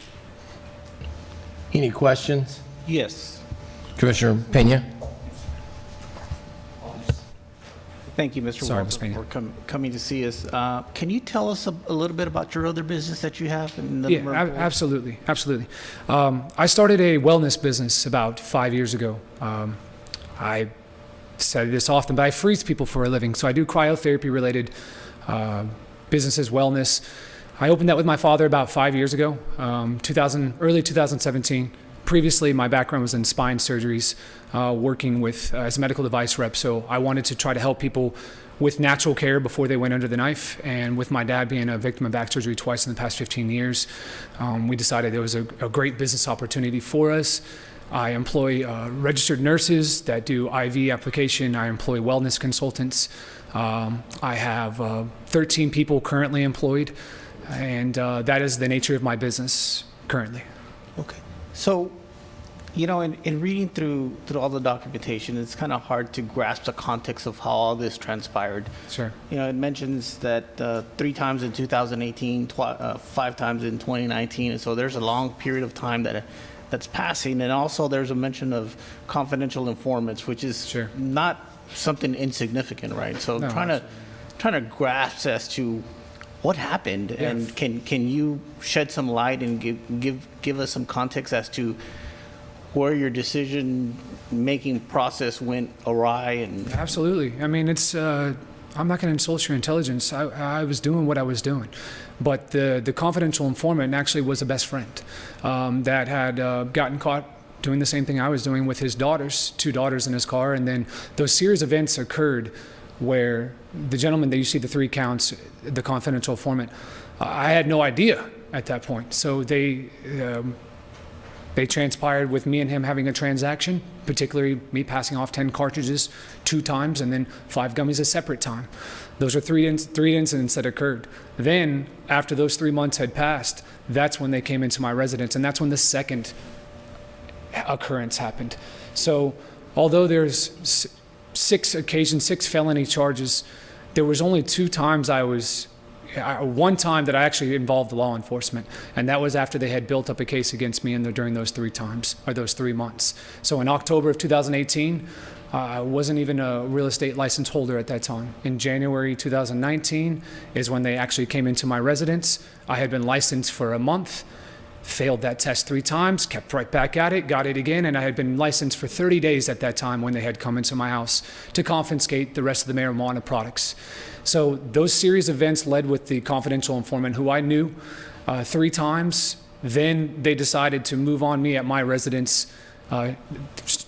Any questions? Yes. Commissioner Pena? Thank you, Mr. Walton, for coming to see us. Can you tell us a little bit about your other business that you have? Yeah, absolutely. I started a wellness business about 5 years ago. I say this often, but I freeze people for a living. So I do cryotherapy-related businesses, wellness. I opened that with my father about 5 years ago, early 2017. Previously, my background was in spine surgeries, working as a medical device rep. So I wanted to try to help people with natural care before they went under the knife. And with my dad being a victim of back surgery twice in the past 15 years, we decided there was a great business opportunity for us. I employ registered nurses that do IV application. I employ wellness consultants. I have 13 people currently employed, and that is the nature of my business currently. Okay. So, in reading through all the documentation, it's kind of hard to grasp the context of how all this transpired. Sure. It mentions that 3 times in 2018, 5 times in 2019, and so there's a long period of time that's passing, and also there's a mention of confidential informants, which is not something insignificant, right? So No, trying to grasp as to what happened, and can you shed some light and give us some context as to where your decision-making process went awry? And Absolutely. I mean, it's I'm not going to insult your intelligence. I was doing what I was doing, but the confidential informant actually was a best friend that had gotten caught doing the same thing I was doing with his daughters, 2 daughters in his car, and then those series of events occurred where the gentleman that you see the 3 counts, the confidential informant, I had no idea at that point. So they They transpired with me and him having a transaction, particularly me passing off 10 cartridges 2 times and then 5 gummies a separate time. Those are three incidents that occurred. Then, after those 3 months had passed, that's when they came into my residence, and that's when the second occurrence happened. So, although there's 6 felony charges, there was only 2 times one time that I actually involved law enforcement, and that was after they had built up a case against me during those 3 months. So in October of 2018, I wasn't even a real estate license holder at that time. In January 2019 is when they actually came into my residence. I had been licensed for a month, failed that test 3 times, kept right back at it, got it again, and I had been licensed for 30 days at that time when they had come into my house to confiscate the rest of the marijuana products. So those series of events led with the confidential informant who I knew 3 times. Then they decided to move on me at my residence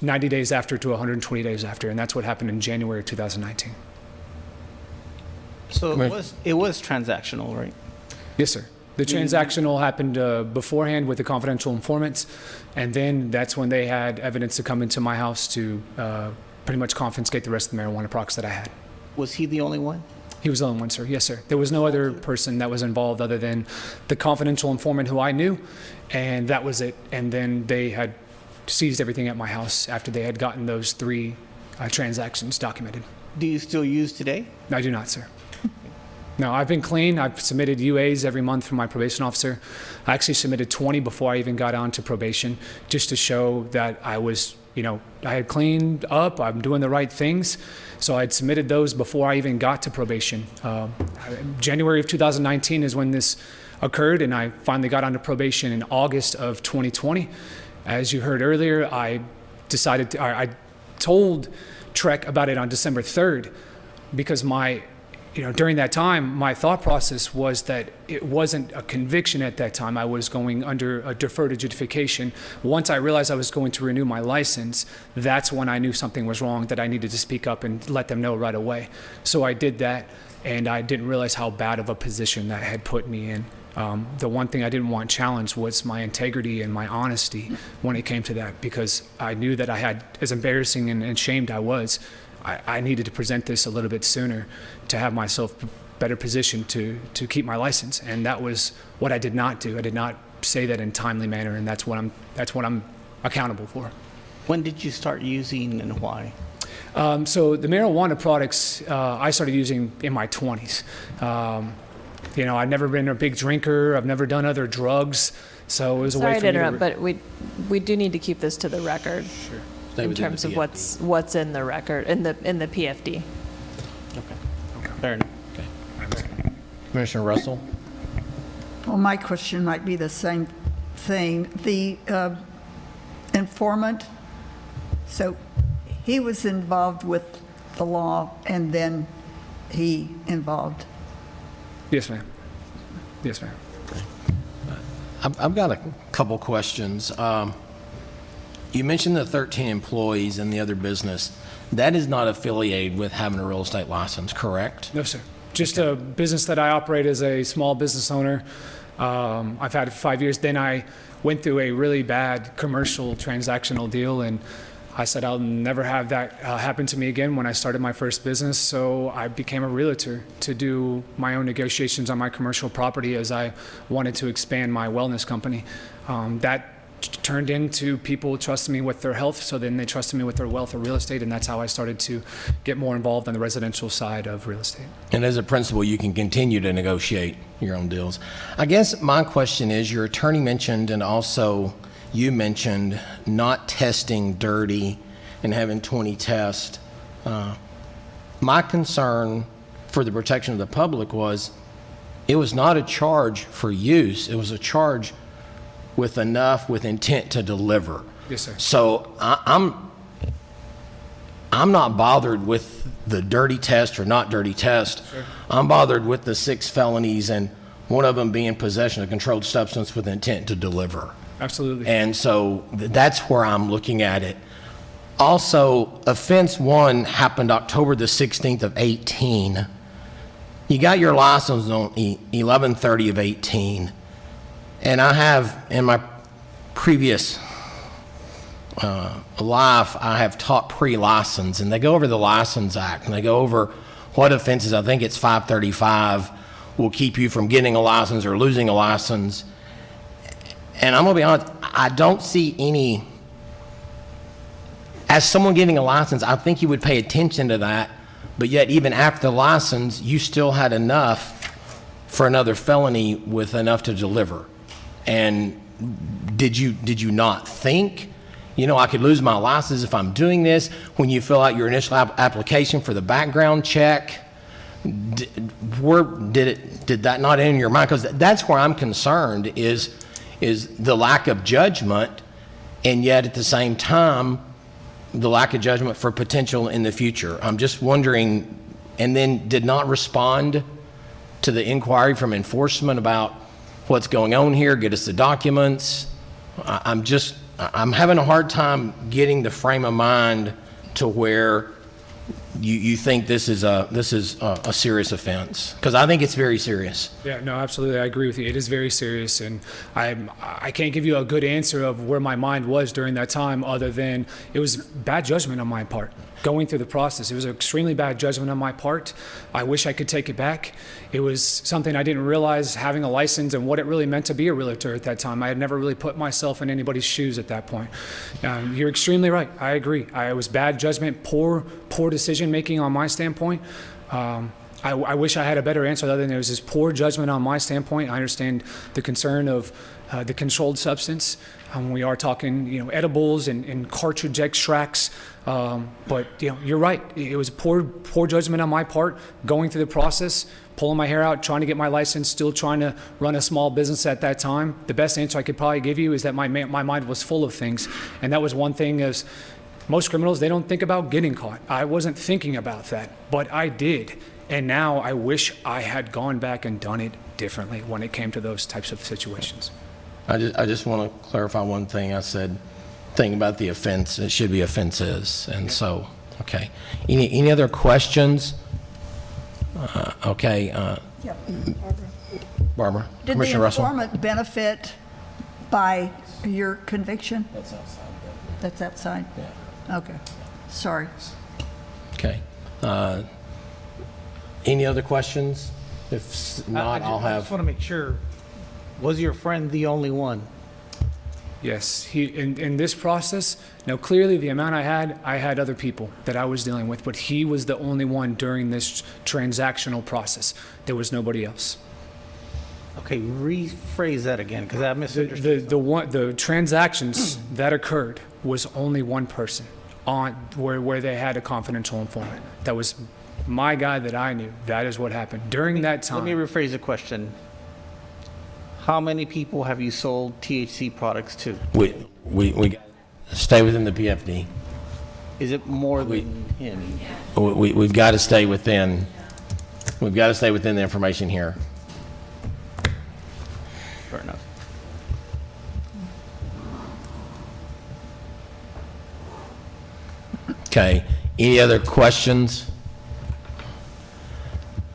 90 days after to 120 days after, and that's what happened in January of 2019. So it was transactional, right? Yes, sir. The transactional happened beforehand with the confidential informants, and then that's when they had evidence to come into my house to pretty much confiscate the rest of the marijuana products that I had. Was he the only one? He was the only one, sir. Yes, sir. There was no other person that was involved other than the confidential informant who I knew, and that was it. And then they had seized everything at my house after they had gotten those 3 transactions documented. Do you still use today? I do not, sir. No, I've been clean. I've submitted UAs every month from my probation officer. I actually submitted 20 before I even got on to probation, just to show that I was, I had cleaned up, I'm doing the right things. So I had submitted those before I even got to probation. January of 2019 is when this occurred, and I finally got onto probation in August of 2020. As you heard earlier, I told TREC about it on December 3rd because during that time, my thought process was that it wasn't a conviction at that time. I was going under a deferred adjudication. Once I realized I was going to renew my license, that's when I knew something was wrong, that I needed to speak up and let them know right away. So I did that, and I didn't realize how bad of a position that had put me in. The one thing I didn't want challenged was my integrity and my honesty when it came to that, because I knew that I had, as embarrassing and ashamed I was, I needed to present this a little bit sooner to have myself better positioned to keep my license, and that was what I did not do. I did not say that in a timely manner, and that's what I'm accountable for. When did you start using and why? So the marijuana products I started using in my 20s. I've never been a big drinker. I've never done other drugs, so it was a way for me to... Sorry to interrupt, but we do need to keep this to the record. Sure. In terms of what's in the record, in the PFD. Okay. Fair enough. Okay. Commissioner Russell? Well, my question might be the same thing. The informant, so he was involved with the law, and then he involved. Yes, ma'am. Yes, ma'am. I've got a couple questions. You mentioned the 13 employees in the other business. That is not affiliated with having a real estate license, correct? No, sir. Just a business that I operate as a small business owner. I've had it for 5 years. Then I went through a really bad commercial transactional deal, and I said I'll never have that happen to me again when I started my first business. So I became a realtor to do my own negotiations on my commercial property as I wanted to expand my wellness company. That turned into people trusting me with their health, so then they trusted me with their wealth of real estate, and that's how I started to get more involved on the residential side of real estate. And as a principal, you can continue to negotiate your own deals. I guess my question is, your attorney mentioned, and also you mentioned, not testing dirty and having 20 tests. My concern for the protection of the public was it was not a charge for use, it was a charge with intent to deliver. Yes, sir. So I'm not bothered with the dirty test or not dirty test. Sure. I'm bothered with the 6 felonies, and one of them being possession of controlled substance with intent to deliver. Absolutely. And so that's where I'm looking at it. Also, offense 1 happened October the 16th of 18. You got your license on 11/30 of 18. And I have, in my previous life, I have taught pre-license, and they go over the License Act, and they go over what offenses, I think it's 535, will keep you from getting a license or losing a license. And I'm going to be honest, I don't see any. As someone getting a license, I think you would pay attention to that, but yet even after the license, you still had enough for another felony with enough to deliver. And did you not think, I could lose my license if I'm doing this? When you fill out your initial application for the background check, did that not enter your mind? Because that's where I'm concerned is the lack of judgment, and yet at the same time, the lack of judgment for potential in the future. I'm just wondering, and then did not respond to the inquiry from enforcement about what's going on here, get us the documents. I'm having a hard time getting the frame of mind to where you think this is a serious offense, because I think it's very serious. Yeah, no, absolutely. I agree with you. It is very serious, and I can't give you a good answer of where my mind was during that time, other than it was bad judgment on my part. Going through the process, it was an extremely bad judgment on my part. I wish I could take it back. It was something I didn't realize, having a license and what it really meant to be a realtor at that time. I had never really put myself in anybody's shoes at that point. You're extremely right. I agree. It was bad judgment, poor decision making on my standpoint. I wish I had a better answer other than it was just poor judgment on my standpoint. I understand the concern of the controlled substance. We are talking, edibles and cartridge extracts. But you're right. It was poor judgment on my part, going through the process, pulling my hair out, trying to get my license, still trying to run a small business at that time. The best answer I could probably give you is that my mind was full of things, and that was one thing. As most criminals, they don't think about getting caught. I wasn't thinking about that, but I did. And now I wish I had gone back and done it differently when it came to those types of situations. I just want to clarify one thing. I said, thing about the offense, it should be offenses. And so, okay. Any other questions? Okay. Yep. Barbara? Did Commissioner the Russell? informant benefit by your conviction? That's outside. That's outside? Yeah. Okay. Sorry. Okay. Any other questions? If not, I'll I just have. want to make sure, was your friend the only one? Yes, in this process, now clearly the amount I had other people that I was dealing with, but he was the only one during this transactional process. There was nobody else. Okay, rephrase that again, because I misunderstood. The transactions that occurred was only one person on where they had a confidential informant. That was my guy that I knew. That is what happened during that time. Let me rephrase the question. How many people have you sold THC products to? We stay within the PFD. Is it more than him? We've got to stay within. We've got to stay within the information here. Fair enough. Okay. Any other questions?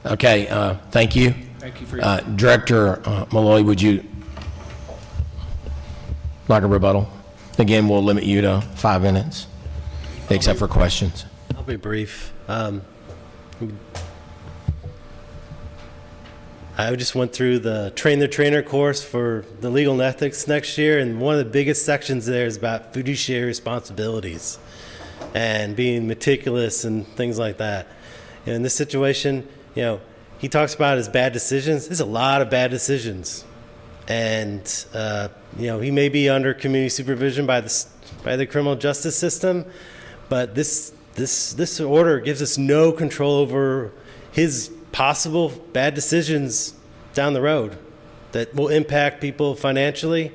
Okay. Thank you. Thank you for your Director Malloy, would you like a rebuttal? Again, we'll limit you to 5 minutes, except for questions. I'll be brief. I just went through the Train the Trainer course for the legal and ethics next year, and one of the biggest sections there is about fiduciary responsibilities and being meticulous and things like that. In this situation, he talks about his bad decisions. There's a lot of bad decisions. And, he may be under community supervision by the criminal justice system, but this order gives us no control over his possible bad decisions down the road that will impact people financially.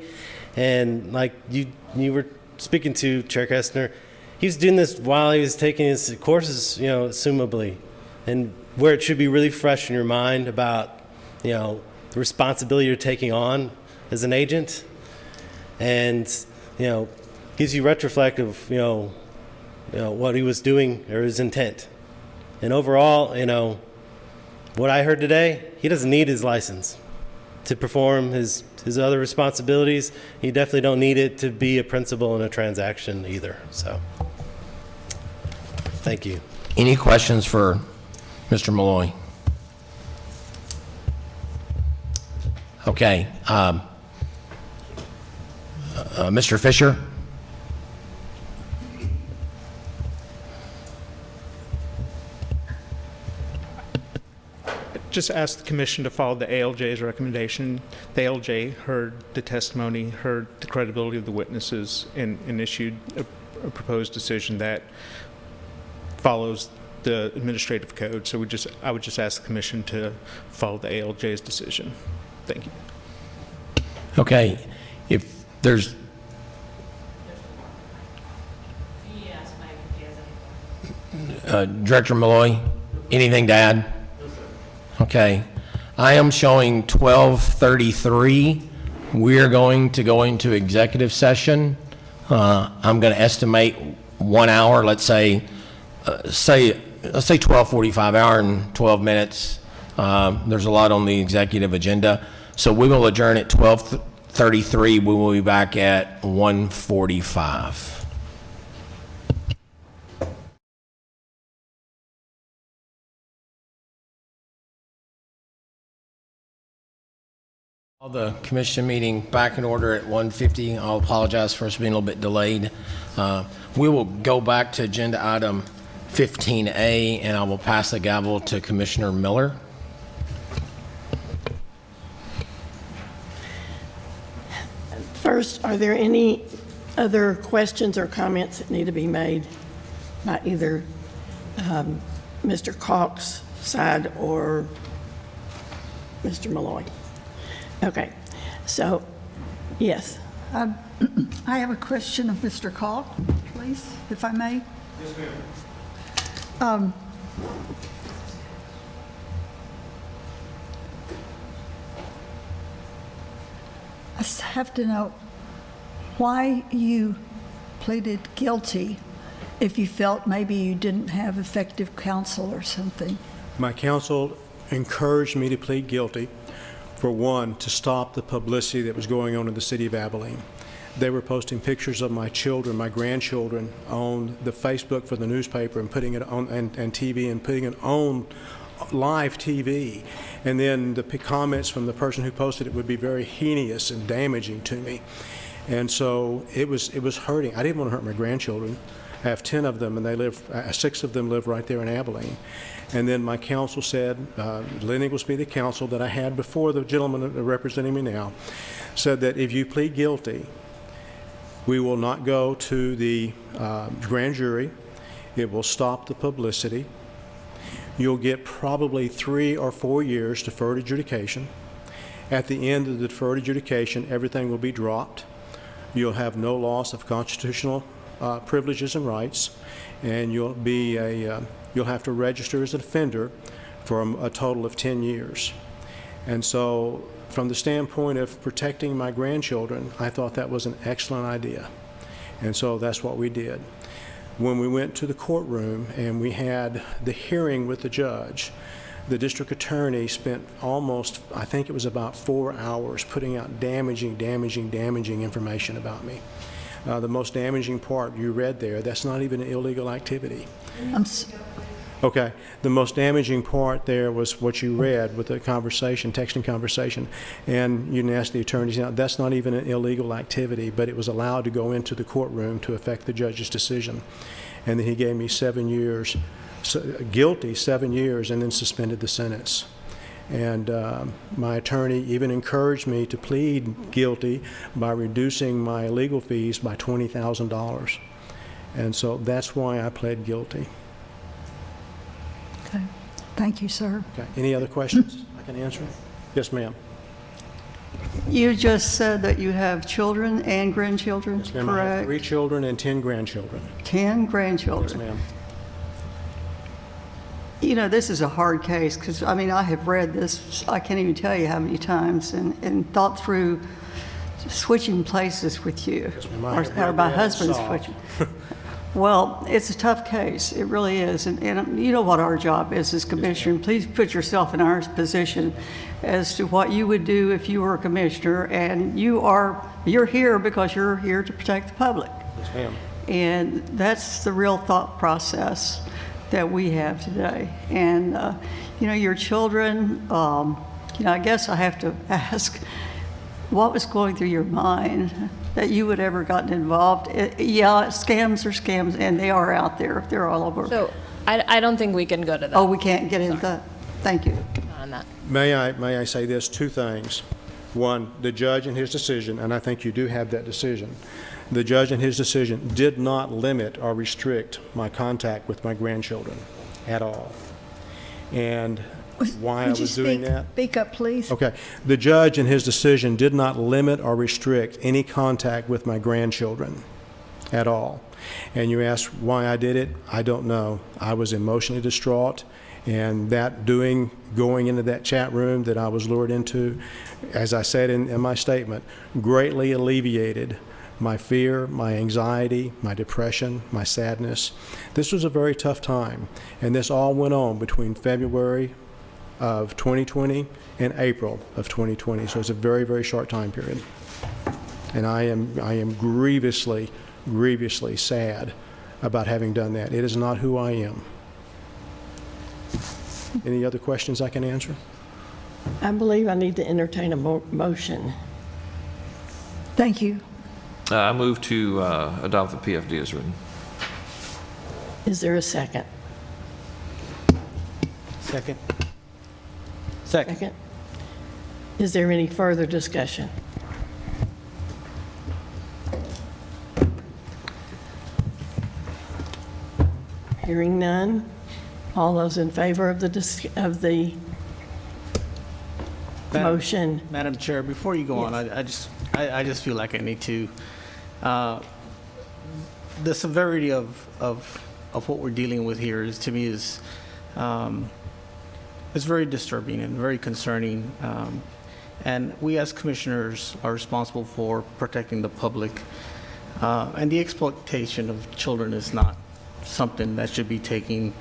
And like you were speaking to, Chair Kestner, he was doing this while he was taking his courses, assumably. And where it should be really fresh in your mind about, the responsibility you're taking on as an agent, and, gives you retrospect of, what he was doing or his intent. And overall, what I heard today, he doesn't need his license to perform his his other responsibilities. You definitely don't need it to be a principal in a transaction either. So, thank you. Any questions for Mr. Malloy? Okay. Mr. Fisher? Just ask the commission to follow the ALJ's recommendation. The ALJ heard the testimony, heard the credibility of the witnesses, and issued a proposed decision that follows the administrative code. So I would just ask the commission to follow the ALJ's decision. Thank you. Okay. If there's... Director Malloy, anything to add? Okay. I am showing 12:33. We're going to go into executive session. I'm going to estimate 1 hour, let's say 12:45, hour and 12 minutes. There's a lot on the executive agenda. So we will adjourn at 12:33. We will be back at 1:45. The commission meeting back in order at 1:50. I'll apologize for us being a little bit delayed. We will go back to agenda item 15A, and I will pass the gavel to Commissioner Miller. First, are there any other questions or comments that need to be made by either Mr. Cox's side or Mr. Malloy? Okay, so, yes. I have a question of Mr. Call, please, if I may. Yes, ma'am. I just have to know why you pleaded guilty if you felt maybe you didn't have effective counsel or something. My counsel encouraged me to plead guilty. For one, to stop the publicity that was going on in the city of Abilene. They were posting pictures of my children, my grandchildren, on the Facebook for the newspaper and putting it on and TV and putting it on live TV. And then the comments from the person who posted it would be very heinous and damaging to me. And so it was hurting. I didn't want to hurt my grandchildren. I have 10 of them, and they live. 6 of them live right there in Abilene. And then my counsel said, Lynn Inglesby, the counsel that I had before the gentleman representing me now, said that if you plead guilty, we will not go to the grand jury. It will stop the publicity. You'll get probably 3 or 4 years deferred adjudication. At the end of the deferred adjudication, everything will be dropped. You'll have no loss of constitutional privileges and rights, and you'll have to register as an offender for a total of 10 years. And so from the standpoint of protecting my grandchildren, I thought that was an excellent idea. And so that's what we did. When we went to the courtroom and we had the hearing with the judge, the district attorney spent almost, I think it was about 4 hours putting out damaging information about me. The most damaging part you read there, that's not even an illegal activity. Okay, the most damaging part there was what you read with the conversation, texting conversation, and you can ask the attorneys, now that's not even an illegal activity, but it was allowed to go into the courtroom to affect the judge's decision. And then he gave me 7 years, guilty 7 years, and then suspended the sentence. And my attorney even encouraged me to plead guilty by reducing my legal fees by $20,000. And so that's why I pled guilty. Okay. Thank you, sir. Okay. Any other questions I can answer? Yes, ma'am. You just said that you have children and grandchildren, Yes, ma'am. I have 3 children and 10 grandchildren. 10 grandchildren. Yes, ma'am. You know, this is a hard case because, I mean, I have read this, I can't even tell you how many times, and thought through switching places with you, Yes, ma'am. or my husband's switching. Well, it's a tough case. It really is. And you know what our job is as commissioner. Please put yourself in our position as to what you would do if you were a commissioner. And you're here because you're here to protect the public. Yes, ma'am. And that's the real thought process that we have today. And, your children, I guess I have to ask, what was going through your mind that you would ever gotten involved? Scams are scams, and they are out there. They're all over. So I don't think we can go to that. Oh, we can't get into that. Thank you. Not on that. May I say this, two things. One, the judge in his decision, and I think you do have that decision, the judge in his decision did not limit or restrict my contact with my grandchildren at all. And why I was doing that? Speak up, please. Okay. The judge in his decision did not limit or restrict any contact with my grandchildren at all. And you ask why I did it? I don't know. I was emotionally distraught, and going into that chat room that I was lured into, as I said in my statement, greatly alleviated my fear, my anxiety, my depression, my sadness. This was a very tough time, and this all went on between February of 2020 and April of 2020. So it's a very, very short time period. And I am grievously, grievously sad about having done that. It is not who I am. Any other questions I can answer? I believe I need to entertain a motion. Thank you. I move to adopt the PFD as written. Is there a second? Second. Second. Is there any further discussion? Hearing none. All those in favor of the motion? Madam Chair, before you go on, I just feel like I need to. The severity of what we're dealing with here is, to me, is very disturbing and very concerning. And we as commissioners are responsible for protecting the public. And the exploitation of children is not something that should be taken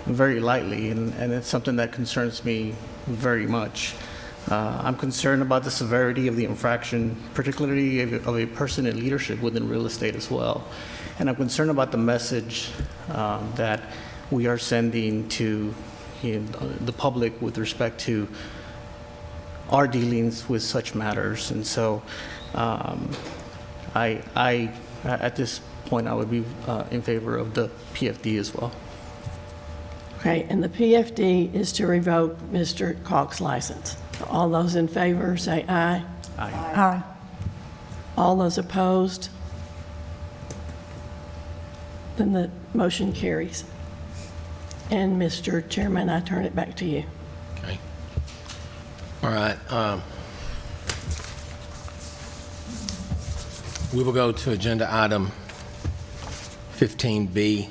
very lightly, and it's something that concerns me very much. I'm concerned about the severity of the infraction, particularly of a person in leadership within real estate as well. And I'm concerned about the message that we are sending to the public with respect to our dealings with such matters. And so at this point, I would be in favor of the PFD as well. Okay, and the PFD is to revoke Mr. Calk's license. All those in favor say aye. Aye. Aye. All those opposed? Then the motion carries. And Mr. Chairman, I turn it back to you. Okay. All right. We will go to agenda item 15B.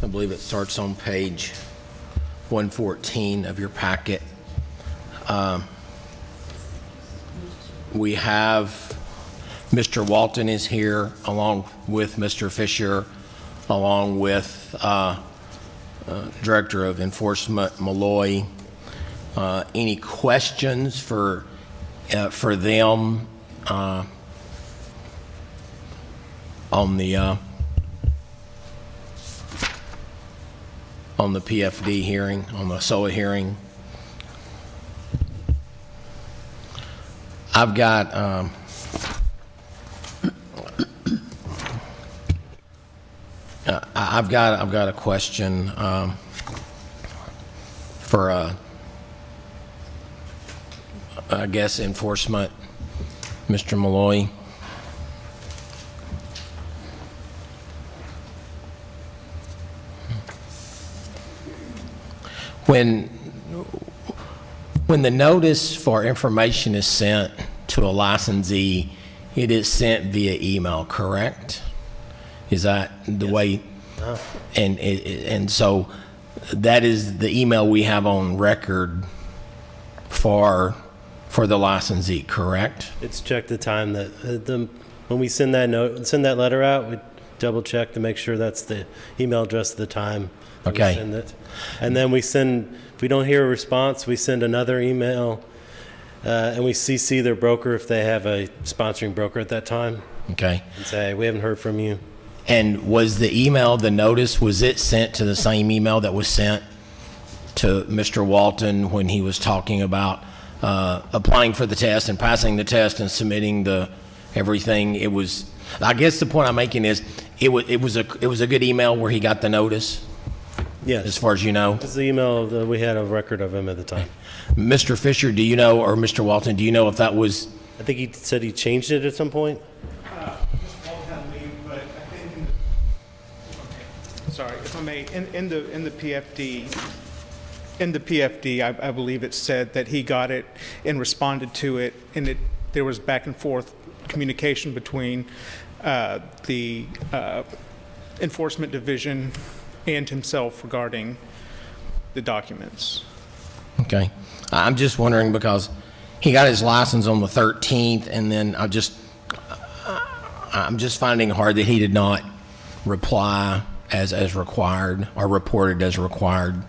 I believe it starts on page 114 of your packet. We have Mr. Walton is here along with Mr. Fisher, along with Director of Enforcement Malloy. Any questions for them on the PFD hearing, on the SOA hearing? I've got a question for I guess enforcement, Mr. Malloy. When the notice for information is sent to a licensee, it is sent via email, correct? Is that the way? And so that is the email we have on record for the licensee, correct? It's checked the time that when we send that letter out, double check to make sure that's the email address at the time that we Okay. send it. And then we send, if we don't hear a response, we send another email, and we CC their broker if they have a sponsoring broker at that time. Okay. And say, we haven't heard from you. And was the email, the notice, was it sent to the same email that was sent to Mr. Walton when he was talking about applying for the test and passing the test and submitting the everything? It was, I guess the point I'm making is it was a good email where he got the notice? Yes. As far as you know? It's the email that we had a record of him at the time. Mr. Fisher, do you know, or Mr. Walton, do you know if that was? I think he said he changed it at some point. Sorry, if I may, in the PFD, I believe it said that he got it and responded to it, and there was back and forth communication between the Enforcement Division and himself regarding the documents. Okay. I'm just wondering because he got his license on the 13th, and then I'm just finding it hard that he did not reply as required or reported as required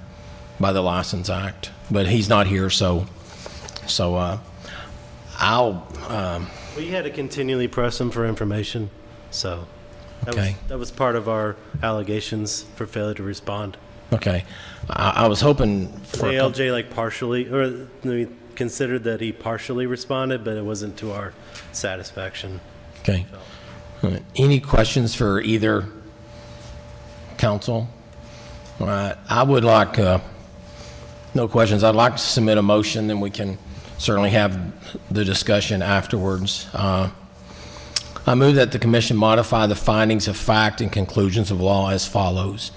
by the License Act. But he's not here, so I'll. We had to continually press him for information, so that was part of our allegations for failure to respond. Okay. I was hoping for the ALJ partially, or we considered that he partially responded, but it wasn't to our satisfaction. Okay. All right. Any questions for either counsel? All right. I would like, no questions. I'd like to submit a motion, then we can certainly have the discussion afterwards. I move that the commission modify the findings of fact and conclusions of law as follows.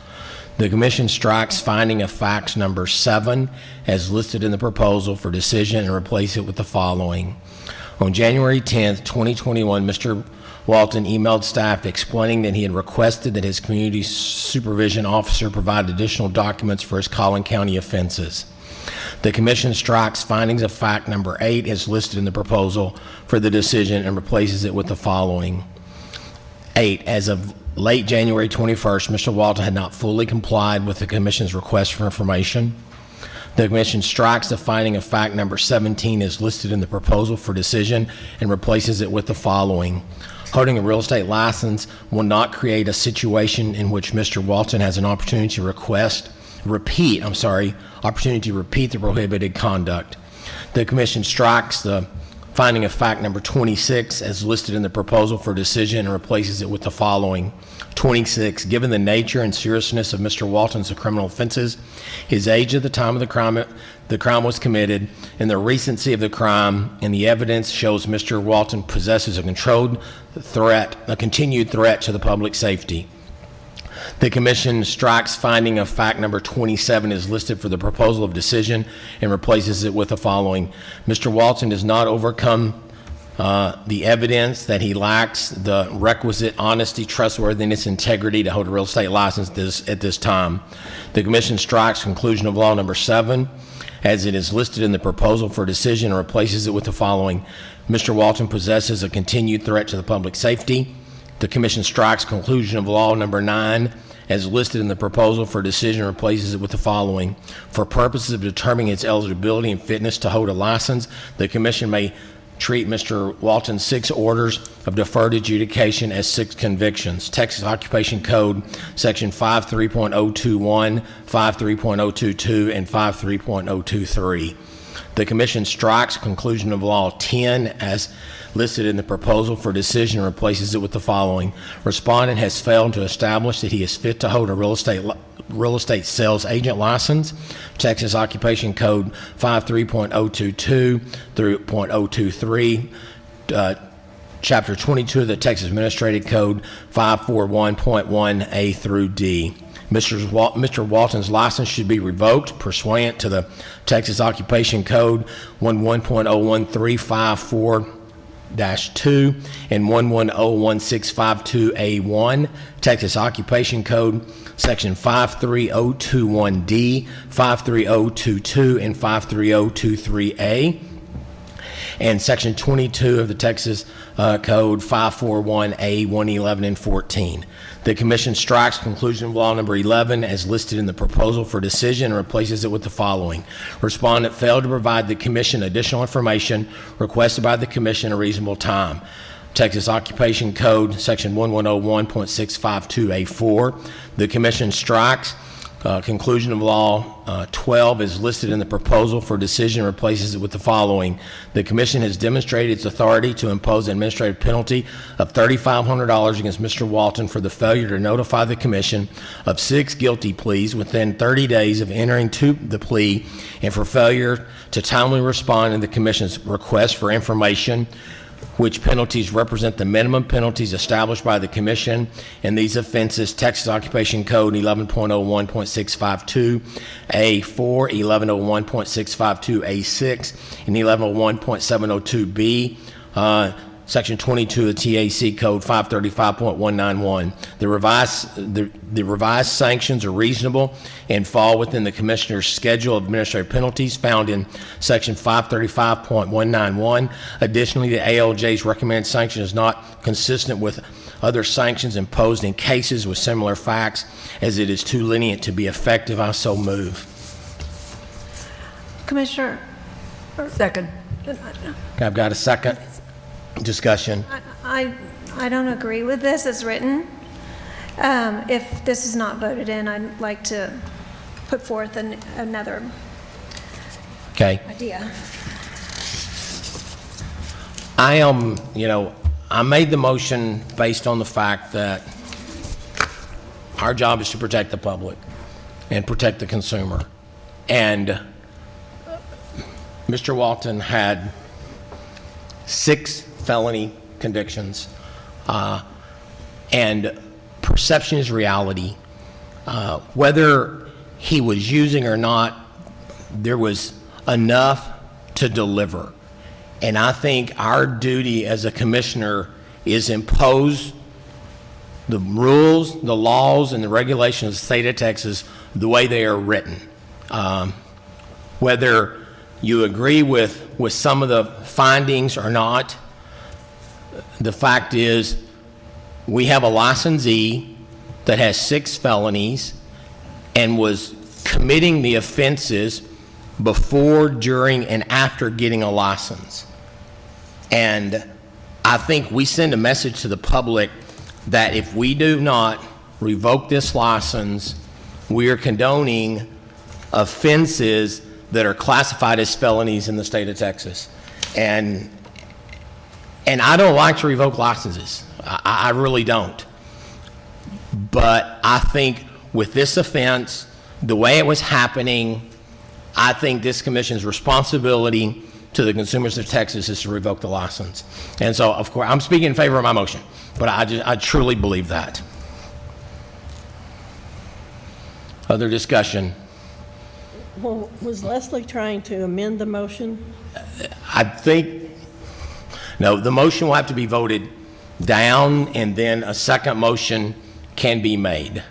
The commission strikes finding of facts number 7 as listed in the proposal for decision and replace it with the following. On January 10th, 2021, Mr. Walton emailed staff explaining that he had requested that his community supervision officer provide additional documents for his Collin County offenses. The commission strikes findings of fact number 8 as listed in the proposal for the decision and replaces it with the following. 8, as of late January 21st, Mr. Walton had not fully complied with the commission's request for information. The commission strikes the finding of fact number 17 as listed in the proposal for decision and replaces it with the following. Holding a real estate license will not create a situation in which Mr. Walton has an opportunity to repeat the prohibited conduct. The commission strikes the finding of fact number 26 as listed in the proposal for decision and replaces it with the following. 26, given the nature and seriousness of Mr. Walton's criminal offenses, his age at the time of the crime was committed, and the recency of the crime, and the evidence shows Mr. Walton possesses a continued threat to the public safety. The commission strikes finding of fact number 27 as listed for the proposal of decision and replaces it with the following. Mr. Walton does not overcome the evidence that he lacks the requisite honesty, trustworthiness, integrity to hold a real estate license at this time. The commission strikes conclusion of law number 7 as it is listed in the proposal for decision and replaces it with the following. Mr. Walton possesses a continued threat to the public safety. The commission strikes conclusion of law number 9 as listed in the proposal for decision and replaces it with the following. For purposes of determining its eligibility and fitness to hold a license, the commission may treat Mr. Walton's 6 orders of deferred adjudication as 6 convictions. Texas Occupation Code, Section 53.021, 53.022, and 53.023. The commission strikes conclusion of law 10 as listed in the proposal for decision and replaces it with the following. Respondent has failed to establish that he is fit to hold a real estate sales agent license. Texas Occupation Code 53.022 through .023, Chapter 22 of the Texas Administrative Code 541.1A through D. Mr. Walton's license should be revoked pursuant to the Texas Occupation Code 11.01354-2 and 11.01652A1, Texas Occupation Code Section 53021D, 53022, and 53023A. and Section 22 of the Texas Code 541A 111 and 14. The Commission strikes conclusion of law number 11 as listed in the proposal for decision and replaces it with the following. Respondent failed to provide the Commission additional information requested by the Commission in a reasonable time. Texas Occupation Code, Section 1101.652A4. The Commission strikes conclusion of law 12 is listed in the proposal for decision and replaces it with the following. The Commission has demonstrated its authority to impose an administrative penalty of $3,500 against Mr. Walton for the failure to notify the Commission of 6 guilty pleas within 30 days of entering to the plea and for failure to timely respond to the Commission's request for information, which penalties represent the minimum penalties established by the Commission in these offenses: Texas Occupation Code 11.01.652A4, 1101.652A6, and 1101.702B. Section 22 of TAC Code 535.191. The revised sanctions are reasonable and fall within the Commissioner's schedule of administrative penalties found in Section 535.191. Additionally, the ALJ's recommended sanction is not consistent with other sanctions imposed in cases with similar facts, as it is too lenient to be effective. I so move. Commissioner. Second. I've got a second. Discussion. I don't agree with this as written. If this is not voted in, I'd like to put forth another idea. I made the motion based on the fact that our job is to protect the public and protect the consumer. And Mr. Walton had 6 felony convictions, and perception is reality. Whether he was using or not, there was enough to deliver. And I think our duty as a commissioner is impose the rules, the laws, and the regulations of the state of Texas the way they are written. Whether you agree with some of the findings or not, the fact is we have a licensee that has 6 felonies and was committing the offenses before, during, and after getting a license. And I think we send a message to the public that if we do not revoke this license, we are condoning offenses that are classified as felonies in the state of Texas. And I don't like to revoke licenses. I really don't. But I think with this offense, the way it was happening, I think this commission's responsibility to the consumers of Texas is to revoke the license. And so, of course, I'm speaking in favor of my motion, but I truly believe that. Other discussion? Well, was Leslie trying to amend the motion? I think, no, the motion will have to be voted down, and then a second motion can be made.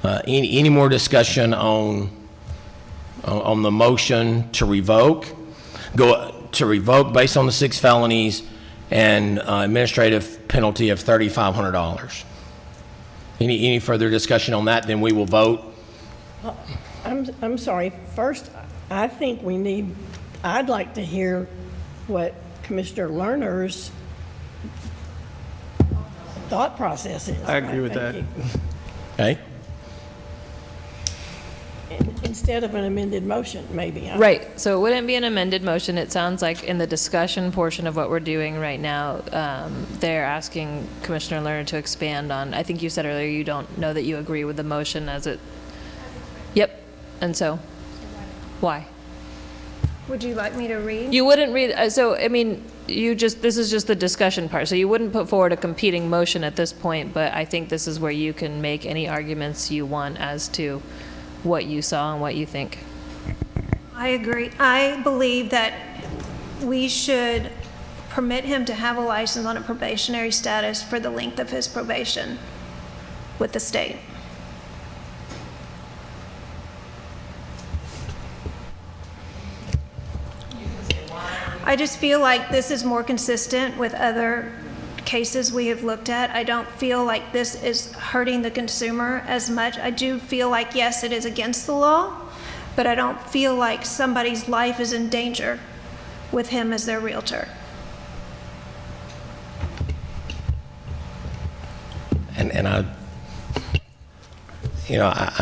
Any more discussion on the motion to revoke? Go to revoke based on the 6 felonies and administrative penalty of $3,500. Any further discussion on that? Then we will vote. I'm sorry. First, I think I'd like to hear what Commissioner Lerner's thought process is. I agree with that. Okay. Instead of an amended motion, maybe. Right, so it wouldn't be an amended motion. It sounds like in the discussion portion of what we're doing right now, they're asking Commissioner Lerner to expand on, I think you said earlier you don't know that you agree with the motion as it, yep, and so, why? Would you like me to read? You wouldn't read, so, I mean, this is just the discussion part, so you wouldn't put forward a competing motion at this point, but I think this is where you can make any arguments you want as to what you saw and what you think. I agree. I believe that we should permit him to have a license on a probationary status for the length of his probation with the state. I just feel like this is more consistent with other cases we have looked at. I don't feel like this is hurting the consumer as much. I do feel like, yes, it is against the law, but I don't feel like somebody's life is in danger with him as their realtor. And I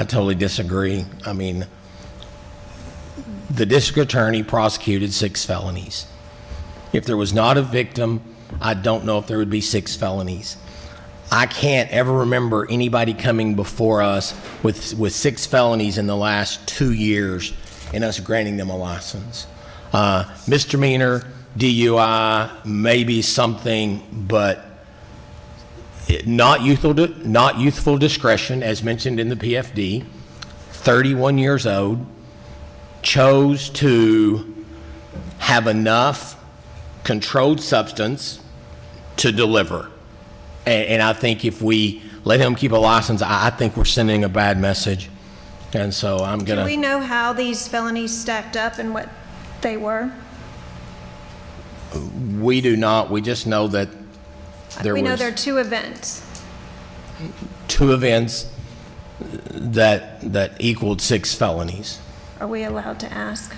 totally disagree. I mean, the district attorney prosecuted 6 felonies. If there was not a victim, I don't know if there would be 6 felonies. I can't ever remember anybody coming before us with 6 felonies in the last 2 years and us granting them a license. Misdemeanor, DUI, maybe something, but not youthful discretion, as mentioned in the PFD. 31 years old, chose to have enough controlled substance to deliver. And I think if we let him keep a license, I think we're sending a bad message. And so I'm going to... Do we know how these felonies stacked up and what they were? We do not. We just know that We know there are 2 events. 2 events that equaled 6 felonies. Are we allowed to ask?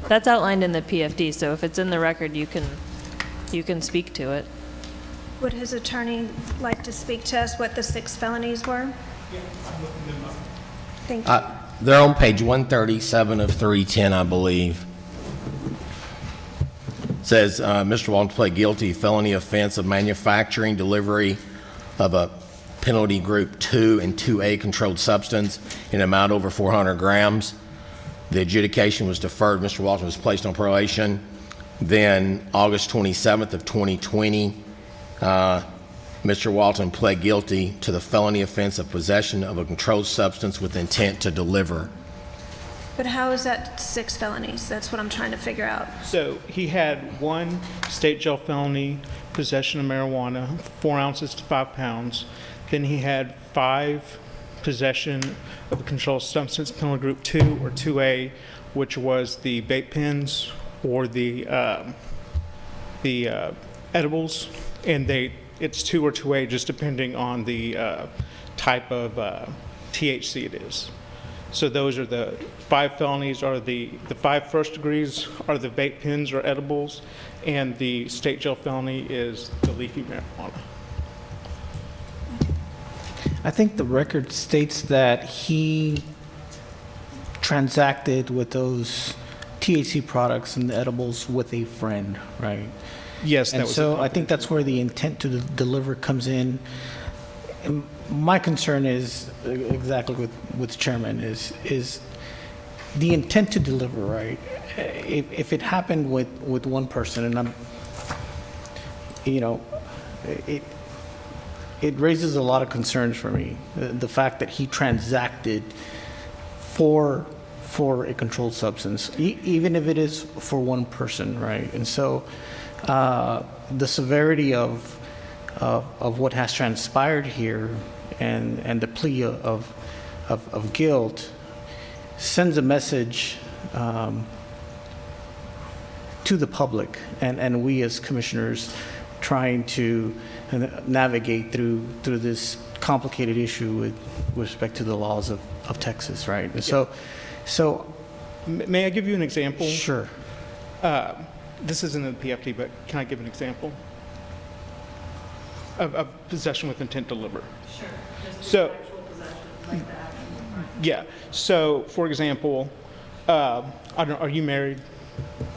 That's outlined in the PFD, so if it's in the record, you can speak to it. Would his attorney like to speak to us what the 6 felonies were? Yeah, I'm looking them up. Thank you. They're on page 137 of 310, I believe. It says, Mr. Walton pled guilty felony offense of manufacturing, delivery of a penalty group 2 and 2A controlled substance in amount over 400 grams. The adjudication was deferred. Mr. Walton was placed on probation. Then August 27th of 2020, Mr. Walton pled guilty to the felony offense of possession of a controlled substance with intent to deliver. But how is that 6 felonies? That's what I'm trying to figure out. So he had 1 state jail felony, possession of marijuana, 4 ounces to 5 pounds. Then he had 5 possession of a controlled substance, penalty group 2 or 2A, which was the vape pens or the edibles, and it's 2 or 2A just depending on the type of THC it is. So those are the 5 felonies, are the 5 first degrees are the vape pens or edibles, and the state jail felony is the leafy marijuana. I think the record states that he transacted with those THC products and the edibles with a friend, right? Yes, and so I think that's where the intent to deliver comes in. And my concern is exactly with the chairman is the intent to deliver, right? If it happened with one person, and it raises a lot of concerns for me. The fact that he transacted for a controlled substance, even if it is for one person, right? And so the severity of what has transpired here and the plea of guilt sends a message to the public and we as commissioners trying to navigate through this complicated issue with respect to the laws of Texas, right? And so may I give you an example? Sure. This isn't in the PFD, but can I give an example of possession with intent to deliver? Sure. So, actual possession, like the actual crime. yeah. So, for example, I don't know, are you married?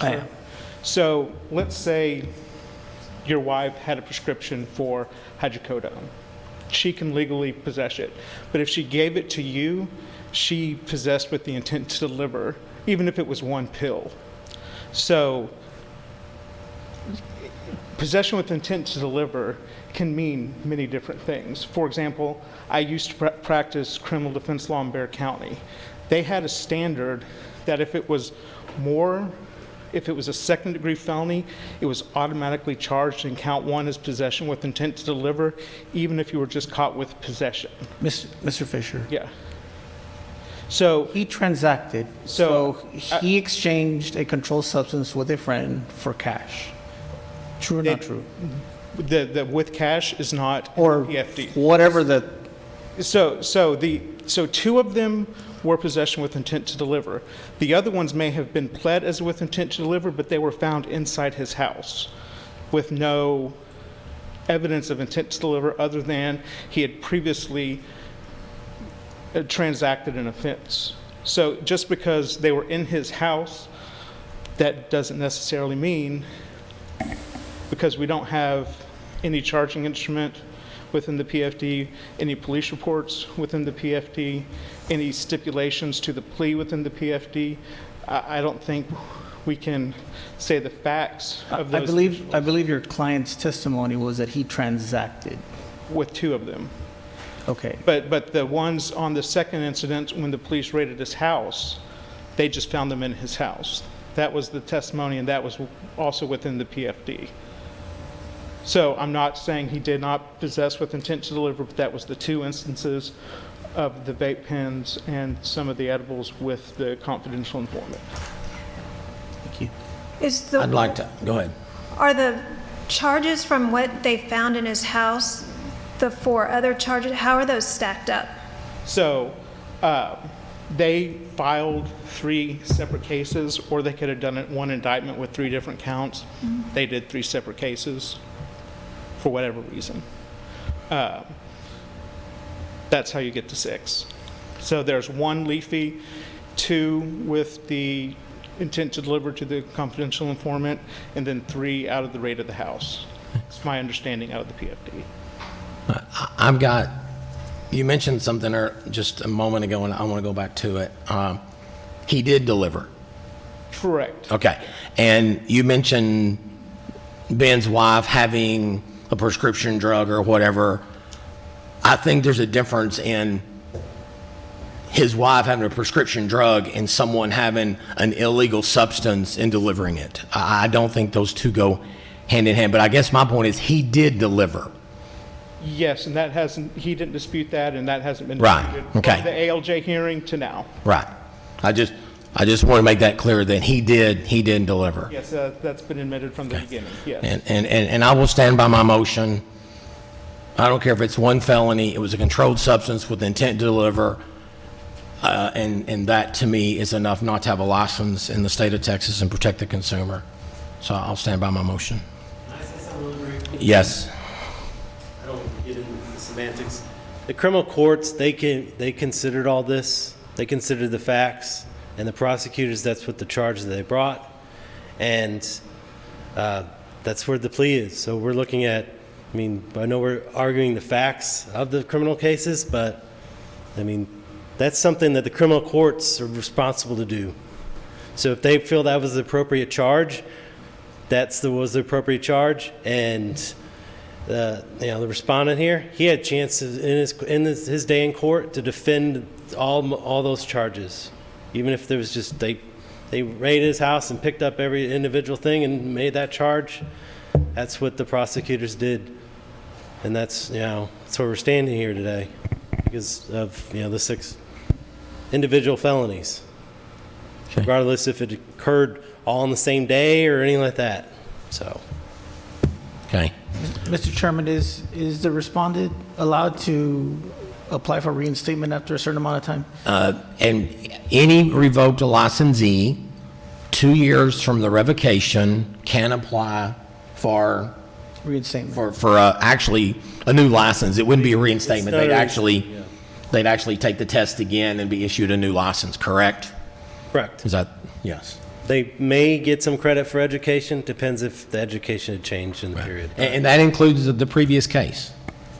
I am. So, let's say your wife had a prescription for hydrocodone. She can legally possess it. But if she gave it to you, she possessed with the intent to deliver, even if it was 1 pill. So possession with intent to deliver can mean many different things. For example, I used to practice criminal defense law in Bexar County. They had a standard that if it was a second-degree felony, it was automatically charged in count 1 as possession with intent to deliver, even if you were just caught with possession. Mr. Fisher. Yeah. So he transacted. So he exchanged a controlled substance with a friend for cash. True or not true? The with cash is not or PFD. Whatever the. So 2 of them were possession with intent to deliver. The other ones may have been pled as with intent to deliver, but they were found inside his house with no evidence of intent to deliver other than he had previously transacted an offense. So just because they were in his house, that doesn't necessarily mean, because we don't have any charging instrument within the PFD, any police reports within the PFD, any stipulations to the plea within the PFD, I don't think we can say the facts of those. I believe your client's testimony was that he transacted with 2 of them. Okay. But the ones on the second incident, when the police raided his house, they just found them in his house. That was the testimony, and that was also within the PFD. So I'm not saying he did not possess with intent to deliver, but that was the 2 instances of the vape pens and some of the edibles with the confidential informant. Thank you. I'd like to, go ahead. Are the charges from what they found in his house, the 4 other charges, how are those stacked up? So they filed 3 separate cases, or they could have done it 1 indictment with 3 different counts. Mm-hmm. They did 3 separate cases for whatever reason. That's how you get to 6. So there's 1 leafy, 2 with the intent to deliver to the confidential informant, and then 3 out of the raid of the house. It's my understanding out of the PFD. You mentioned something just a moment ago, and I want to go back to it. He did deliver. Correct. Okay. And you mentioned Ben's wife having a prescription drug or whatever. I think there's a difference in his wife having a prescription drug and someone having an illegal substance and delivering it. I don't think those 2 go hand in hand. But I guess my point is he did deliver. Yes, and he didn't dispute that, and that hasn't been Right. disputed Okay. from the ALJ hearing to now. Right. I just want to make that clear that he did deliver. Yes, that's been admitted from the beginning, yes. And I will stand by my motion. I don't care if it's 1 felony, it was a controlled substance with intent to deliver, and that to me is enough not to have a license in the state of Texas and protect the consumer. So I'll stand by my motion. Can I say something really brief? Yes. I don't get into the semantics. The criminal courts, they considered all this. They considered the facts, and the prosecutors, that's what the charge that they brought, and that's where the plea is. So we're looking at, I know we're arguing the facts of the criminal cases, but that's something that the criminal courts are responsible to do. So if they feel that was the appropriate charge, was the appropriate charge, and the respondent here, he had chances in his day in court to defend all those charges, even if there was just they raided his house and picked up every individual thing and made that charge. That's what the prosecutors did, and that's why we're standing here today, because of the 6 individual felonies, regardless if it occurred all on the same day or anything like that. So, okay. Mr. Chairman, is the respondent allowed to apply for reinstatement after a certain amount of time? And any revoked licensee, 2 years from the revocation, can apply for reinstatement for actually a new license. It wouldn't be a reinstatement. They'd actually take the test again and be issued a new license. Correct? Correct. Is that yes? They may get some credit for education. Depends if the education had changed in the period. And that includes the previous case.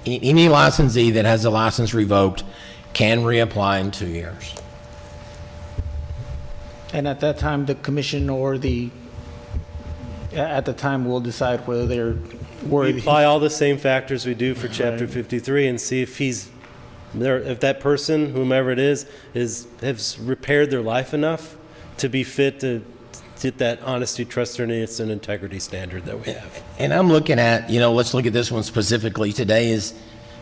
Any licensee that has a license revoked can reapply in 2 years. And at that time, the commission or at the time will decide whether they're worthy. We apply all the same factors we do for Chapter 53 and see if if that person, whomever it is has repaired their life enough to be fit to get that honesty, trustworthiness, and integrity standard that we have. And I'm looking at, let's look at this one specifically. Today is,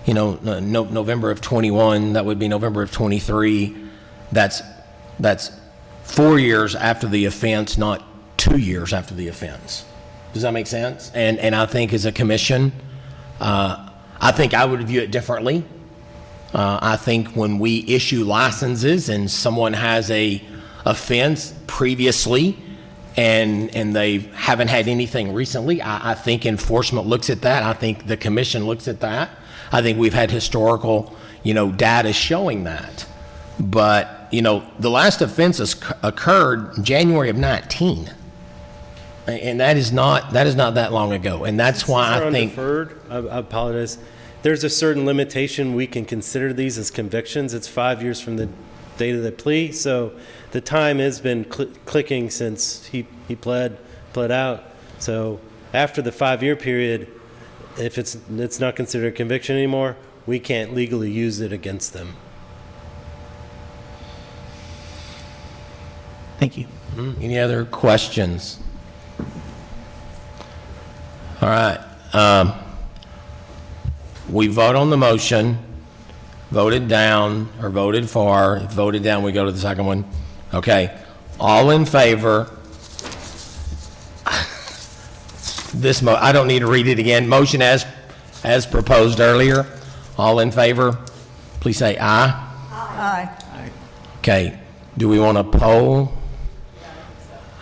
November of 21. That would be November of 23. That's 4 years after the offense, not 2 years after the offense. Does that make sense? And I think as a commission, I think I would view it differently. I think when we issue licenses and someone has a offense previously and they haven't had anything recently, I think enforcement looks at that. I think the commission looks at that. I think we've had historical, data showing that. But, the last offense occurred January of 19. And that is not that long ago. And that's why I think... I apologize. There's a certain limitation we can consider these as convictions. It's 5 years from the date of the plea. So the time has been clicking since he pled out. So after the 5-year period, if it's not considered a conviction anymore, we can't legally use it against them. Thank you. Any other questions? All right. We vote on the motion, voted down or voted for. If voted down, we go to the second one. Okay. All in favor. I don't need to read it again. Motion as proposed earlier. All in favor, please say aye. Aye. Okay. Do we want to poll?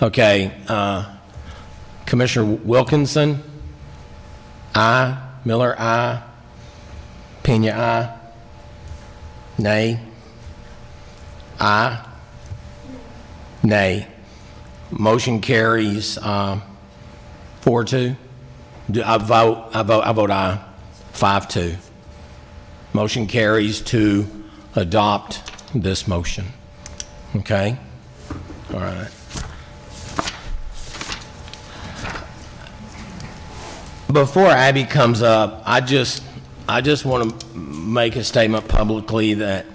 Okay. Commissioner Wilkinson? Aye. Miller, aye. Pena, aye. Nay. Aye. Nay. Motion carries 4-2. I vote aye. 5-2. Motion carries to adopt this motion. Okay? All right. Before Abby comes up, I just want to make a statement publicly that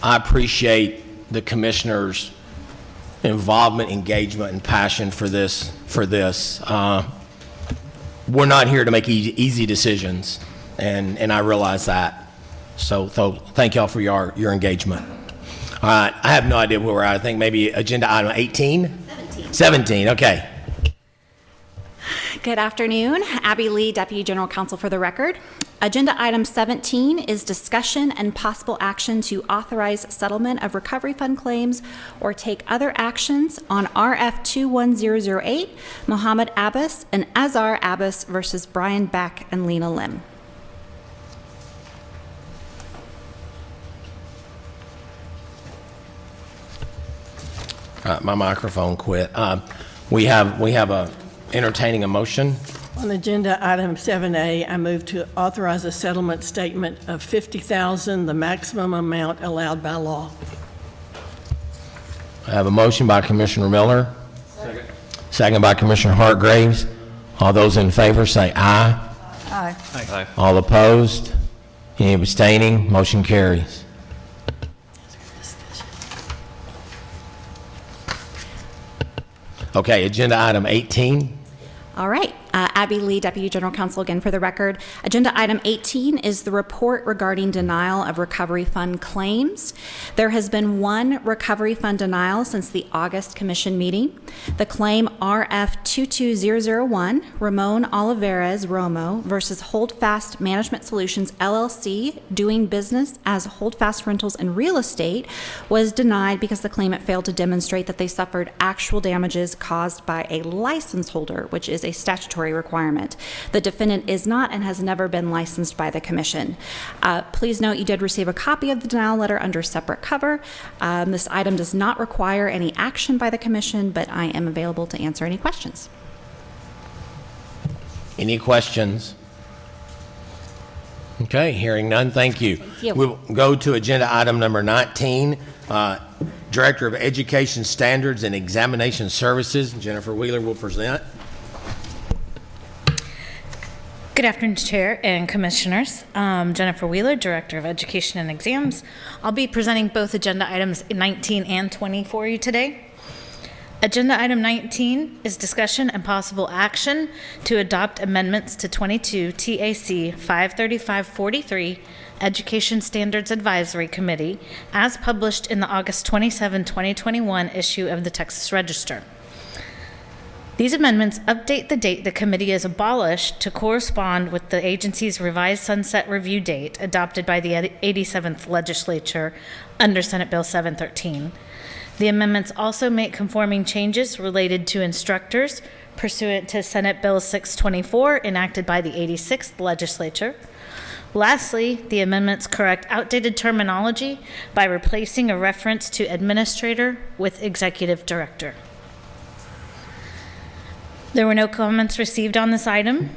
I appreciate the commissioner's involvement, engagement, and passion for this. We're not here to make easy decisions, and I realize that. So thank y'all for your engagement. All right, I have no idea where we're at. I think maybe agenda item 18? 17, okay. Good afternoon. Abby Lee, Deputy General Counsel for the record. Agenda item 17 is discussion and possible action to authorize settlement of recovery fund claims or take other actions on RF 21008, Mohammed Abbas and Azar Abbas versus Brian Beck and Lena Lim. My microphone quit. We have a entertaining a motion. On agenda item 7A, I move to authorize a settlement statement of $50,000, the maximum amount allowed by law. I have a motion by Commissioner Miller. Second by Commissioner Hartgraves. All those in favor say aye. Aye. Aye. All opposed? Any abstaining? Motion carries. Okay, agenda item 18. All right. Abby Lee, Deputy General Counsel, again for the record. Agenda item 18 is the report regarding denial of recovery fund claims. There has been one recovery fund denial since the August commission meeting. The claim RF 22001, Ramon Olivares Romo versus Holdfast Management Solutions LLC, doing business as Holdfast Rentals and Real Estate, was denied because the claimant failed to demonstrate that they suffered actual damages caused by a license holder, which is a statutory requirement. The defendant is not and has never been licensed by the commission. Please note you did receive a copy of the denial letter under separate cover. This item does not require any action by the commission, but I am available to answer any questions. Any questions? Okay, hearing none, thank you. Thank you. We'll go to agenda item number 19, Director of Education Standards and Examination Services, Jennifer Wheeler will present. Good afternoon, Chair and Commissioners. Jennifer Wheeler, Director of Education and Exams. I'll be presenting both agenda items 19 and 20 for you today. Agenda item 19 is discussion and possible action to adopt amendments to 22 TAC 53543 Education Standards Advisory Committee as published in the August 27, 2021 issue of the Texas Register. These amendments update the date the committee is abolished to correspond with the agency's revised sunset review date adopted by the 87th Legislature under Senate Bill 713. The amendments also make conforming changes related to instructors pursuant to Senate Bill 624 enacted by the 86th Legislature. Lastly, the amendments correct outdated terminology by replacing a reference to administrator with executive director. There were no comments received on this item.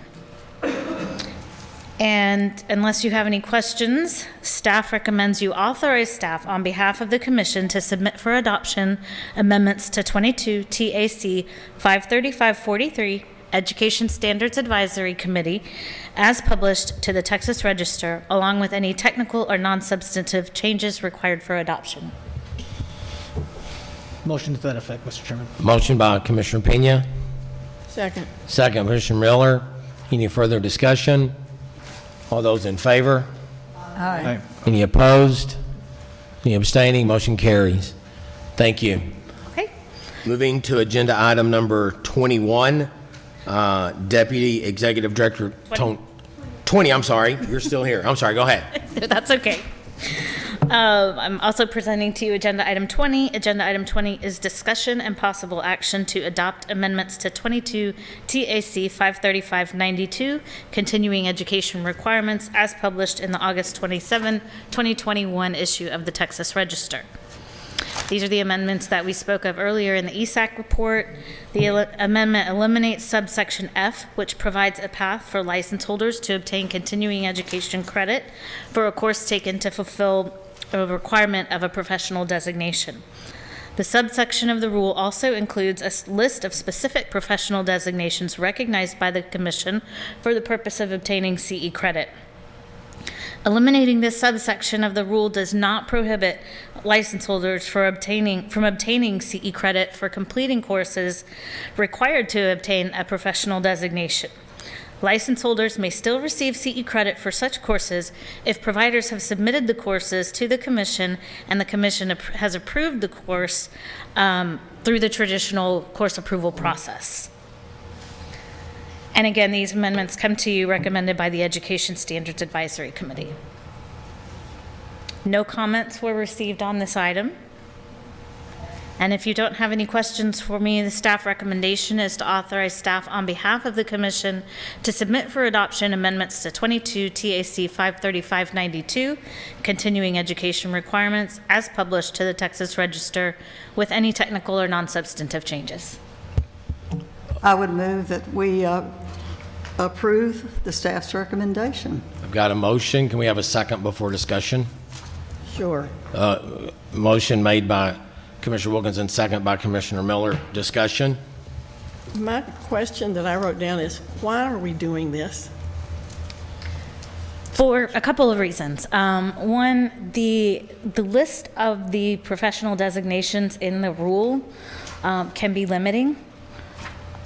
And unless you have any questions, staff recommends you authorize staff on behalf of the commission to submit for adoption amendments to 22 TAC 53543 Education Standards Advisory Committee as published to the Texas Register, along with any technical or non-substantive changes required for adoption. Motion to that effect, Mr. Chairman. Motion by Commissioner Pena. Second. Second, Commissioner Miller. Any further discussion? All those in favor? Aye. Any opposed? Any abstaining? Motion carries. Thank you. Okay. Moving to agenda item number 21, Deputy Executive Director 20, I'm sorry. You're still here. I'm sorry. Go ahead. That's okay. I'm also presenting to you agenda item 20. Agenda item 20 is discussion and possible action to adopt amendments to 22 TAC 53592, continuing education requirements as published in the August 27, 2021 issue of the Texas Register. These are the amendments that we spoke of earlier in the Esac report. The amendment eliminates subsection F, which provides a path for license holders to obtain continuing education credit for a course taken to fulfill a requirement of a professional designation. The subsection of the rule also includes a list of specific professional designations recognized by the Commission for the purpose of obtaining CE credit. Eliminating this subsection of the rule does not prohibit license holders from obtaining CE credit for completing courses required to obtain a professional designation. License holders may still receive CE credit for such courses if providers have submitted the courses to the Commission and the Commission has approved the course through the traditional course approval process. And again, these amendments come to you recommended by the Education Standards Advisory Committee. No comments were received on this item. And if you don't have any questions for me, the staff recommendation is to authorize staff on behalf of the Commission to submit for adoption amendments to 22 TAC 53592, continuing education requirements as published to the Texas Register with any technical or non-substantive changes. I would move that we approve the staff's recommendation. I've got a motion. Can we have a second before discussion? Sure. Motion made by Commissioner Wilkinson, second by Commissioner Miller. Discussion? My question that I wrote down is, why are we doing this? For a couple of reasons. One, the list of the professional designations in the rule can be limiting.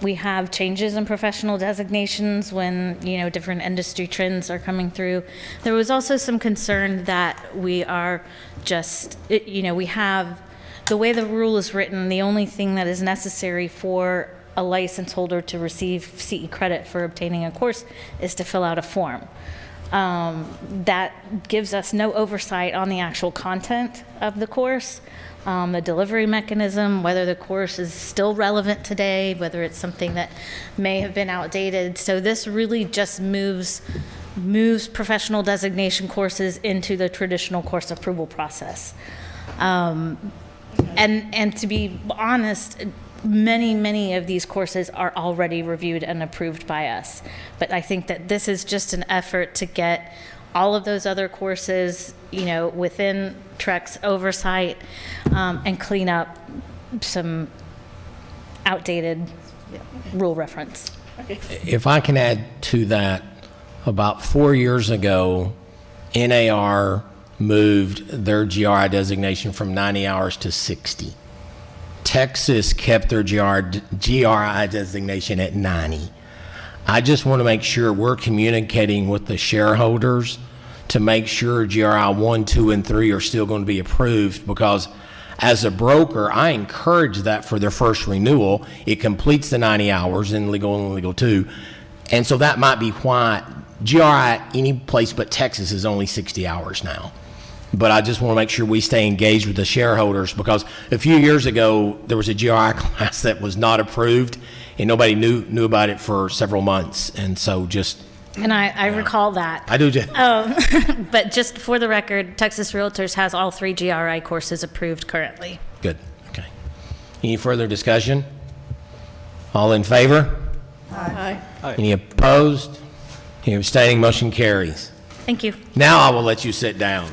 We have changes in professional designations when, different industry trends are coming through. There was also some concern that we are just, we have, the way the rule is written, the only thing that is necessary for a license holder to receive CE credit for obtaining a course is to fill out a form. That gives us no oversight on the actual content of the course. The delivery mechanism, whether the course is still relevant today, whether it's something that may have been outdated. So this really just moves professional designation courses into the traditional course approval process. And to be honest, many of these courses are already reviewed and approved by us. But I think that this is just an effort to get all of those other courses, within TREC's oversight, and clean up some outdated rule reference. If I can add to that, about 4 years ago, NAR moved their GRI designation from 90 hours to 60. Texas kept their GRI designation at 90. I just want to make sure we're communicating with the shareholders to make sure GRI 1, 2, and 3 are still going to be approved, because as a broker, I encourage that for their first renewal. It completes the 90 hours in legal 1 and legal 2. And so that might be why GRI, any place but Texas, is only 60 hours now. But I just want to make sure we stay engaged with the shareholders, because a few years ago, there was a GRI class that was not approved, and nobody knew about it for several months. And so just... And I recall that. I do, too. But just for the record, Texas Realtors has all 3 GRI courses approved currently. Good. Okay. Any further discussion? All in favor? Aye. Any opposed? Any abstaining? Motion carries. Thank you. Now I will let you sit down.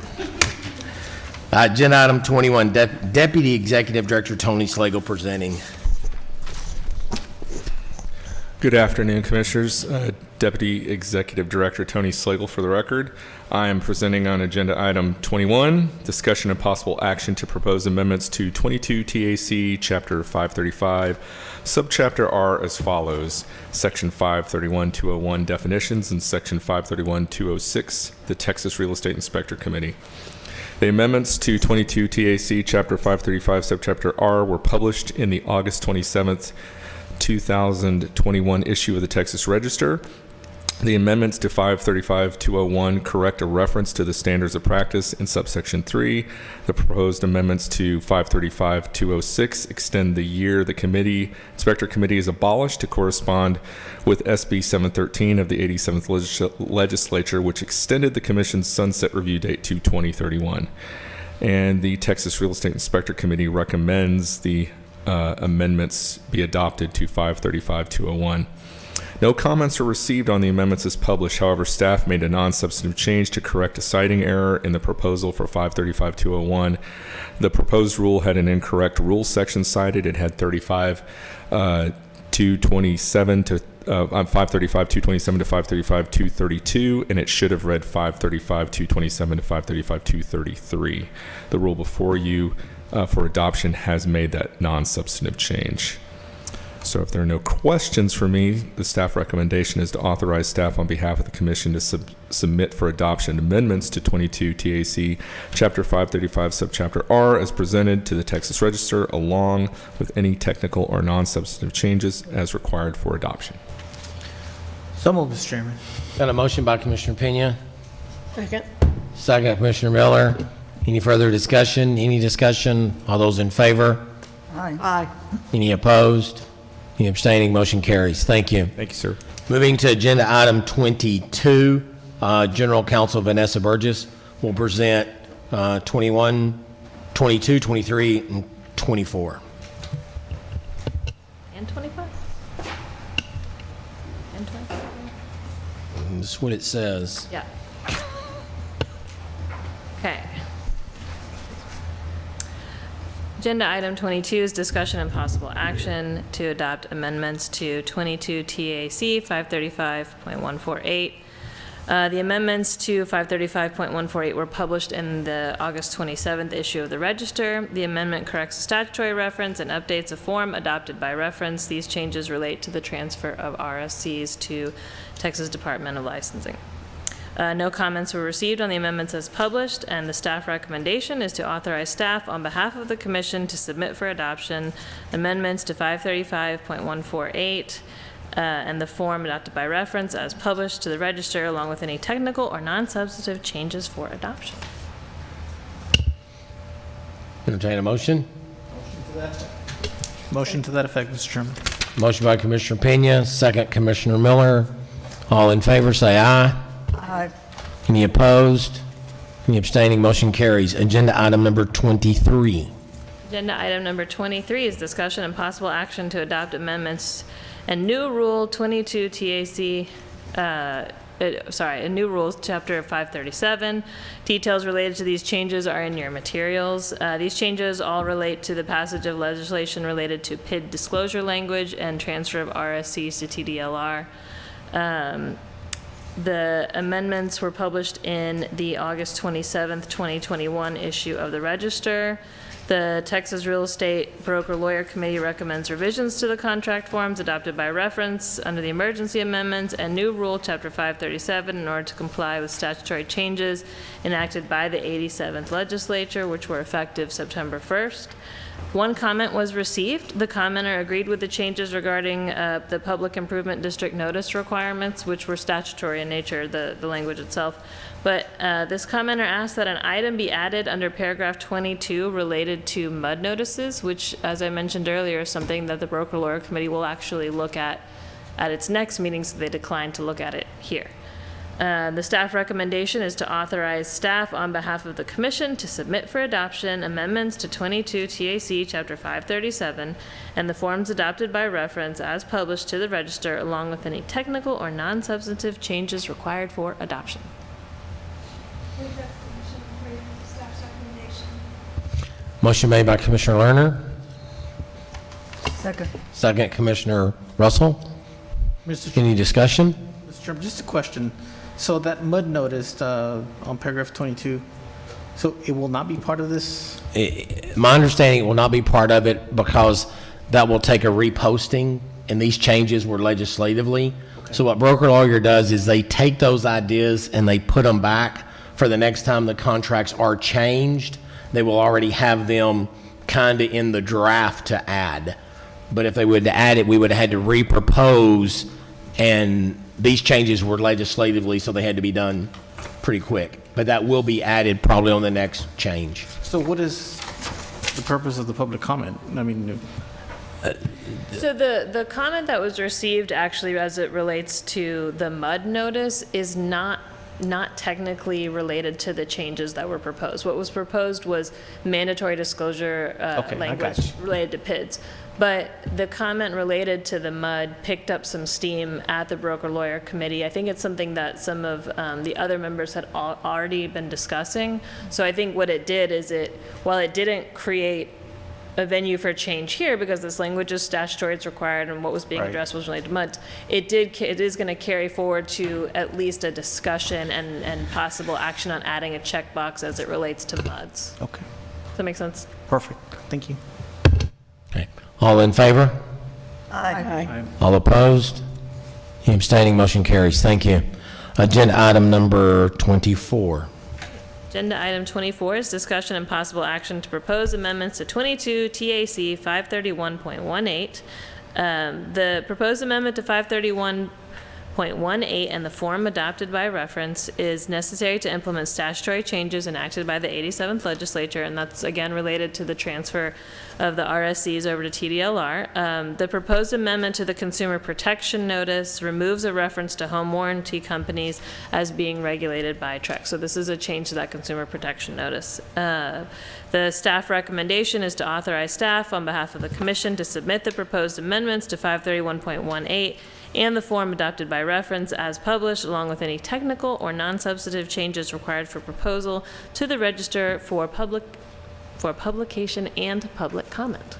Agenda item 21, Deputy Executive Director Tony Slagle presenting. Good afternoon, Commissioners. Deputy Executive Director Tony Slagle for the record. I am presenting on agenda item 21, discussion and possible action to propose amendments to 22 TAC Chapter 535, Subchapter R as follows: Section 531-201 definitions and Section 531-206, the Texas Real Estate Inspector Committee. The amendments to 22 TAC Chapter 535 Subchapter R were published in the August 27th, 2021 issue of the Texas Register. The amendments to 535-201 correct a reference to the standards of practice in subsection 3. The proposed amendments to 535-206 extend the year the Inspector Committee is abolished to correspond with SB 713 of the 87th Legislature, which extended the Commission's sunset review date to 2031. And the Texas Real Estate Inspector Committee recommends the amendments be adopted to 535-201. No comments are received on the amendments as published. However, staff made a non-substantive change to correct a citing error in the proposal for 535-201. The proposed rule had an incorrect rule section cited. It had 535-227 to 535-227 and it should have read 535-227 to 535-233. The rule before you for adoption has made that non-substantive change. So if there are no questions for me, the staff recommendation is to authorize staff on behalf of the Commission to submit for adoption amendments to 22 TAC Chapter 535 Subchapter R as presented to the Texas Register, along with any technical or non-substantive changes as required for adoption. So moved, Mr. Chairman. Got a motion by Commissioner Pena. Second. Second, Commissioner Miller. Any further discussion? Any discussion? All those in favor? Aye. Any opposed? Any abstaining? Motion carries. Thank you. Thank you, sir. Moving to agenda item 22, General Counsel Vanessa Burgess will present 21, 22, 23, and 24. And 25? And 25? That's what it says. Yeah. Okay. Agenda item 22 is discussion and possible action to adopt amendments to 22 TAC 535.148. The amendments to 535.148 were published in the August 27th issue of the Register. The amendment corrects a statutory reference and updates a form adopted by reference. These changes relate to the transfer of RSCs to Texas Department of Licensing. No comments were received on the amendments as published, and the staff recommendation is to authorize staff on behalf of the Commission to submit for adoption amendments to 535.148 and the form adopted by reference as published to the Register, along with any technical or non-substantive changes for adoption. Entertain a motion. Motion to that effect, Mr. Chairman. Motion by Commissioner Pena, second Commissioner Miller. All in favor, say aye. Aye. Any opposed? Any abstaining? Motion carries. Agenda item number 23. Agenda item number 23 is discussion and possible action to adopt amendments and new Rule 22 TAC, a new rules, Chapter 537. Details related to these changes are in your materials. These changes all relate to the passage of legislation related to PID disclosure language and transfer of RSCs to TDLR. The amendments were published in the August 27th, 2021 issue of the Register. The Texas Real Estate Broker Lawyer Committee recommends revisions to the contract forms adopted by reference under the emergency amendments and new rule, Chapter 537, in order to comply with statutory changes enacted by the 87th legislature, which were effective September 1st. One comment was received. The commenter agreed with the changes regarding the public improvement district notice requirements, which were statutory in nature, the language itself. But this commenter asked that an item be added under paragraph 22 related to mud notices, which, as I mentioned earlier, is something that the Broker Lawyer Committee will actually look at its next meeting, so they declined to look at it here. The staff recommendation is to authorize staff on behalf of the commission to submit for adoption amendments to 22 TAC Chapter 537 and the forms adopted by reference as published to the register, along with any technical or non-substantive changes required for adoption. Motion made by Commissioner Lerner. Second. Second, Commissioner Russell. Any discussion? Mr. Chairman, just a question. So that mud notice on paragraph 22, so it will not be part of this? My understanding, it will not be part of it because that will take a reposting, and these changes were legislatively. Okay. So what Broker Lawyer does is they take those ideas and they put them back for the next time the contracts are changed. They will already have them kind of in the draft to add. But if they would add it, we would have had to repropose, and these changes were legislatively, so they had to be done pretty quick. But that will be added probably on the next change. So what is the purpose of the public comment? I mean, so the comment that was received actually as it relates to the mud notice is not technically related to the changes that were proposed. What was proposed was mandatory disclosure language related to PIDs. But the comment related to the mud picked up some steam at the Broker Lawyer Committee. I think it's something that some of the other members had already been discussing. So I think what it did is while it didn't create a venue for change here because this language is statutory, it's required, and what was being addressed was related to mud, it is going to carry forward to at least a discussion and possible action on adding a checkbox as it relates to muds. Okay. Does that make sense? Perfect. Thank you. Okay. All in favor? Aye. All opposed? Any abstaining? Motion carries. Thank you. Agenda item number 24. Agenda item 24 is discussion and possible action to propose amendments to 22 TAC 531.18. The proposed amendment to 531.18 and the form adopted by reference is necessary to implement statutory changes enacted by the 87th legislature, and that's again related to the transfer of the RSCs over to TDLR. The proposed amendment to the Consumer Protection Notice removes a reference to home warranty companies as being regulated by TREC. So this is a change to that Consumer Protection Notice. The staff recommendation is to authorize staff on behalf of the commission to submit the proposed amendments to 531.18 and the form adopted by reference as published, along with any technical or non-substantive changes required for proposal to the register for publication and public comment.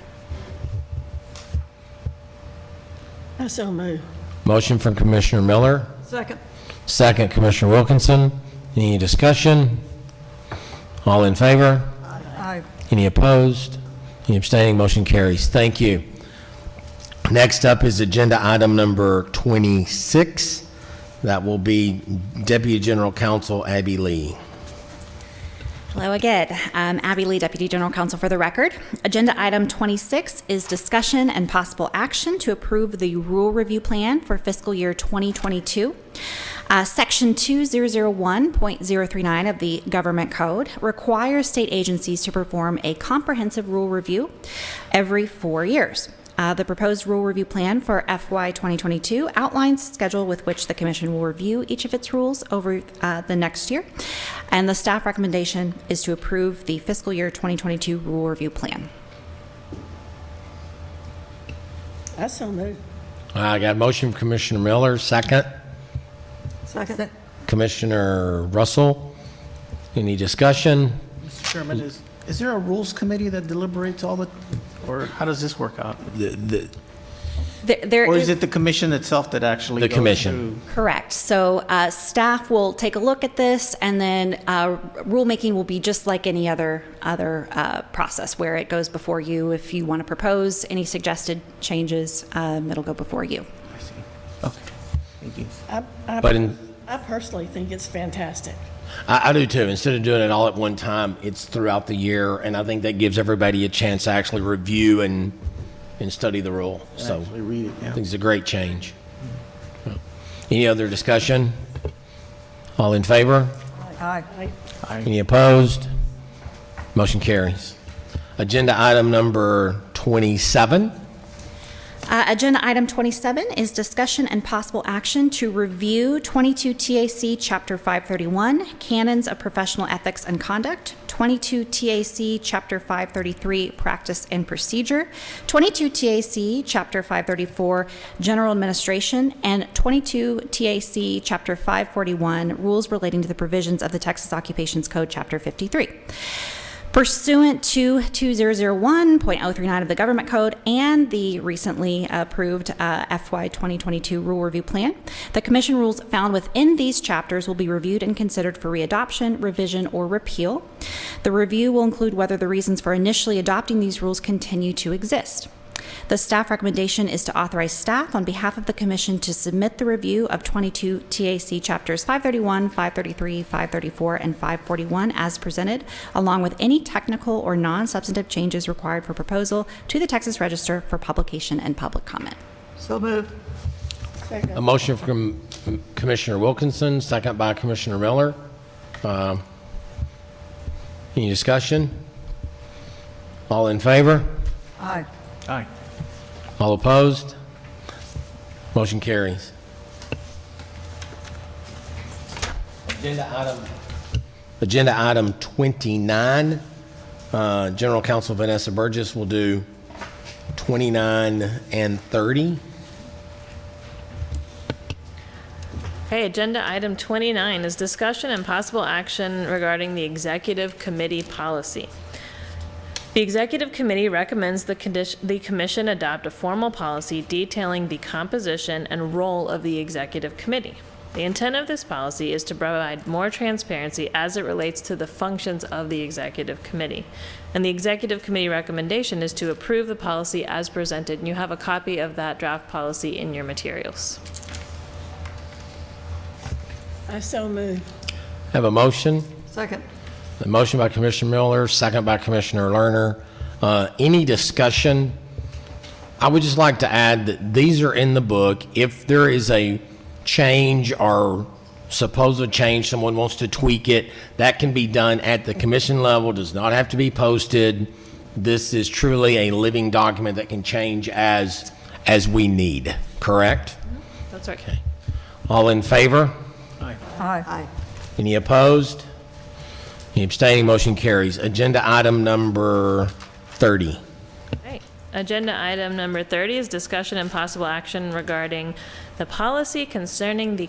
I so move. Motion from Commissioner Miller. Second. Second, Commissioner Wilkinson. Any discussion? All in favor? Aye. Any opposed? Any abstaining? Motion carries. Thank you. Next up is agenda item number 26. That will be Deputy General Counsel Abby Lee. Hello again. Abby Lee, Deputy General Counsel for the record. Agenda item 26 is discussion and possible action to approve the rule review plan for fiscal year 2022. Section 2001.039 of the Government Code requires state agencies to perform a comprehensive rule review every 4 years. The proposed rule review plan for FY 2022 outlines the schedule with which the Commission will review each of its rules over the next year, and the staff recommendation is to approve the fiscal year 2022 rule review plan. I so move. I got a motion from Commissioner Miller. Second. Second. Commissioner Russell. Any discussion? Mr. Chairman, is there a rules committee that deliberates all the, or how does this work out? Or is it the commission itself that actually The goes commission. through? Correct. So staff will take a look at this, and then rulemaking will be just like any other process where it goes before you. If you want to propose any suggested changes, it'll go before you. I see. Okay. Thank you. I personally think it's fantastic. I do too. Instead of doing it all at one time, it's throughout the year, and I think that gives everybody a chance to actually review and study the rule. So Actually read it, yeah. I think it's a great change. Any other discussion? All in favor? Aye. Any opposed? Motion carries. Agenda item number 27. Agenda item 27 is discussion and possible action to review 22 TAC Chapter 531, Canons of Professional Ethics and Conduct, 22 TAC Chapter 533, Practice and Procedure, 22 TAC Chapter 534, General Administration, and 22 TAC Chapter 541, Rules Relating to the Provisions of the Texas Occupations Code, Chapter 53. Pursuant to 2001.039 of the Government Code and the recently approved FY 2022 Rule Review Plan, the Commission rules found within these chapters will be reviewed and considered for readoption, revision, or repeal. The review will include whether the reasons for initially adopting these rules continue to exist. The staff recommendation is to authorize staff on behalf of the Commission to submit the review of 22 TAC Chapters 531, 533, 534, and 541 as presented, along with any technical or non-substantive changes required for proposal to the Texas Register for publication and public comment. So moved. A motion from Commissioner Wilkinson, second by Commissioner Miller. Any discussion? All in favor? Aye. Aye. All opposed? Motion carries. Agenda item 29. General Counsel Vanessa Burgess will do 29 and 30. Okay, agenda item 29 is discussion and possible action regarding the executive committee policy. The Executive Committee recommends the Commission adopt a formal policy detailing the composition and role of the Executive Committee. The intent of this policy is to provide more transparency as it relates to the functions of the Executive Committee. And the Executive Committee recommendation is to approve the policy as presented, and you have a copy of that draft policy in your materials. I so move. Have a motion? Second. The motion by Commissioner Miller, second by Commissioner Lerner. Any discussion? I would just like to add that these are in the book. If there is a change or supposed change, someone wants to tweak it, that can be done at the commission level, does not have to be posted. This is truly a living document that can change as we need, correct? That's right. Okay. All in favor? Aye. Aye. Any opposed? Any abstaining? Motion carries. Agenda item number 30. Okay. Agenda item number 30 is discussion and possible action regarding the policy concerning the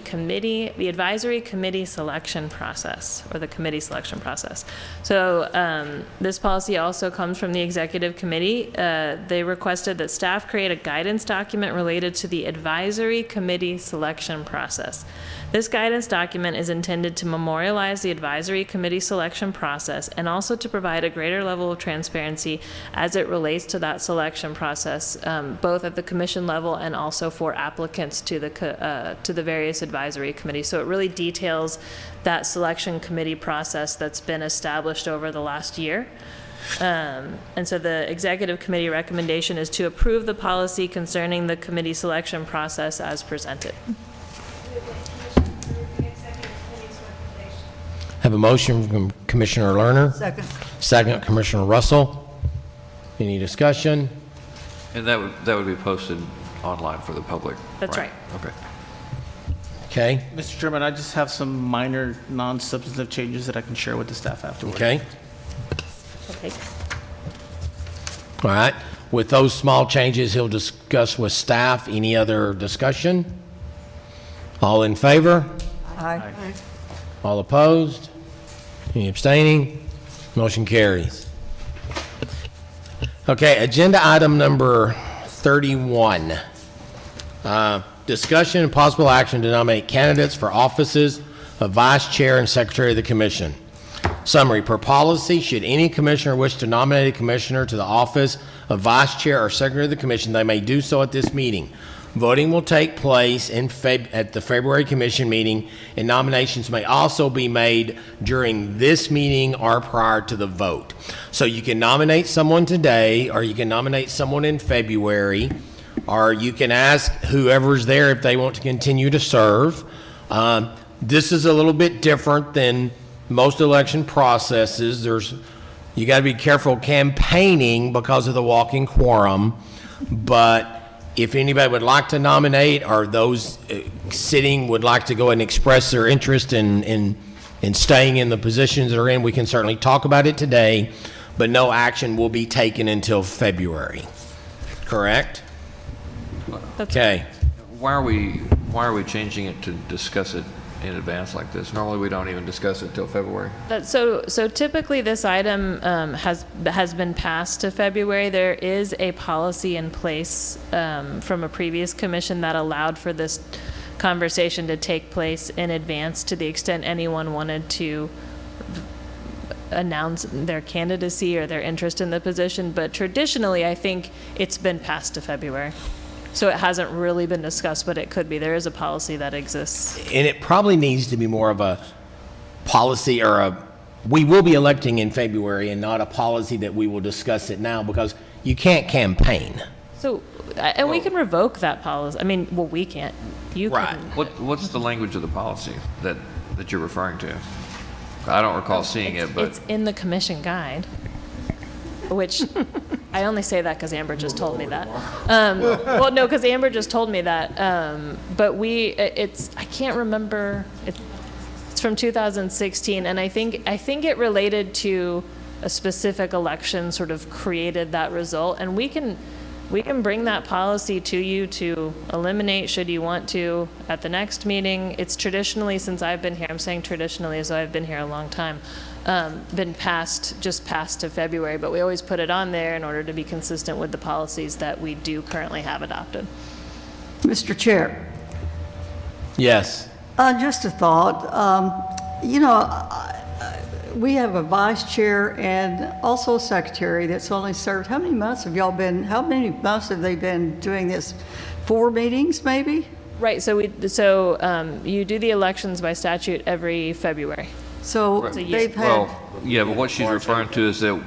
advisory committee selection process, or the committee selection process. So this policy also comes from the Executive Committee. They requested that staff create a guidance document related to the advisory committee selection process. This guidance document is intended to memorialize the advisory committee selection process and also to provide a greater level of transparency as it relates to that selection process, both at the commission level and also for applicants to the various advisory committees. So it really details that selection committee process that's been established over the last year. And so the Executive Committee recommendation is to approve the policy concerning the committee selection process as presented. Have a motion from Commissioner Lerner. Second. Second, Commissioner Russell. Any discussion? And that would be posted online for the public. That's right. Okay. Okay. Mr. Chairman, I just have some minor non-substantive changes that I can share with the staff afterwards. Okay. Okay. All right. With those small changes, he'll discuss with staff. Any other discussion? All in favor? Aye. All opposed? Any abstaining? Motion carries. Okay, agenda item number 31. Discussion and possible action to nominate candidates for offices of Vice Chair and Secretary of the Commission. Summary, per policy, should any commissioner wish to nominate a commissioner to the office of Vice Chair or Secretary of the Commission, they may do so at this meeting. Voting will take place at the February Commission meeting, and nominations may also be made during this meeting or prior to the vote. So you can nominate someone today, or you can nominate someone in February, or you can ask whoever's there if they want to continue to serve. This is a little bit different than most election processes. You got to be careful campaigning because of the walking quorum, but if anybody would like to nominate, or those sitting would like to go ahead and express their interest in staying in the positions they're in, we can certainly talk about it today, but no action will be taken until February. Correct? Okay. Why are we changing it to discuss it in advance like this? Normally, we don't even discuss it till February. So typically, this item has been passed to February. There is a policy in place from a previous commission that allowed for this conversation to take place in advance, to the extent anyone wanted to announce their candidacy or their interest in the position. But traditionally, I think it's been passed to February. So it hasn't really been discussed, but it could be. There is a policy that exists. And it probably needs to be more of a policy, or we will be electing in February, and not a policy that we will discuss it now, because you can't campaign. So, and we can revoke that policy. I mean, well, we can't. You right. can. What's the language of the policy that you're referring to? I don't recall seeing it, but it's in the commission guide, which I only say that because Amber just told me that. Well, no, because Amber just told me that. But I can't remember. It's from 2016, and I think it related to a specific election, sort of created that result, and we can bring that policy to you to eliminate, should you want to, at the next meeting. It's traditionally, since I've been here, I'm saying traditionally as though I've been here a long time, been passed to February, but we always put it on there in order to be consistent with the policies that we do currently have adopted. Mr. Chair. Yes. Just a thought. We have a vice chair and also a secretary that's only served. How many months have they been doing this? 4 meetings, maybe? Right. So you do the elections by statute every February. So they've had. But what she's referring to is that,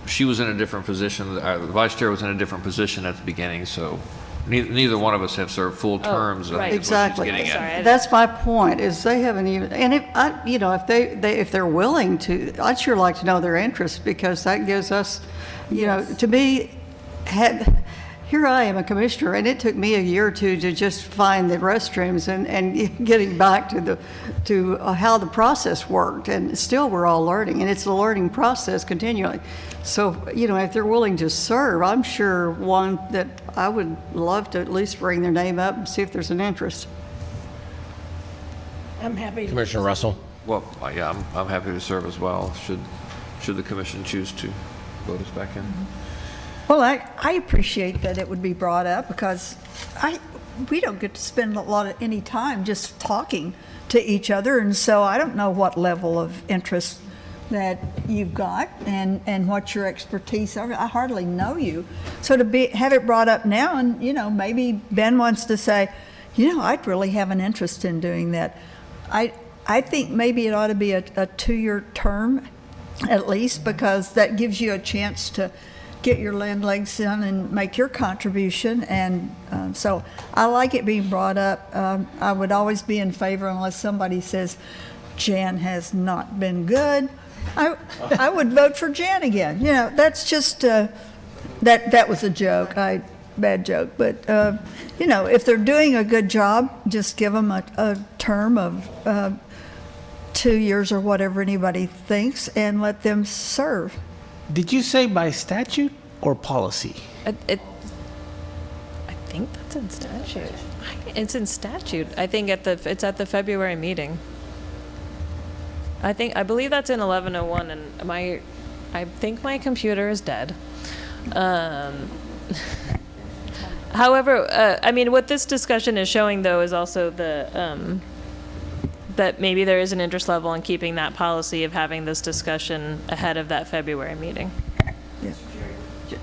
she was in a different position. The vice chair was in a different position at the beginning, so neither one of us have served full terms. Right. Exactly. That's my point. Is they haven't even. And if they're willing to, I'd sure like to know their interest, because that gives us, to be. Here I am, a commissioner, and it took me a year or two to just find the restrooms and getting back to how the process worked. And still, we're all learning, and it's a learning process continually. So, if they're willing to serve, I'm sure one that I would love to at least bring their name up and see if there's an interest. I'm happy. Commissioner Russell? Well, I'm happy to serve as well, should the commission choose to vote us back in. Well, I appreciate that it would be brought up, because we don't get to spend any time just talking to each other, and so I don't know what level of interest that you've got and what your expertise are. I hardly know you, so to have it brought up now, and maybe Ben wants to say, I'd really have an interest in doing that. I think maybe it ought to be a 2-year term at least, because that gives you a chance to get your land legs in and make your contribution. And so I like it being brought up. I would always be in favor unless somebody says Jan has not been good. I would vote for Jan again. That's just that was a joke. Bad joke. But if they're doing a good job, just give them a term of 2 years or whatever anybody thinks, and let them serve. Did you say by statute or policy? I think that's in statute. It's in statute. I think it's at the February meeting. I believe that's in 1101, and I think my computer is dead. However, I mean, what this discussion is showing, though, is also that maybe there is an interest level in keeping that policy of having this discussion ahead of that February meeting.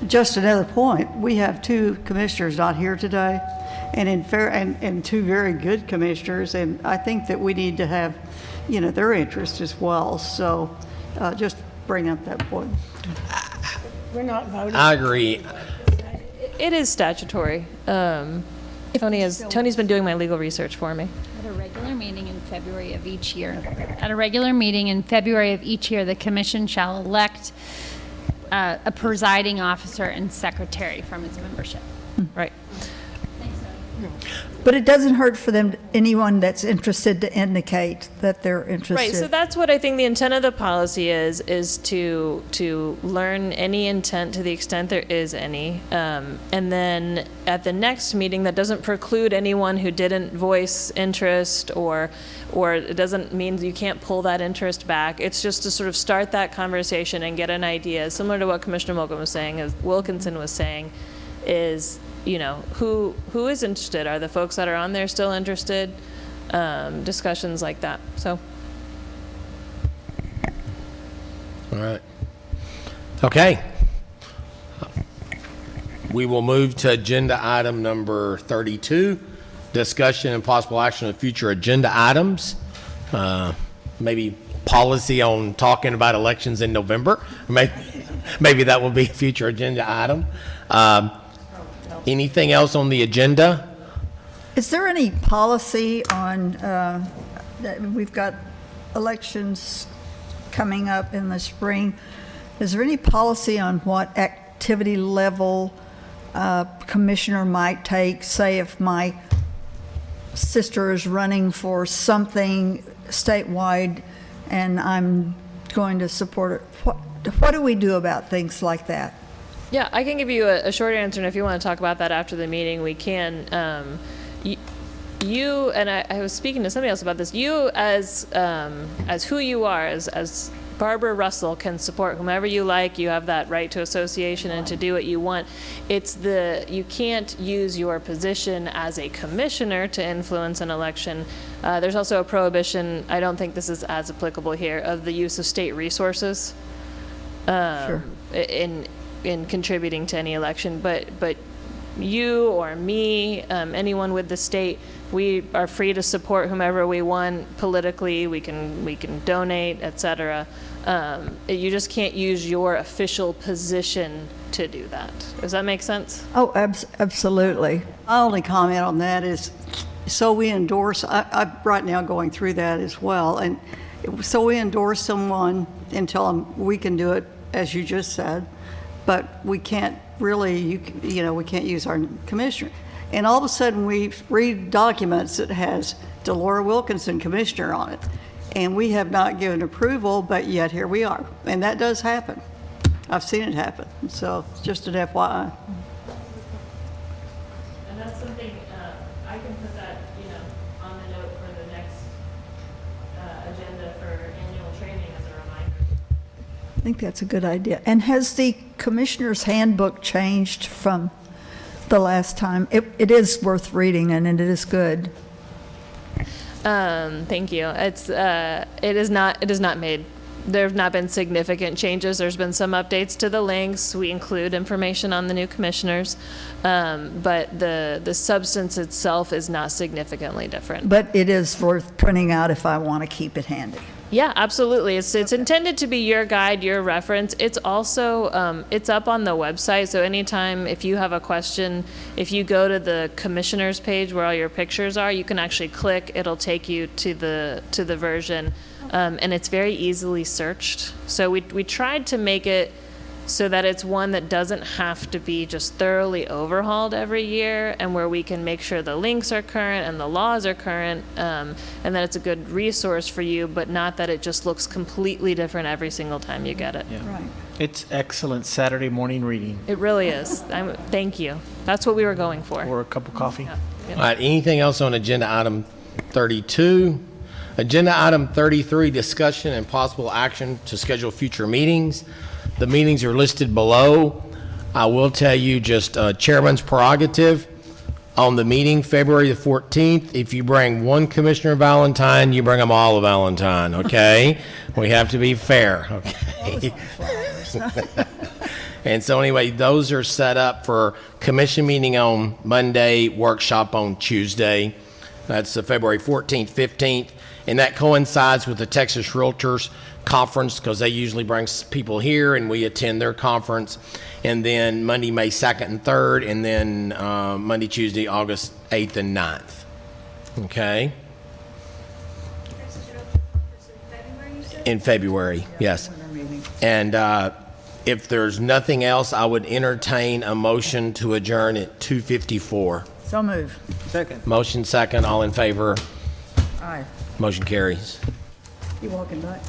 Just another point, we have two commissioners not here today, and two very good commissioners, and I think that we need to have, their interest as well. So just bring up that point. We're not voting. I agree. It is statutory. Tony's been doing my legal research for me. At a regular meeting in February of each year. At a regular meeting in February of each year, the commission shall elect a presiding officer and secretary from its membership. Right. But it doesn't hurt for them, anyone that's interested, to indicate that they're interested. Right, so that's what I think the intent of the policy is to learn any intent to the extent there is any. And then at the next meeting, that doesn't preclude anyone who didn't voice interest, or it doesn't mean you can't pull that interest back. It's just to sort of start that conversation and get an idea, similar to what Commissioner Wilkinson was saying, is, who is interested? Are the folks that are on there still interested? Discussions like that. So. All right. Okay. We will move to agenda item number 32, discussion and possible action of future agenda items. Maybe policy on talking about elections in November. Maybe that will be a future agenda item. Anything else on the agenda? Is there any policy on, we've got elections coming up in the spring. Is there any policy on what activity level commissioner might take? Say if my sister is running for something statewide and I'm going to support it, what do we do about things like that? Yeah, I can give you a short answer, and if you want to talk about that after the meeting, we can. You and I was speaking to somebody else about this. You, as who you are, as Barbara Russell, can support whomever you like. You have that right to association and to do what you want. You can't use your position as a commissioner to influence an election. There's also a prohibition, I don't think this is as applicable here, of the use of state resources in contributing to any election, but you or me, anyone with the state, we are free to support whomever we want politically. We can donate, etc. You just can't use your official position to do that. Does that make sense? Oh, absolutely. My only comment on that is, so we endorse, I'm right now going through that as well, and so we endorse someone and tell them we can do it, as you just said, but we can't really, we can't use our commissioner. And all of a sudden we read documents that has Delora Wilkinson, commissioner, on it. And we have not given approval, but yet here we are. And that does happen. I've seen it happen. So just an FYI. And that's something, I can put that, on the note for the next agenda for annual training as a reminder. I think that's a good idea. And has the Commissioner's Handbook changed from the last time? It is worth reading, and it is good. Thank you. It is not made. There have not been significant changes. There's been some updates to the links. We include information on the new commissioners, but the substance itself is not significantly different. But it is worth printing out if I want to keep it handy. Yeah, absolutely. It's intended to be your guide, your reference. It's also, it's up on the website, so anytime if you have a question, if you go to the commissioners page where all your pictures are, you can actually click, it'll take you to the version, and it's very easily searched. So we tried to make it so that it's one that doesn't have to be just thoroughly overhauled every year, and where we can make sure the links are current and the laws are current, and that it's a good resource for you, but not that it just looks completely different every single time you get it. Yeah. Right. It's excellent Saturday morning reading. It really is. Thank you. That's what we were going for. Or a cup of coffee. Yeah. All right, anything else on agenda item 32? Agenda item 33, discussion and possible action to schedule future meetings. The meetings are listed below. I will tell you, just chairman's prerogative, On the meeting, February the 14th, if you bring one Commissioner Valentine, you bring them all a Valentine, okay? We have to be fair, okay? And so anyway, those are set up for commission meeting on Monday, workshop on Tuesday. That's the February 14th, 15th, and that coincides with the Texas Realtors Conference because they usually bring people here and we attend their conference. And then Monday, May 2nd and 3rd, and then Monday, Tuesday, August 8th and 9th. Okay? In February, yes. And if there's nothing else, I would entertain a motion to adjourn at 2:54. So move. Second. Motion second, all in favor? Aye. Motion carries. You walking back?